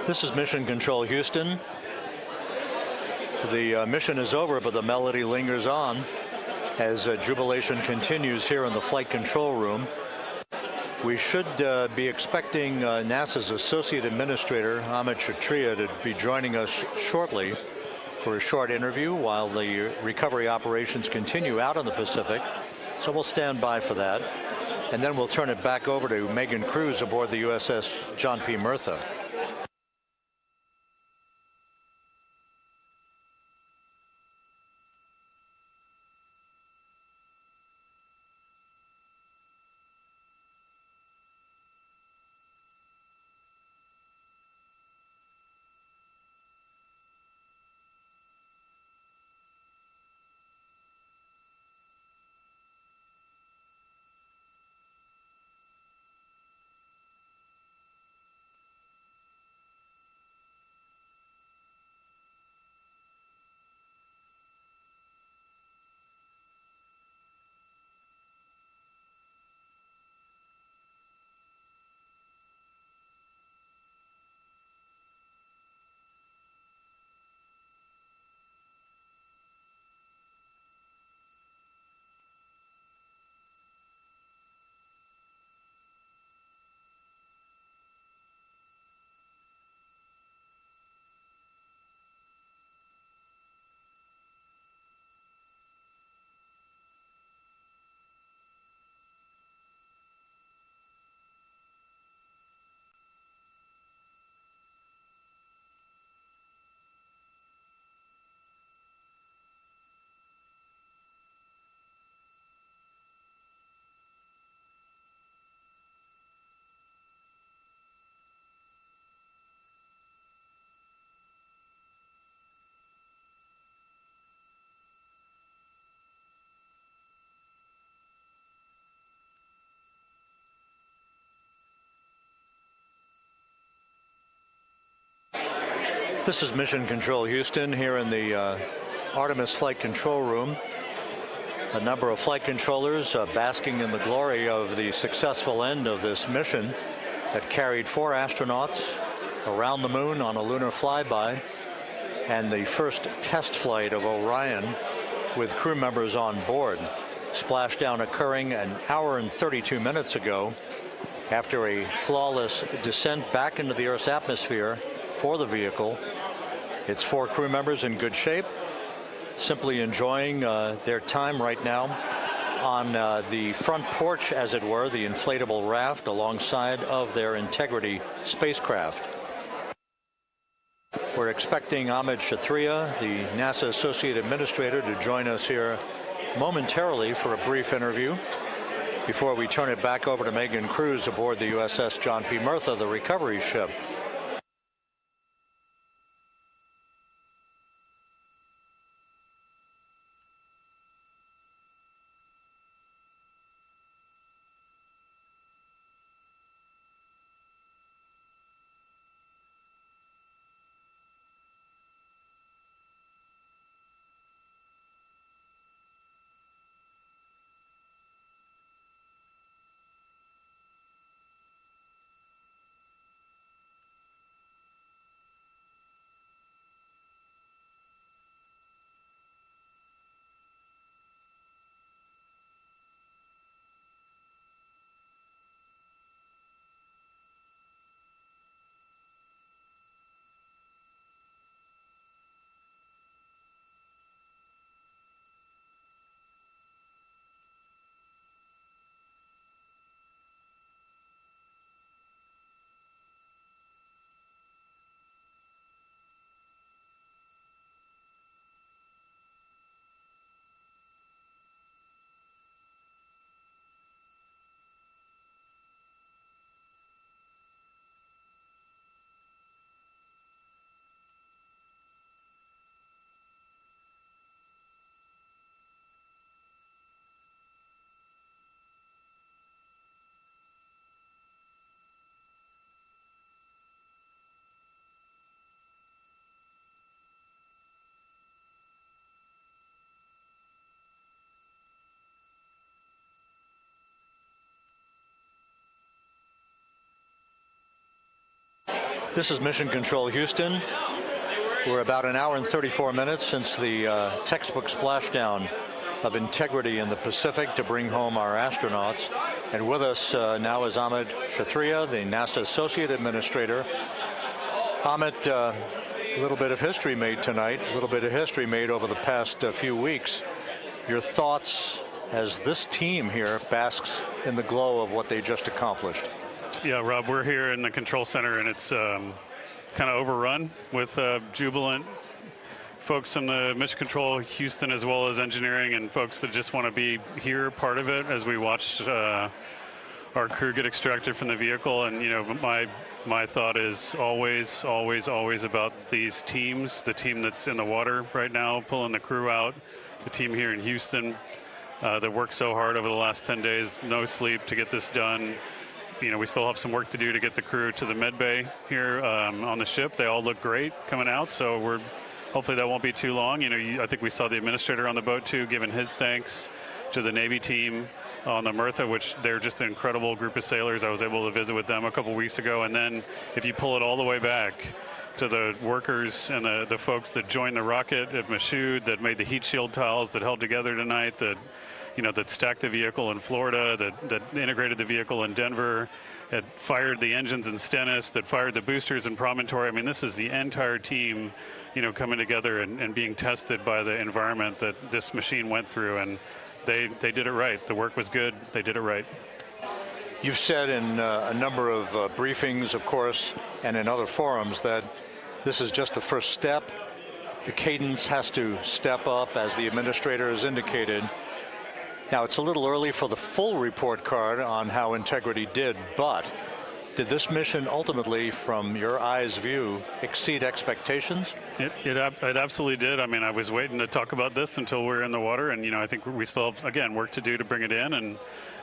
This is Mission Control Houston. The mission is over, but the melody lingers on as jubilation continues here in the flight control room. We should be expecting NASA's Associate Administrator, Amit Kshatriya, to be joining us shortly for a short interview while the recovery operations continue out in the Pacific. So we'll stand by for that. And then we'll turn it back over to Megan Cruz aboard the USS John P. Murtha. This is Mission Control Houston here in the Artemis Flight Control Room. A number of flight controllers basking in the glory of the successful end of this mission that carried 4 astronauts around the moon on a lunar flyby, and the first test flight of Orion with crew members on board. Splashdown occurring an hour and 32 minutes ago after a flawless descent back into the Earth's atmosphere for the vehicle. Its 4 crew members in good shape, simply enjoying their time right now on the front porch, as it were, the inflatable raft alongside of their Integrity spacecraft. We're expecting Amit Kshatriya, the NASA Associate Administrator, to join us here momentarily for a brief interview before we turn it back over to Megan Cruz aboard the USS John P. Murtha, the recovery ship. This is Mission Control Houston. We're about an hour and 34 minutes since the textbook splashdown of integrity in the Pacific to bring home our astronauts. And with us now is Amit Kshatriya, the NASA Associate Administrator. Amit, a little bit of history made tonight, a little bit of history made over the past few weeks. Your thoughts as this team here basks in the glow of what they just accomplished? Yeah, Rob, we're here in the control center, and it's kind of overrun with jubilant folks in the Mission Control Houston, as well as engineering, and folks that just want to be here, part of it, as we watch our crew get extracted from the vehicle. And you know, my thought is always about these teams. The team that's in the water right now, pulling the crew out. The team here in Houston that worked so hard over the last 10 days, no sleep to get this done. You know, we still have some work to do to get the crew to the med bay here on the ship. They all look great coming out, so hopefully that won't be too long. You know, I think we saw the administrator on the boat too, giving his thanks to the Navy team on the Mirtha, which they're just an incredible group of sailors. I was able to visit with them a couple weeks ago. And then if you pull it all the way back to the workers and the folks that joined the rocket at Michoud, that made the heat shield tiles that held together tonight, that stacked the vehicle in Florida, that integrated the vehicle in Denver, that fired the engines in Stennis, that fired the boosters in Promontory. I mean, this is the entire team, you know, coming together and being tested by the environment that this machine went through, and they did it right. The work was good. They did it right. You've said in a number of briefings, of course, and in other forums that this is just the first step. The cadence has to step up, as the administrator has indicated. Now, it's a little early for the full report card on how integrity did, but did this mission ultimately, from your eyes view, exceed expectations? It absolutely did. I mean, I was waiting to talk about this until we're in the water, and, you know, I think we still have, again, work to do to bring it in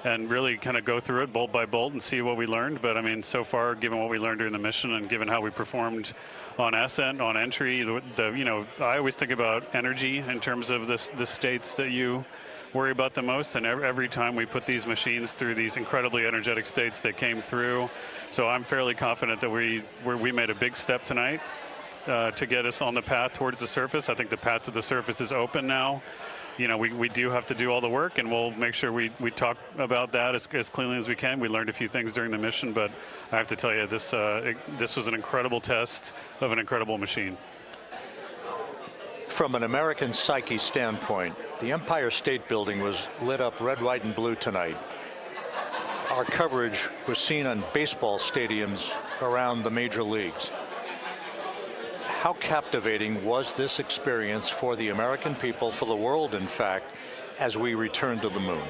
and really kind of go through it bolt by bolt and see what we learned. But, I mean, so far, given what we learned during the mission and given how we performed on ascent, on entry, you know, I always think about energy in terms of the states that you worry about the most, and every time we put these machines through these incredibly energetic states that came through. So I'm fairly confident that we made a big step tonight to get us on the path towards the surface. I think the path to the surface is open now. You know, we do have to do all the work, and we'll make sure we talk about that as cleanly as we can. We learned a few things during the mission, but I have to tell you, this was an incredible test of an incredible machine. From an American psyche standpoint, the Empire State Building was lit up red, white, and blue tonight. Our coverage was seen on baseball stadiums around the major leagues. How captivating was this experience for the American people, for the world, in fact, as we returned to the moon?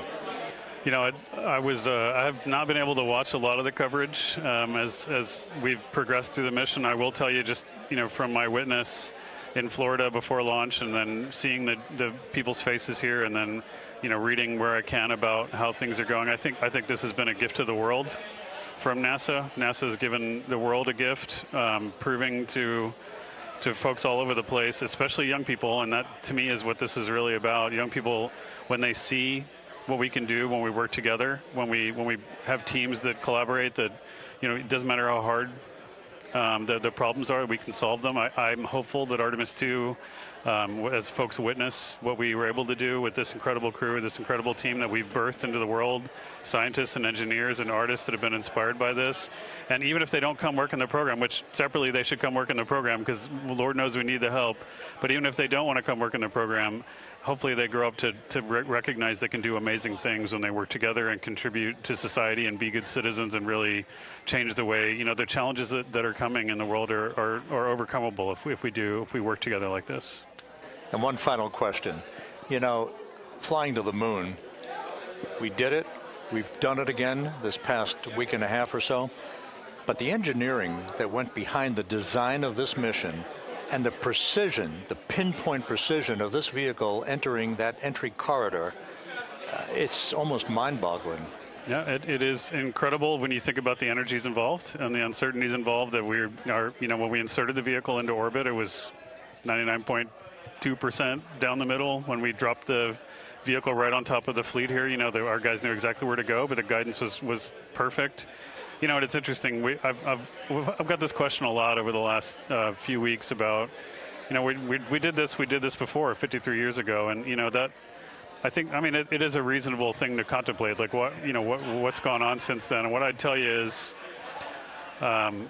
You know, I have not been able to watch a lot of the coverage as we've progressed through the mission. I will tell you, just, you know, from my witness in Florida before launch, and then seeing the people's faces here, and then, you know, reading where I can about how things are going. I think this has been a gift to the world from NASA. NASA has given the world a gift, proving to folks all over the place, especially young people, and that to me is what this is really about. Young people, when they see what we can do when we work together, when we have teams that collaborate, that, you know, it doesn't matter how hard the problems are, we can solve them. I'm hopeful that Artemis II, as folks witness what we were able to do with this incredible crew, this incredible team that we've birthed into the world, scientists and engineers and artists that have been inspired by this. And even if they don't come work in the program, which separately they should come work in the program, because Lord knows we need the help, but even if they don't want to come work in the program, hopefully they grow up to recognize they can do amazing things when they work together and contribute to society and be good citizens and really change the way, you know, the challenges that are coming in the world are overcomable if we work together like this. And one final question. You know, flying to the moon, we did it. We've done it again this past week and a half or so. But the engineering that went behind the design of this mission and the precision, the pinpoint precision of this vehicle entering that entry corridor, it's almost mind-boggling. Yeah, it is incredible when you think about the energies involved and the uncertainties involved. That you know, when we inserted the vehicle into orbit, it was 99.2% down the middle. When we dropped the vehicle right on top of the fleet here, you know, our guys knew exactly where to go, but the guidance was perfect. You know, and it's interesting. I've got this question a lot over the last few weeks about, you know, we did this before 53 years ago, and you know that. I mean, it is a reasonable thing to contemplate, like what's gone on since then. And what I'd tell you is,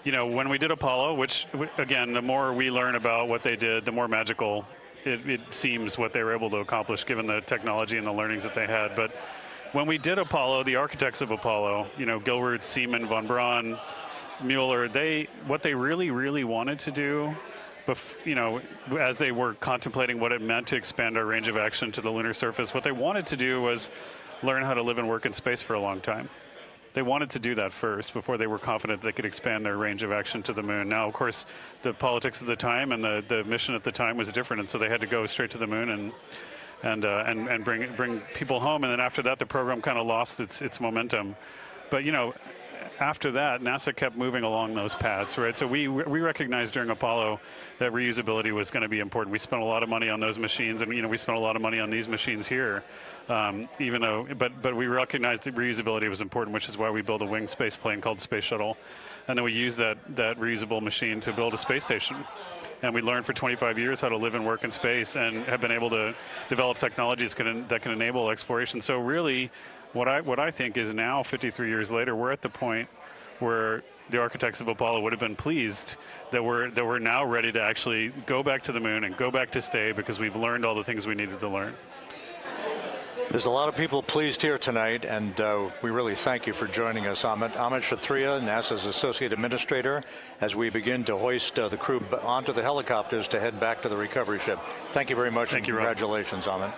you know, when we did Apollo, which again, the more we learn about what they did, the more magical it seems what they were able to accomplish given the technology and the learnings that they had. But when we did Apollo, the architects of Apollo, you know, Gilbert, Seaman, von Braun, Mueller, what they really wanted to do, you know, as they were contemplating what it meant to expand our range of action to the lunar surface, what they wanted to do was learn how to live and work in space for a long time. They wanted to do that first before they were confident they could expand their range of action to the moon. Now, of course, the politics of the time and the mission at the time was different, and so they had to go straight to the moon and bring people home. And then after that, the program kind of lost its momentum. But you know, after that, NASA kept moving along those paths, right? So we recognized during Apollo that reusability was going to be important. We spent a lot of money on those machines, and you know, we spent a lot of money on these machines here, even though, but we recognized that reusability was important, which is why we built a winged space plane called Space Shuttle, and then we used that reusable machine to build a space station. And we learned for 25 years how to live and work in space, and have been able to develop technologies that can enable exploration. So really, what I think is now, 53 years later, we're at the point where the architects of Apollo would have been pleased that we're now ready to actually go back to the moon and go back to stay, because we've learned all the things we needed to learn. There's a lot of people pleased here tonight, and we really thank you for joining us. Ahmed Shathria, NASA's Associate Administrator, as we begin to hoist the crew onto the helicopters to head back to the recovery ship. Thank you very much. Thank you, congratulations, Ahmed.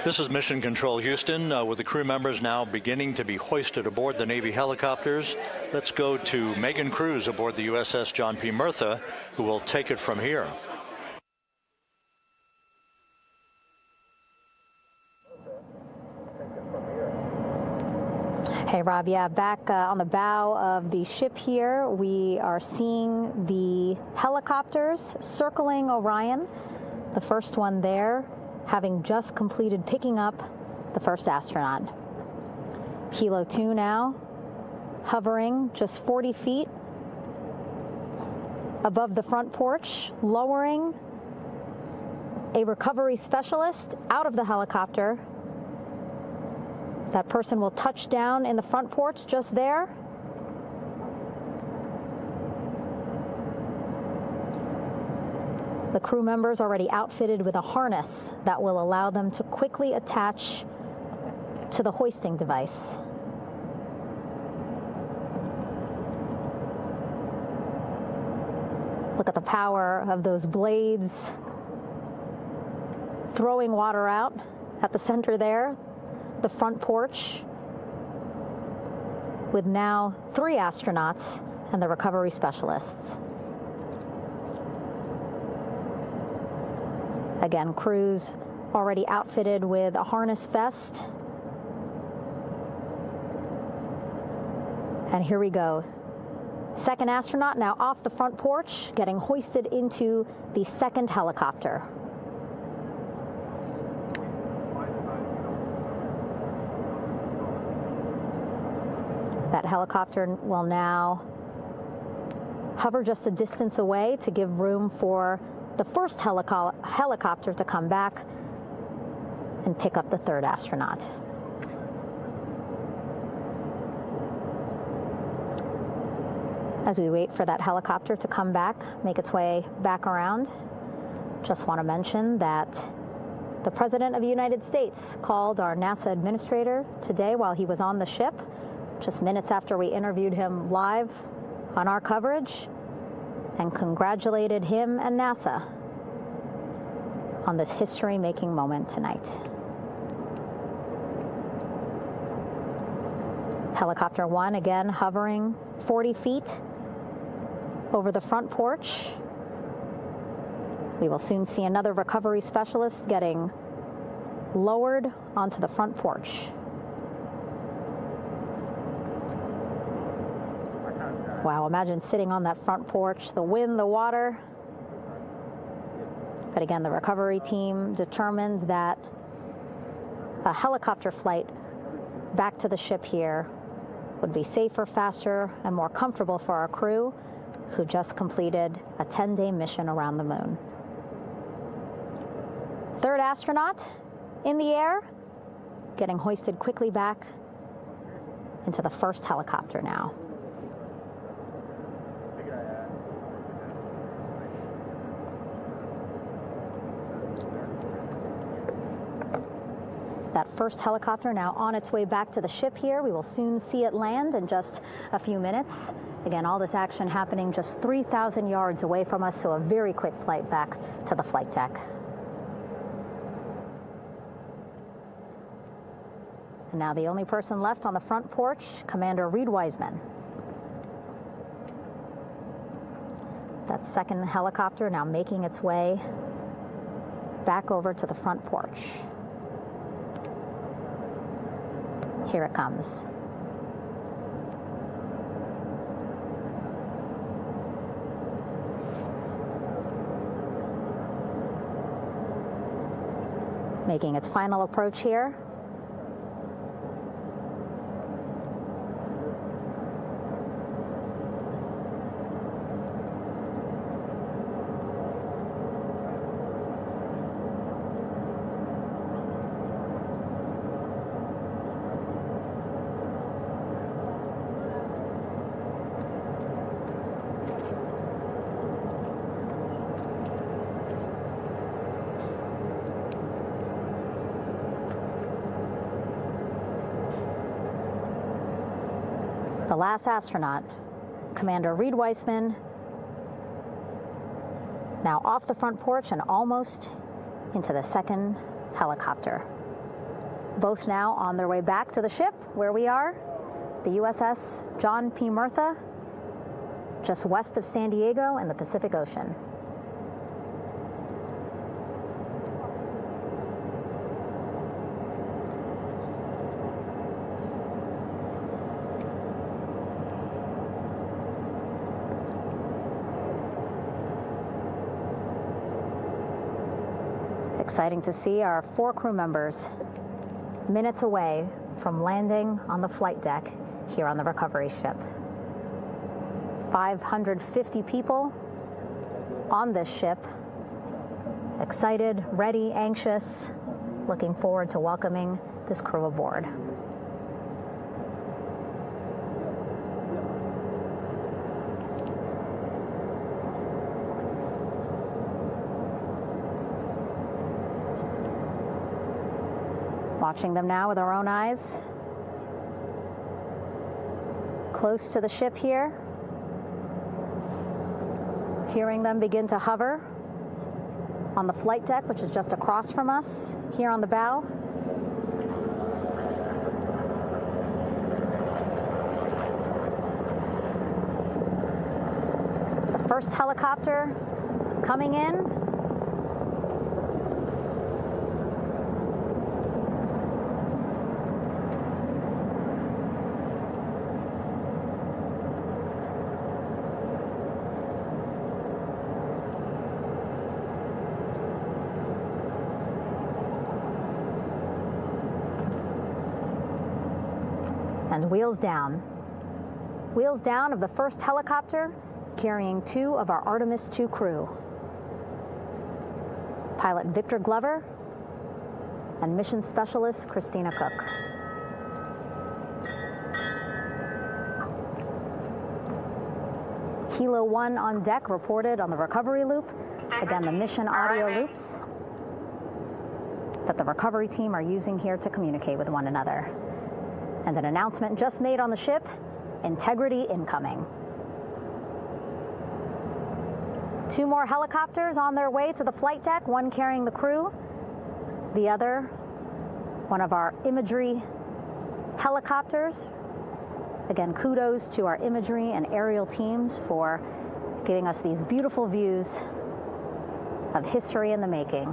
This is Mission Control Houston, with the crew members now beginning to be hoisted aboard the Navy helicopters. Let's go to Megan Cruz aboard the USS John P. Murtha, who will take it from here. Hey, Rob. Yeah, back on the bow of the ship here, we are seeing the helicopters circling Orion. The first one there, having just completed picking up the first astronaut. Helo 2 now, hovering just 40 feet above the front porch, lowering a recovery specialist out of the helicopter. That person will touch down in the front porch just there. The crew members already outfitted with a harness that will allow them to quickly attach to the hoisting device. Look at the power of those blades throwing water out at the center there, the front porch, with now 3 astronauts and the recovery specialists. Again, crews already outfitted with a harness vest. And here we go. Second astronaut now off the front porch, getting hoisted into the second helicopter. That helicopter will now hover just a distance away to give room for the first helicopter to come back and pick up the third astronaut. As we wait for that helicopter to come back, make its way back around, just want to mention that the President of the United States called our NASA administrator today while he was on the ship, just minutes after we interviewed him live on our coverage, and congratulated him and NASA on this history-making moment tonight. Helicopter 1 again hovering 40 feet over the front porch. We will soon see another recovery specialist getting lowered onto the front porch. Wow, imagine sitting on that front porch, the wind, the water. But again, the recovery team determined that a helicopter flight back to the ship here would be safer, faster, and more comfortable for our crew who just completed a 10-day mission around the moon. Third astronaut in the air, getting hoisted quickly back into the first helicopter now. That first helicopter now on its way back to the ship here. We will soon see it land in just a few minutes. Again, all this action happening just 3,000 yards away from us, so a very quick flight back to the flight deck. And now the only person left on the front porch, Commander Reed Wiseman. That second helicopter now making its way back over to the front porch. Here it comes. Making its final approach here. The last astronaut, Commander Reed Wiseman, now off the front porch and almost into the second helicopter. Both now on their way back to the ship where we are, the USS John P. Murtha, just west of San Diego in the Pacific Ocean. Exciting to see our 4 crew members minutes away from landing on the flight deck here on the recovery ship. 550 people on this ship, excited, ready, anxious, looking forward to welcoming this crew aboard. Watching them now with our own eyes. Close to the ship here. Hearing them begin to hover on the flight deck, which is just across from us, here on the bow. The first helicopter coming in. And wheels down. Wheels down of the first helicopter carrying 2 of our Artemis II crew. Pilot Victor Glover and mission specialist Christina Cook. Kilo 1 on deck reported on the recovery loop. Again, the mission audio loops that the recovery team are using here to communicate with one another. And an announcement just made on the ship, integrity incoming. 2 more helicopters on their way to the flight deck, one carrying the crew, the other, one of our imagery helicopters. Again, kudos to our imagery and aerial teams for giving us these beautiful views of history in the making.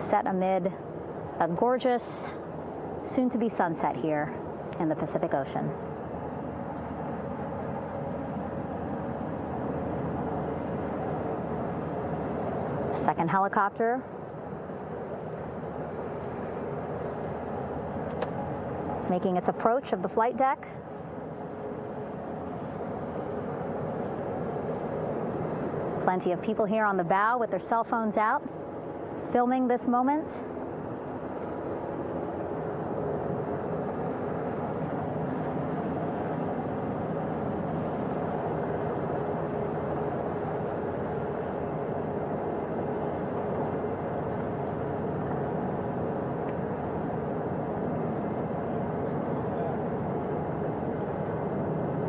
Set amid a gorgeous, soon-to-be sunset here in the Pacific Ocean. Second helicopter making its approach of the flight deck. Plenty of people here on the bow with their cell phones out, filming this moment.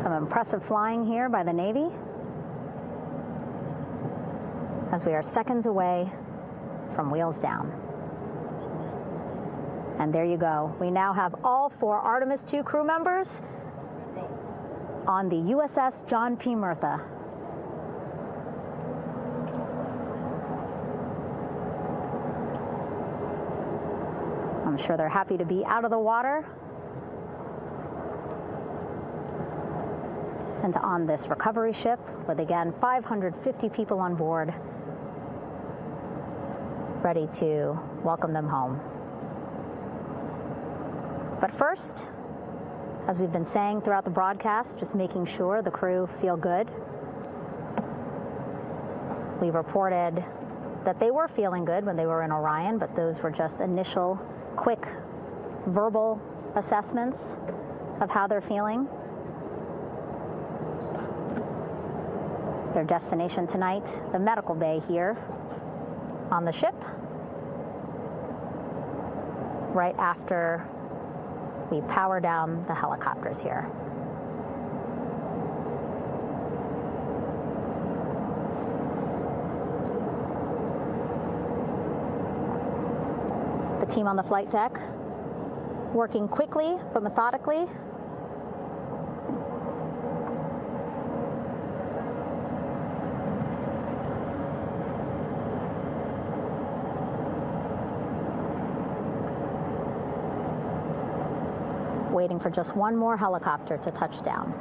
Some impressive flying here by the Navy, as we are seconds away from wheels down. And there you go. We now have all 4 Artemis II crew members on the USS John P. Murtha. I'm sure they're happy to be out of the water and on this recovery ship with, again, 550 people on board, ready to welcome them home. But first, as we've been saying throughout the broadcast, just making sure the crew feel good. We reported that they were feeling good when they were in Orion, but those were just initial, quick, verbal assessments of how they're feeling. Their destination tonight, the medical bay here on the ship, right after we power down the helicopters here. The team on the flight deck working quickly but methodically. Waiting for just one more helicopter to touch down.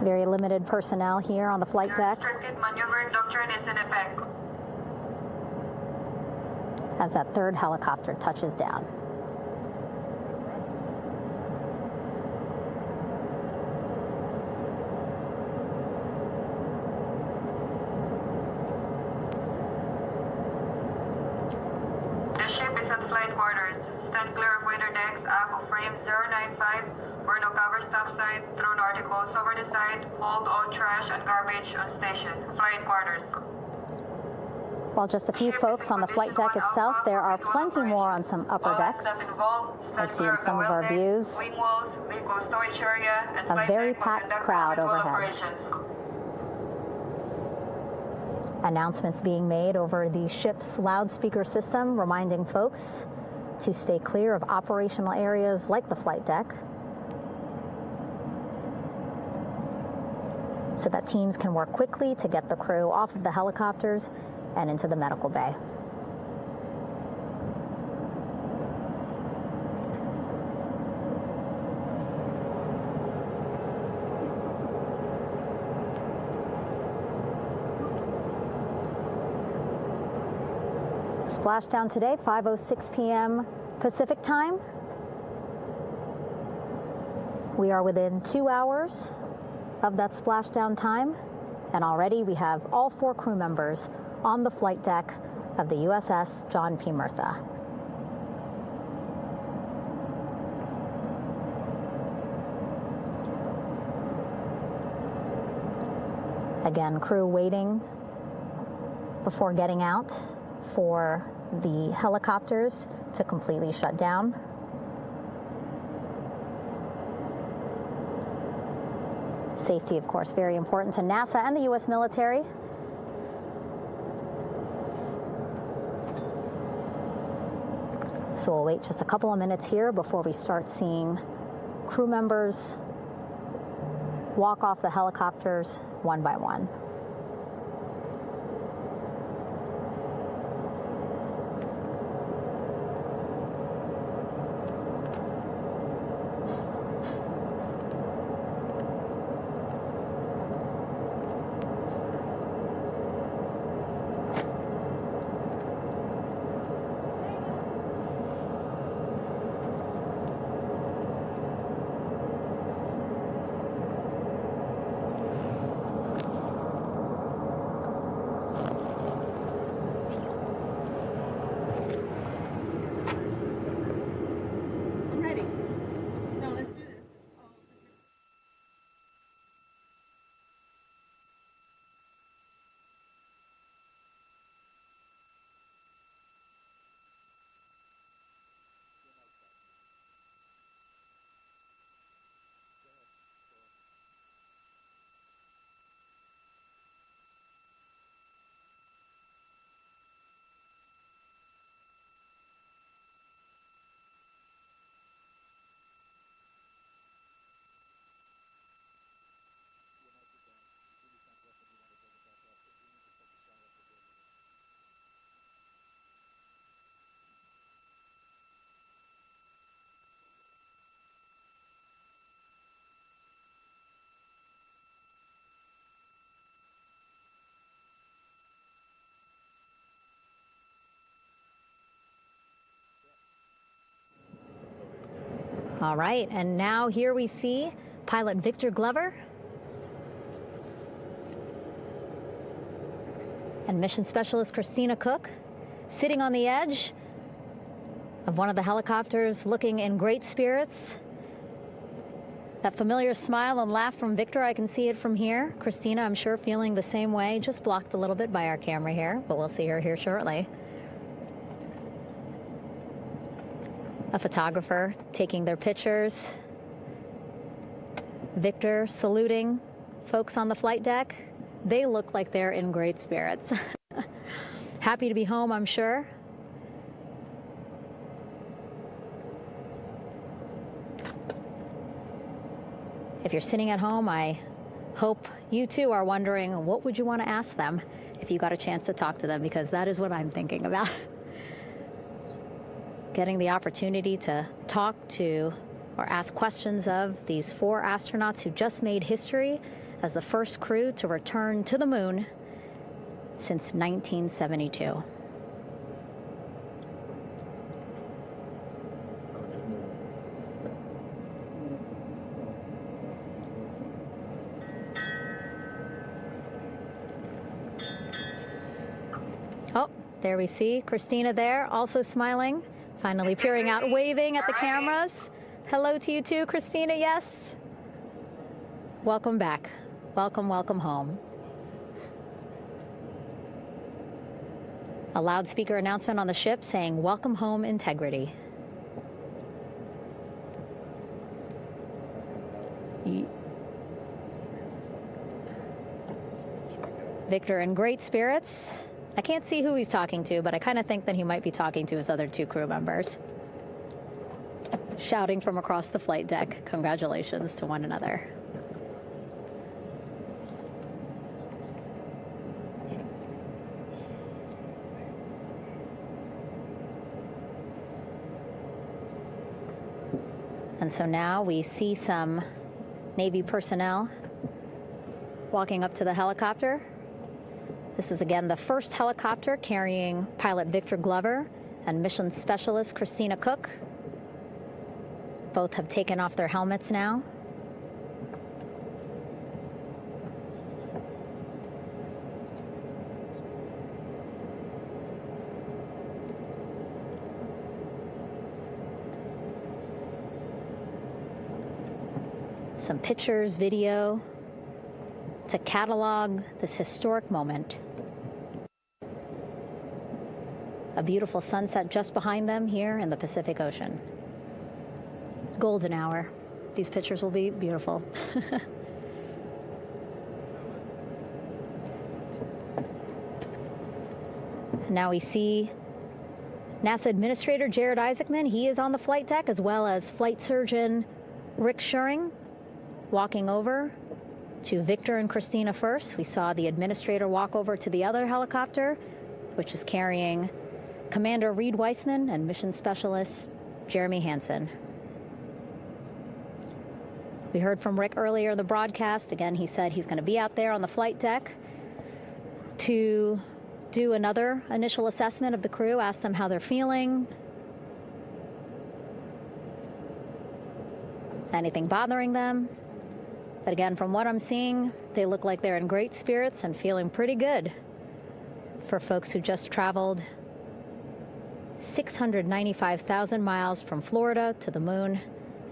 Very limited personnel here on the flight deck. Restricted maneuvering doctrine is in effect. As that third helicopter touches down. The ship is at flight quarters. Stand clear of weather decks, ACO frame 095, burn no cover stop side, throw no articles over the side, hold all trash and garbage on station. Flight quarters. While just a few folks on the flight deck itself, there are plenty more on some upper decks. I see in some of our views a very packed crowd overhead. Announcements being made over the ship's loudspeaker system, reminding folks to stay clear of operational areas like the flight deck, so that teams can work quickly to get the crew off of the helicopters and into the medical bay. Splashdown today, 5:06 p.m. Pacific time. We are within 2 hours of that splashdown time, and already we have all 4 crew members on the flight deck of the USS John P. Murtha. Again, crew waiting before getting out for the helicopters to completely shut down. Safety, of course, very important to NASA and the U.S. military. So we'll wait just a couple of minutes here before we start seeing crew members walk off the helicopters one by one. All right, and now here we see pilot Victor Glover and mission specialist Christina Cook sitting on the edge of one of the helicopters, looking in great spirits. That familiar smile and laugh from Victor, I can see it from here. Christina, I'm sure, feeling the same way, just blocked a little bit by our camera here, but we'll see her here shortly. A photographer taking their pictures. Victor saluting folks on the flight deck. They look like they're in great spirits. Happy to be home, I'm sure. If you're sitting at home, I hope you too are wondering, what would you want to ask them if you got a chance to talk to them? Because that is what I'm thinking about. Getting the opportunity to talk to or ask questions of these 4 astronauts who just made history as the first crew to return to the moon since 1972. Oh, there we see Christina there, also smiling. Finally peering out, waving at the cameras. Hello to you too, Christina, yes. Welcome back. Welcome, welcome home. A loudspeaker announcement on the ship saying, "Welcome home, Integrity." Victor in great spirits. I can't see who he's talking to, but I kind of think that he might be talking to his other 2 crew members. Shouting from across the flight deck, congratulations to one another. And so now we see some Navy personnel walking up to the helicopter. This is again the first helicopter carrying pilot Victor Glover and mission specialist Christina Cook. Both have taken off their helmets now. Some pictures, video to catalog this historic moment. A beautiful sunset just behind them here in the Pacific Ocean. Golden hour. These pictures will be beautiful. Now we see NASA Administrator Jared Isaacman. He is on the flight deck, as well as Flight Surgeon Rick Schuring walking over to Victor and Christina first. We saw the administrator walk over to the other helicopter, which is carrying Commander Reed Weissman and Mission Specialist Jeremy Hansen. We heard from Rick earlier in the broadcast. Again, he said he's going to be out there on the flight deck to do another initial assessment of the crew, ask them how they're feeling, anything bothering them. But again, from what I'm seeing, they look like they're in great spirits and feeling pretty good for folks who just traveled 695,000 miles from Florida to the moon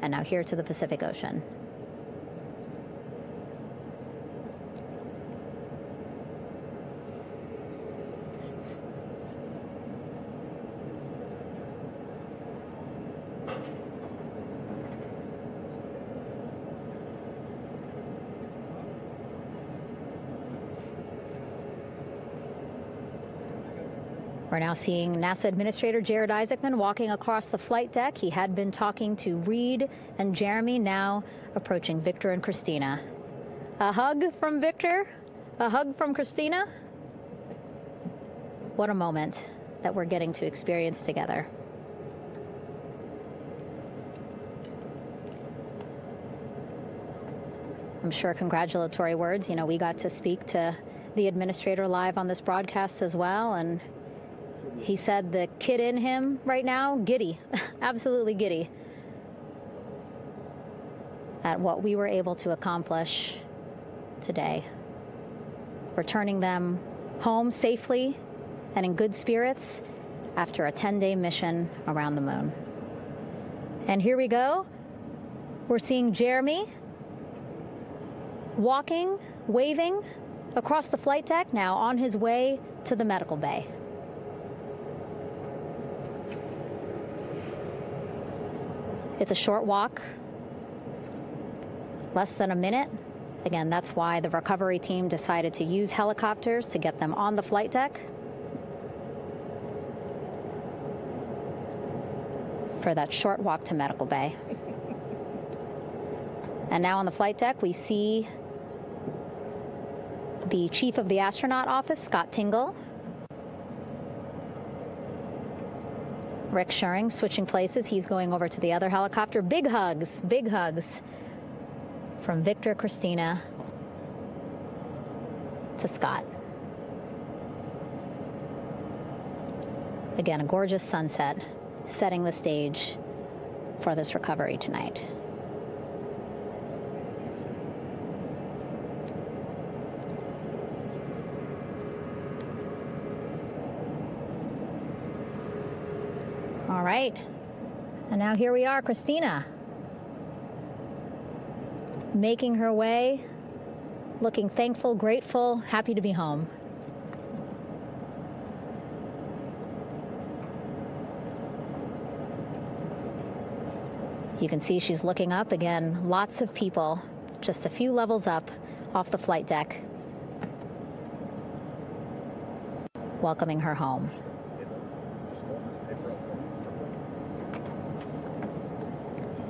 and now here to the Pacific Ocean. We're now seeing NASA Administrator Jared Isaacman walking across the flight deck. He had been talking to Reed and Jeremy, now approaching Victor and Christina. A hug from Victor, a hug from Christina. What a moment that we're getting to experience together. I'm sure congratulatory words. You know, we got to speak to the administrator live on this broadcast as well, and he said the kid in him right now, giddy, absolutely giddy at what we were able to accomplish today. Returning them home safely and in good spirits after a 10-day mission around the moon. And here we go. We're seeing Jeremy walking, waving across the flight deck, now on his way to the medical bay. It's a short walk, less than a minute. Again, that's why the recovery team decided to use helicopters to get them on the flight deck for that short walk to medical bay. And now on the flight deck, we see the chief of the astronaut office, Scott Tingle. Rick Schuring switching places. He's going over to the other helicopter. Big hugs from Victor, Christina to Scott. Again, a gorgeous sunset setting the stage for this recovery tonight. All right, and now here we are, Christina, making her way, looking thankful, grateful, happy to be home. You can see she's looking up. Again, lots of people, just a few levels up off the flight deck, welcoming her home.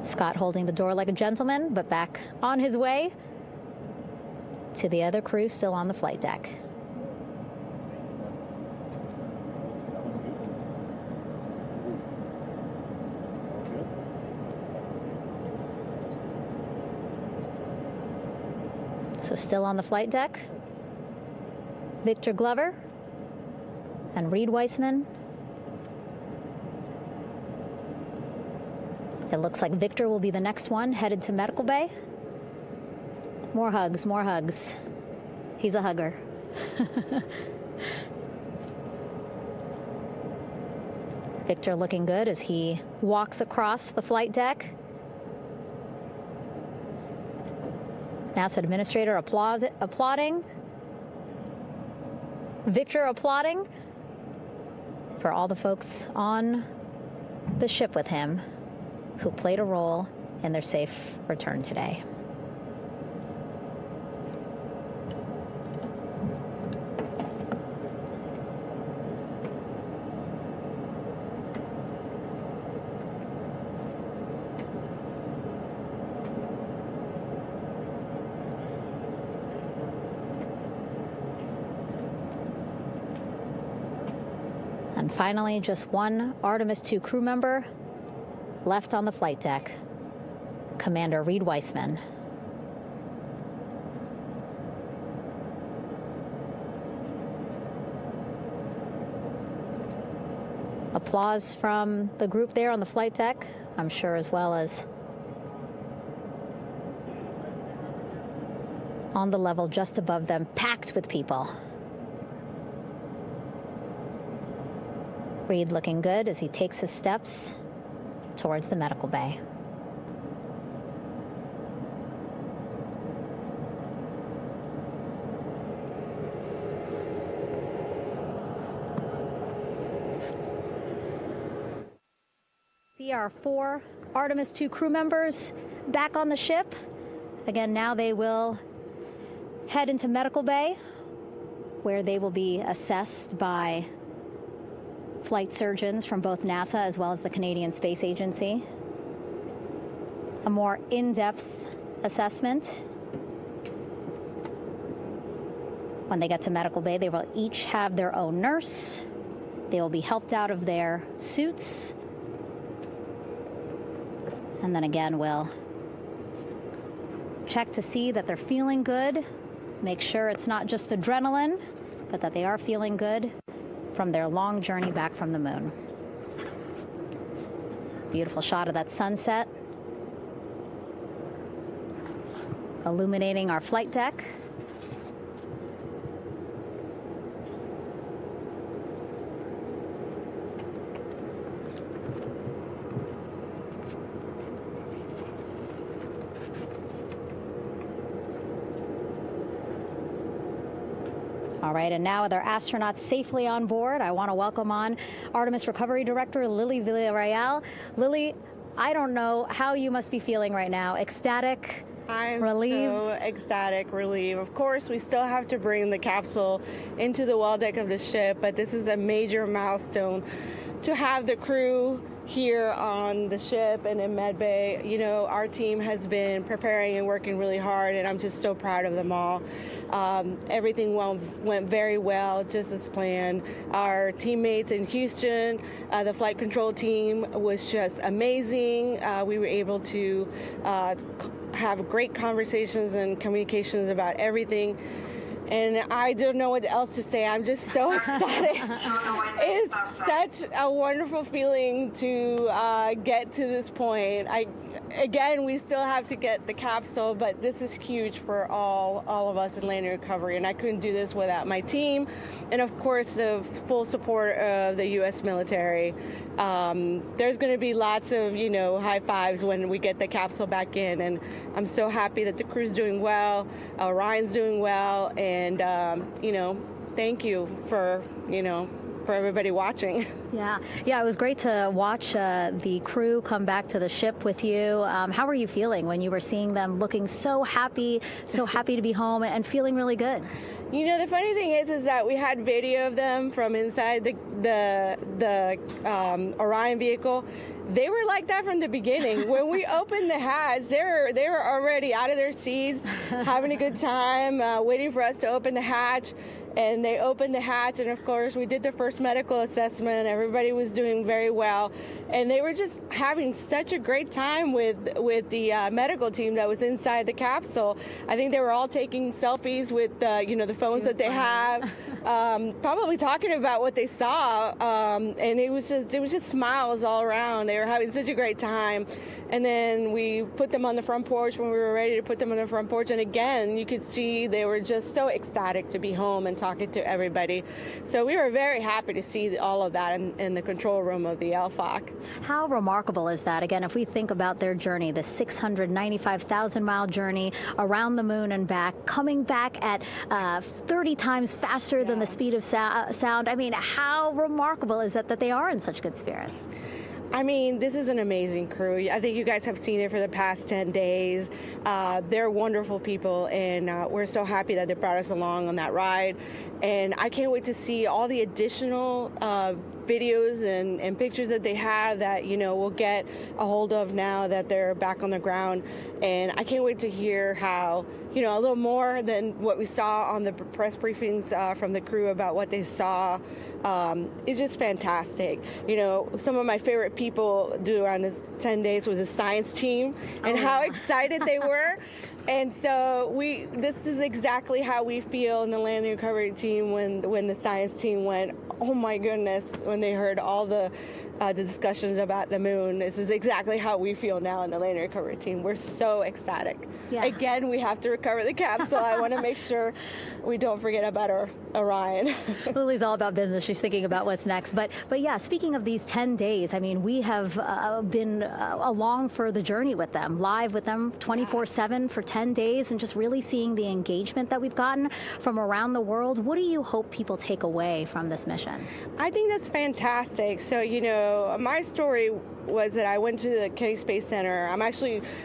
Scott holding the door like a gentleman, but back on his way to the other crew still on the flight deck. So still on the flight deck, Victor Glover and Reed Weissman. It looks like Victor will be the next one headed to medical bay. More hugs, more hugs. He's a hugger. Victor looking good as he walks across the flight deck. NASA Administrator applauding. Victor applauding for all the folks on the ship with him who played a role in their safe return today. finally, just one Artemis II crew member left on the flight deck, Commander Reed Weissman. Applause from the group there on the flight deck, I'm sure, as well as on the level just above them, packed with people. Reed looking good as he takes his steps towards the medical bay. See our 4 Artemis II crew members back on the ship. Again, now they will head into medical bay, where they will be assessed by flight surgeons from both NASA as well as the Canadian Space Agency. A more in-depth assessment. When they get to medical bay, they will each have their own nurse. They will be helped out of their suits. And then again, we'll check to see that they're feeling good. Make sure it's not just adrenaline, but that they are feeling good from their long journey back from the moon. Beautiful shot of that sunset, illuminating our flight deck. All right, and now with our astronauts safely on board, I want to welcome on Artemis Recovery Director Lily Villarreal. Lily, I don't know how you must be feeling right now. Ecstatic, relieved? I'm so ecstatic, relieved. Of course, we still have to bring the capsule into the well deck of the ship, but this is a major milestone to have the crew here on the ship and in med bay. You know, our team has been preparing and working really hard, and I'm just so proud of them all. Everything went very well, just as planned. Our teammates in Houston, the flight control team was just amazing. We were able to have great conversations and communications about everything. And I don't know what else to say. I'm just so ecstatic. It's such a wonderful feeling to get to this point. Again, we still have to get the capsule, but this is huge for all of us in landing recovery. And I couldn't do this without my team, and of course the full support of the U.S. military. There's going to be lots of, you know, high fives when we get the capsule back in, and I'm so happy that the crew's doing well, Ryan's doing well, and you know, thank you for, you know, for everybody watching. Yeah, it was great to watch the crew come back to the ship with you. How were you feeling when you were seeing them looking so happy to be home and feeling really good? You know, the funny thing is that we had video of them from inside the Orion vehicle. They were like that from the beginning. When we opened the hatch, they were already out of their seats, having a good time, waiting for us to open the hatch. And they opened the hatch, and of course we did the first medical assessment. Everybody was doing very well, and they were just having such a great time with the medical team that was inside the capsule. I think they were all taking selfies with you know, the phones that they have, probably talking about what they saw, and it was just smiles all around. They were having such a great time. And then we put them on the front porch when we were ready to put them on the front porch. And again, you could see they were just so ecstatic to be home and talking to everybody. So we were very happy to see all of that in the control room of the LFOC. How remarkable is that? Again, if we think about their journey, the 695,000-mile journey around the moon and back, coming back at 30 times faster than the speed of sound. I mean, how remarkable is that they are in such good spirits? I mean, this is an amazing crew. I think you guys have seen it for the past 10 days. They're wonderful people, and we're so happy that they brought us along on that ride. And I can't wait to see all the additional videos and pictures that they have that, we'll get a hold of now that they're back on the ground. And I can't wait to hear how, a little more than what we saw on the press briefings from the crew about what they saw. It's just fantastic. Some of my favorite people around this 10 days was the science team and how excited they were. And so this is exactly how we feel in the landing recovery team when the science team went, oh my goodness, when they heard all the discussions about the moon. This is exactly how we feel now in the landing recovery team. We're so ecstatic. Yeah. Again, we have to recover the capsule. I want to make sure we don't forget about Orion. Lily's all about business. She's thinking about what's next. But yeah, speaking of these 10 days, I mean, we have been along for the journey with them, live with them 24/7 for 10 days, and just really seeing the engagement that we've gotten from around the world. What do you hope people take away from this mission? I think that's fantastic. So, my story was that I went to the Kennedy Space Center. I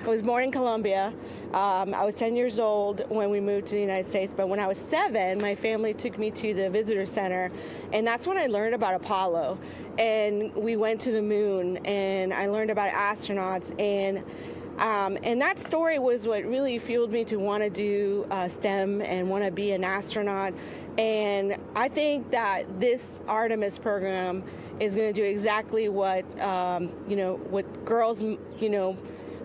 was born in Colombia. I was 10 years old when we moved to the United States, but when I was 7, my family took me to the visitor center, and that's when I learned about Apollo. And we went to the moon, and I learned about astronauts, and that story was what really fueled me to want to do STEM and want to be an astronaut. And I think that this Artemis program is going to do exactly what, what girls,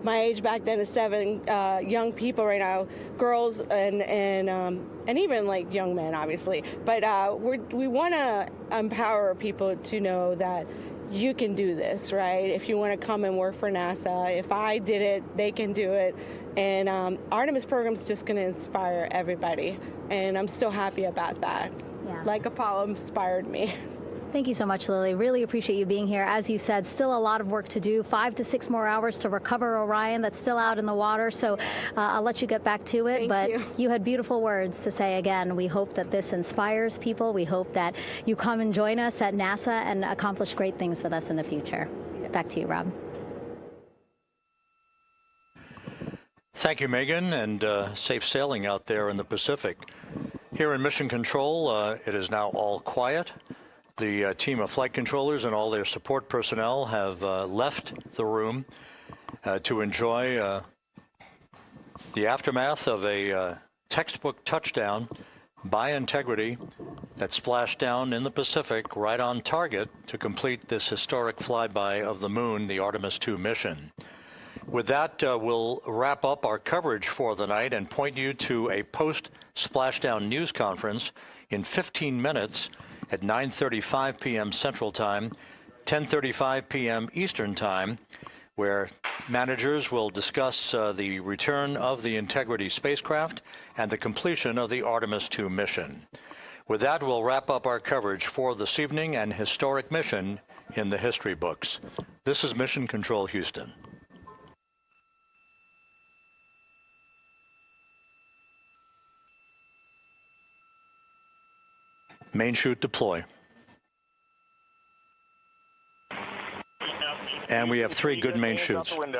my age back then is 7, young people right now, girls and even like young men, obviously. But we want to empower people to know that you can do this, right? If you want to come and work for NASA, if I did it, they can do it. And Artemis program is just going to inspire everybody. And I'm so happy about that. Yeah. Like Apollo inspired me. Thank you so much, Lily. Really appreciate you being here. As you said, still a lot of work to do. 5 to 6 more hours to recover Orion that's still out in the water. So I'll let you get back to it. But you had beautiful words to say again. We hope that this inspires people. We hope that you come and join us at NASA and accomplish great things with us in the future. Back to you, Rob. Thank you, Megan, and safe sailing out there in the Pacific. Here in Mission Control, it is now all quiet. The team of flight controllers and all their support personnel have left the room to enjoy the aftermath of a textbook touchdown by Integrity that splashed down in the Pacific right on target to complete this historic flyby of the moon, the Artemis II mission. With that, we'll wrap up our coverage for the night and point you to a post-splashdown news conference in 15 minutes at 9:35 p.m. Central Time, 10:35 p.m. Eastern Time, where managers will discuss the return of the Integrity spacecraft and the completion of the Artemis II mission. With that, we'll wrap up our coverage for this evening and historic mission in the history books. This is Mission Control Houston. Main chute deploy. And we have 3 good main chutes. Houston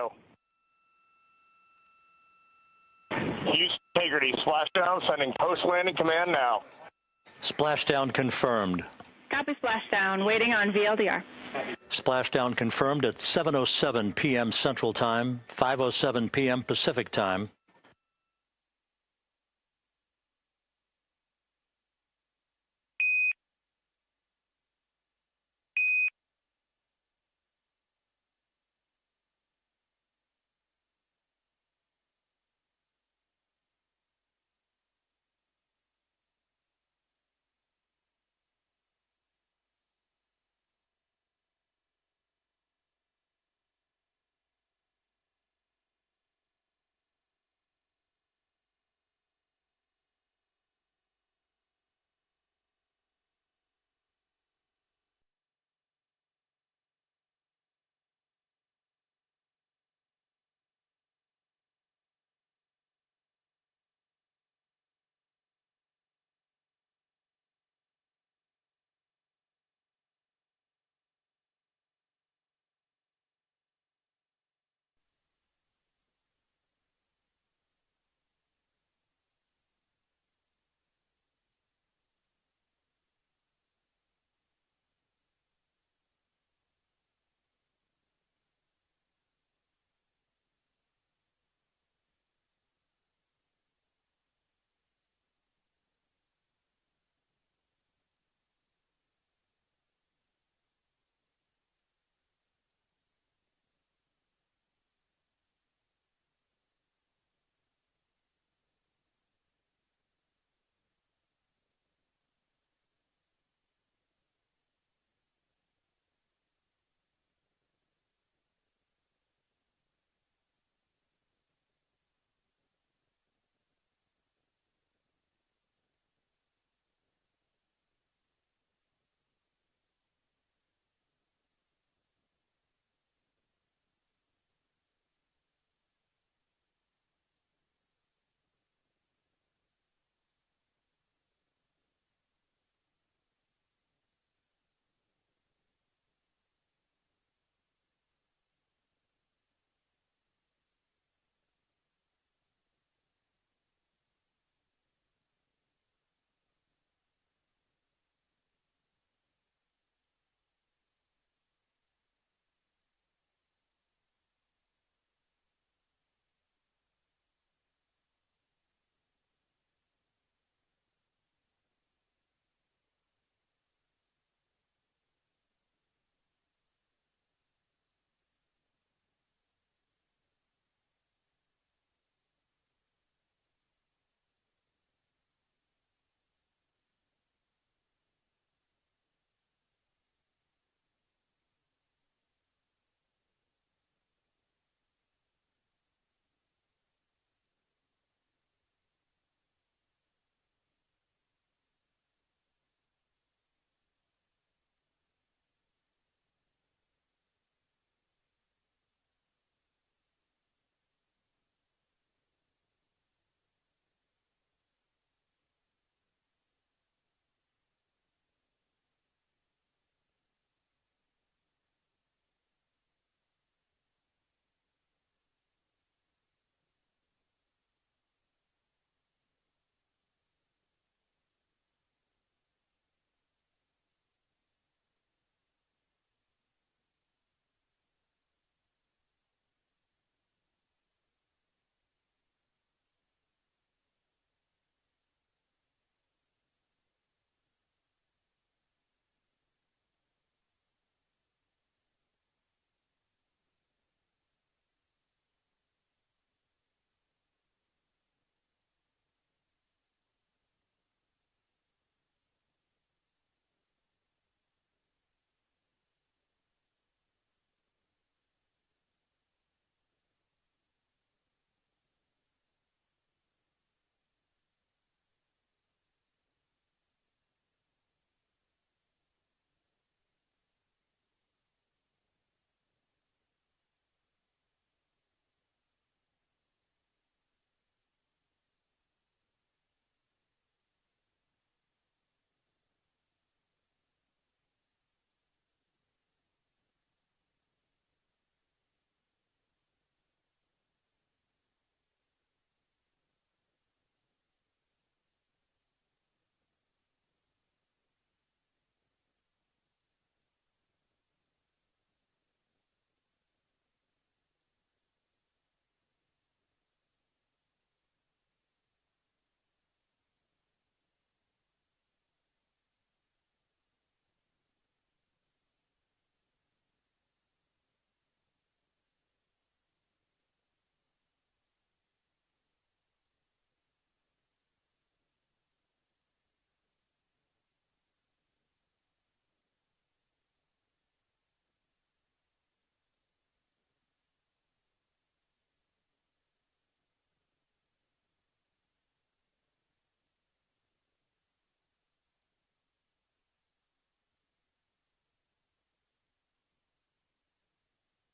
Integrity, splashdown, sending post-landing command now. Splashdown confirmed. Copy splashdown, waiting on VLDR. Splashdown confirmed at 7:07 p.m. Central Time, 5:07 p.m. Pacific Time.